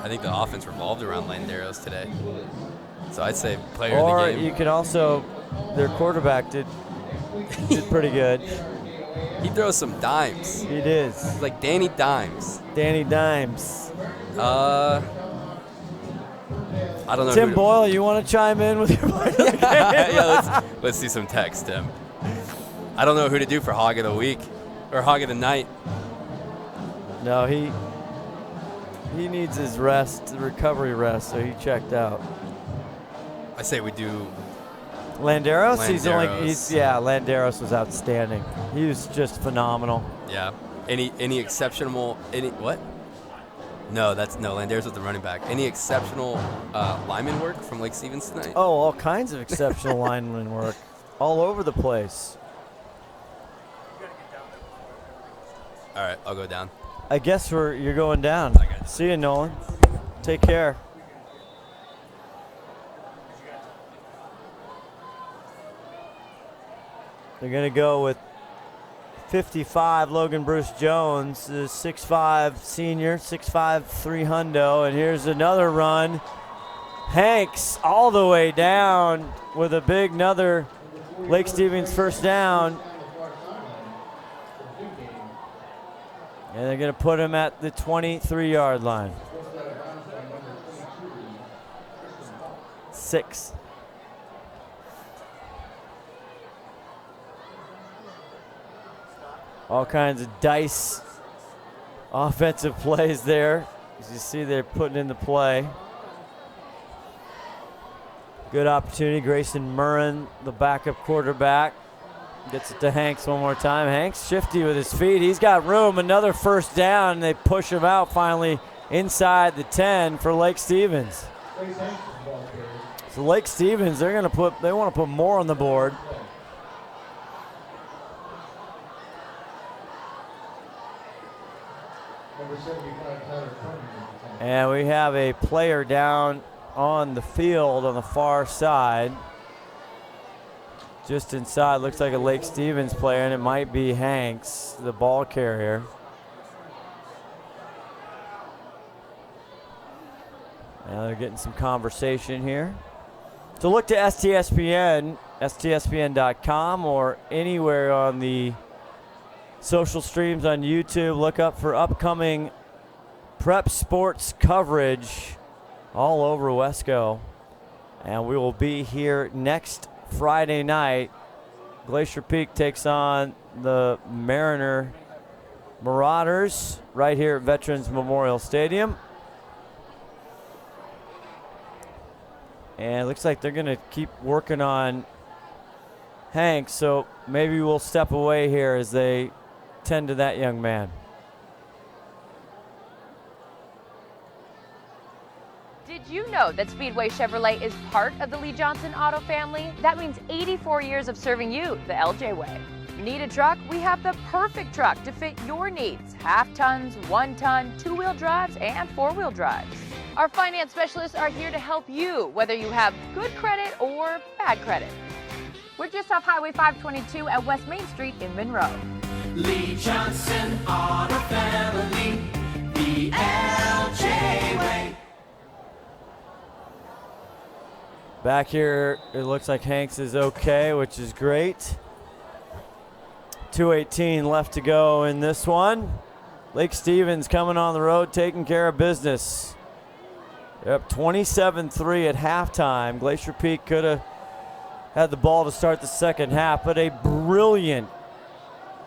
I think the offense revolved around Landeros today. So I'd say player or of the game. You can also, their quarterback did pretty good. He throws some dimes. He does. He's like Danny Dimes. Danny Dimes. I don't know. Tim Boyle, you want to chime in with your player of the game? Yeah, let's see some text, Tim. I don't know who to do for Hog of the Week or Hog of the Night. No, he needs his rest, recovery rest, so he checked out. I say we do Landeros. Landeros. Landeros was outstanding. He was just phenomenal. Yeah. Any exceptional what? No, Landeros was the running back. Any exceptional lineman work from Lake Stevens tonight? Oh, all kinds of exceptional lineman work, all over the place. All right, I'll go down. I guess you're going down. See you, Nolan. Take care. They're going to go with 55, Logan Bruce Jones, the 6'5 senior, 6'5", 300. And here's another run. Hanks all the way down with a big another Lake Stevens first down. And they're going to put him at the 23-yard line. 6. All kinds of dice offensive plays there. As you see, they're putting in the play. Good opportunity. Grayson Murrin, the backup quarterback, gets it to Hanks one more time. Hanks shifty with his feet. He's got room. Another first down. They push him out finally inside the 10 for Lake Stevens. So Lake Stevens, they want to put more on the board. And we have a player down on the field on the far side. Just inside, looks like a Lake Stevens player, and it might be Hanks, the ball carrier. Now they're getting some conversation here. So look to STSPN STSPN.com or anywhere on the social streams on YouTube. Look up for upcoming prep sports coverage all over Wesco. And we will be here next Friday night. Glacier Peak takes on the Mariner Marauders right here at Veterans Memorial Stadium. And it looks like they're going to keep working on Hank, so maybe we'll step away here as they tend to that young man. Did you know that Speedway Chevrolet is part of the Lee Johnson Auto family? That means 84 years of serving you the LJ way. Need a truck? We have the perfect truck to fit your needs. Half tons, 1 ton, 2-wheel drives, and 4-wheel drives. Our finance specialists are here to help you, whether you have good credit or bad credit. We're just off Highway 522 at West Main Street in Monroe. Lee Johnson Auto Family, the LJ way. Back here, it looks like Hanks is okay, which is great. 2:18 left to go in this one. Lake Stevens coming on the road, taking care of business. They're up 27-3 at halftime. Glacier Peak could have had the ball to start the second half, but a brilliant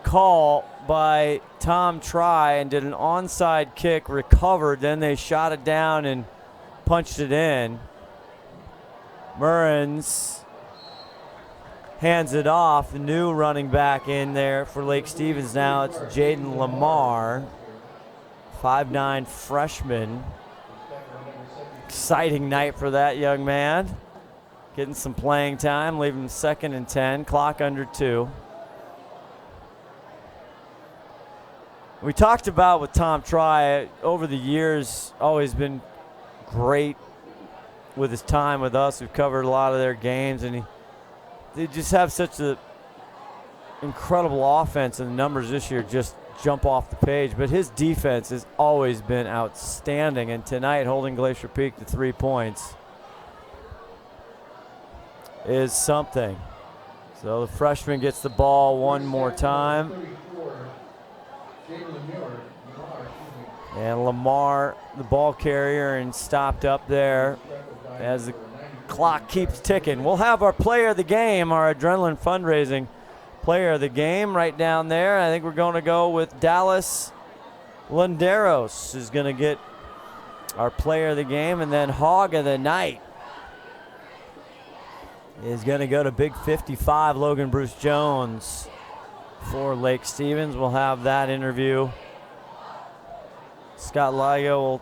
call by Tom Try and did an onside kick, recovered, then they shot it down and punched it in. Murrins hands it off. The new running back in there for Lake Stevens now. It's Jaden Lamar, 5'9" freshman. Exciting night for that young man. Getting some playing time, leaving 2nd and 10, clock under 2. We talked about with Tom Try over the years, always been great with his time with us. We've covered a lot of their games, and they just have such an incredible offense, and the numbers this year just jump off the page. But his defense has always been outstanding, and tonight holding Glacier Peak to 3 points is something. So the freshman gets the ball one more time. And Lamar, the ball carrier, and stopped up there as the clock keeps ticking. We'll have our player of the game, our adrenaline fundraising player of the game right down there. I think we're going to go with Dallas Landeros is going to get our player of the game, and then Hog of the Night is going to go to Big 55 Logan Bruce Jones for Lake Stevens. We'll have that interview. Scott Ligo will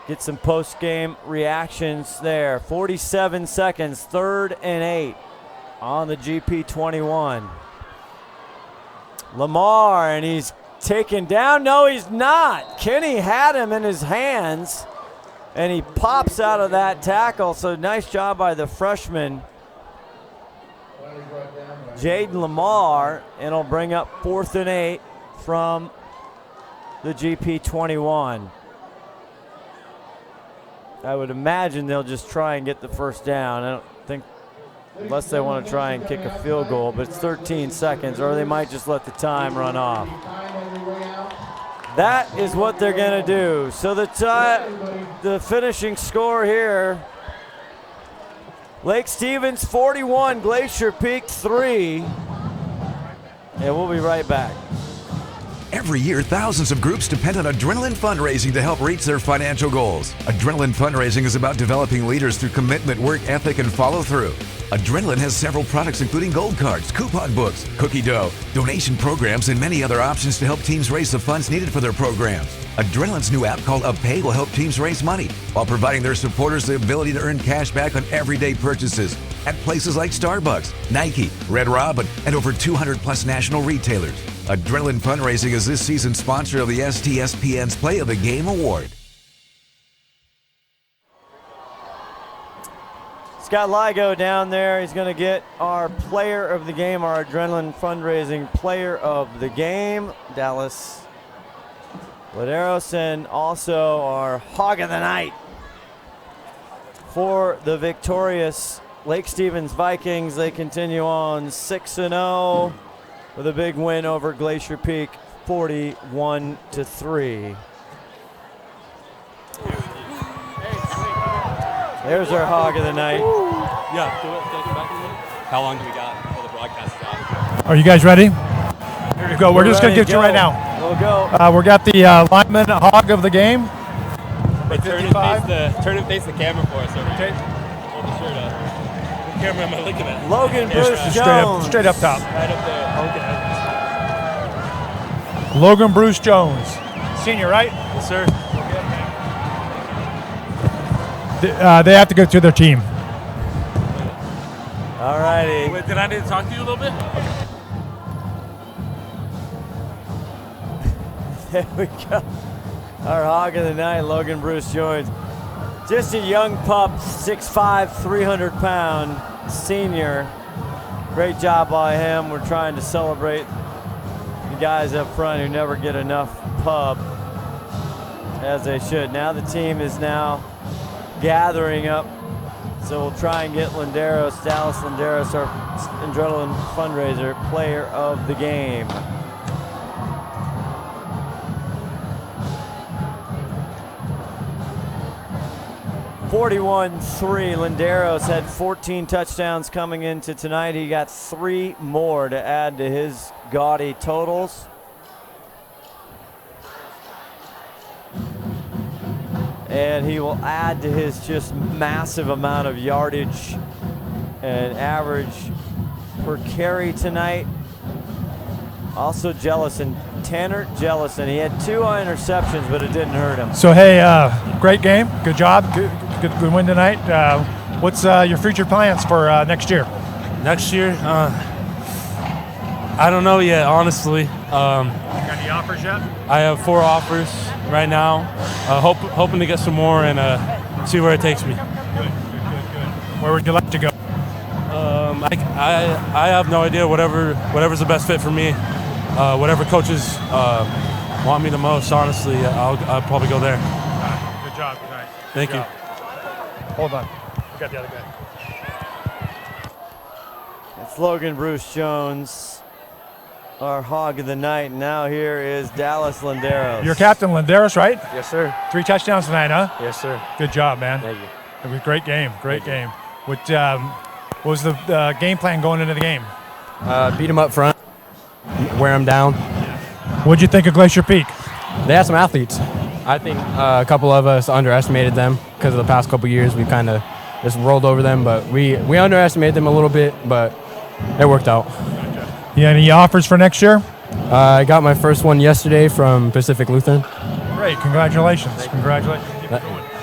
get some post-game reactions there. 47 seconds, 3rd and 8 on the GP 21. Lamar, and he's taken down. No, he's not. Kenny had him in his hands, and he pops out of that tackle. So nice job by the freshman, Jaden Lamar, and it'll bring up 4th and 8 from the GP 21. I would imagine they'll just try and get the first down. I don't think, unless they want to try and kick a field goal, but it's 13 seconds, or they might just let the time run off. That is what they're going to do. So the finishing score here, Lake Stevens 41, Glacier Peak 3. And we'll be right back. Every year, thousands of groups depend on Adrenaline Fundraising to help reach their financial goals. Adrenaline Fundraising is about developing leaders through commitment, work ethic, and follow-through. Adrenaline has several products including gold cards, coupon books, cookie dough, donation programs, and many other options to help teams raise the funds needed for their programs. Adrenaline's new app called UpPay will help teams raise money while providing their supporters the ability to earn cash back on everyday purchases at places like Starbucks, Nike, Red Robin, and over 200 plus national retailers. Adrenaline Fundraising is this season's sponsor of the STSPN's Play of the Game Award. Scott Ligo down there. He's going to get our player of the game, our Adrenaline Fundraising player of the game, Dallas Laderos, and also our Hog of the Night for the victorious Lake Stevens Vikings, they continue on 6-0 with a big win over Glacier Peak, 41-3. There's our hog of the night. Yeah, do it. How long do we got before the broadcast is on? Are you guys ready? Here you go. We're just going to get you right now. We'll go. We got the lineman hog of the game. Hey, turn and face the camera for us. Hold the shirt up. What camera am I looking at? Logan Bruce Jones. Straight up top. Right up there. Logan Bruce Jones. Senior, right? Yes, sir. They have to go to their team. All righty. Wait, did I need to talk to you a little bit? There we go. Our hog of the night, Logan Bruce Jones. Just a young pup, 6'5", 300-pound senior. Great job by him. We're trying to celebrate the guys up front who never get enough pub, as they should. Now the team is now gathering up, so we'll try and get Dallas Landeros, our Adrenaline fundraiser player of the game. (41-3). Landeros had 14 touchdowns coming into tonight. He got 3 more to add to his gaudy totals. And he will add to his just massive amount of yardage and average per carry tonight. Also Tanner Jellison. He had 2 interceptions, but it didn't hurt him. So, hey, great game. Good job. Good win tonight. What's your future plans for next year? Next year? I don't know yet, honestly. Got any offers yet? I have 4 offers right now. Hoping to get some more and see where it takes me. Good. Where would you like to go? I have no idea. Whatever's the best fit for me. Whatever coaches want me the most, honestly, I'll probably go there. Good job tonight. Thank you. Hold on. We got the other guy. It's Logan Bruce Jones, our hog of the night. Now here is Dallas Landeros. You're Captain Landeros, right? Yes, sir. 3 touchdowns tonight, huh? Yes, sir. Good job, man. Thank you. It was a great game. Great game. What was the game plan going into the game? Beat them up front, wear them down. What'd you think of Glacier Peak? They had some athletes. I think a couple of us underestimated them because of the past couple years. We kind of just rolled over them, but we underestimated them a little bit, but it worked out. Yeah, any offers for next year? I got my first one yesterday from Pacific Lutheran. Great, congratulations. Congratulations.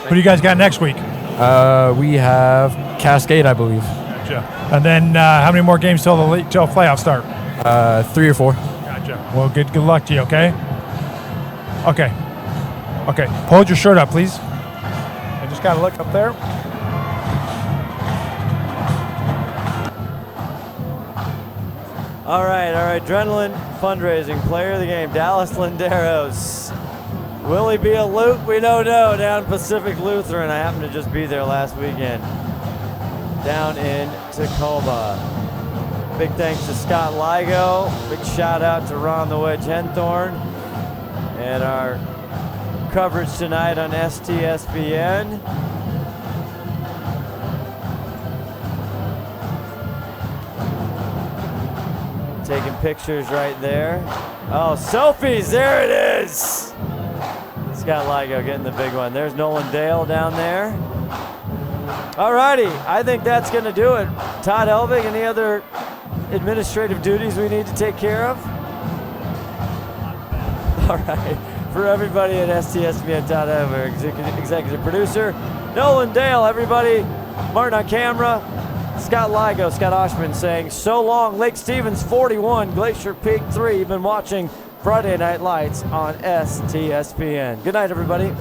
Who do you guys got next week? We have Cascade, I believe. Gotcha. And then how many more games till playoffs start? 3 or 4. Gotcha. Well, good luck to you, okay? Okay. Hold your shirt up, please. I just got to look up there. All right. Adrenaline fundraising player of the game, Dallas Landeros. Will he be a Loot? We don't know. Down Pacific Lutheran. I happened to just be there last weekend. Down in Tacoma. Big thanks to Scott Ligo. Big shout out to Ron the Wedge Henthorn. And our coverage tonight on STSPN. Taking pictures right there. Oh, selfies, there it is. Scott Ligo getting the big one. There's Nolan Dale down there. All righty, I think that's going to do it. Todd Elvig, any other administrative duties we need to take care of? All right, for everybody at STSPN, Todd Elvig, executive producer. Nolan Dale, everybody. Martin on camera. Scott Ligo, Scott Ohsman saying, so long, Lake Stevens 41, Glacier Peak 3. You've been watching Friday Night Lights on STSPN. Good night, everybody.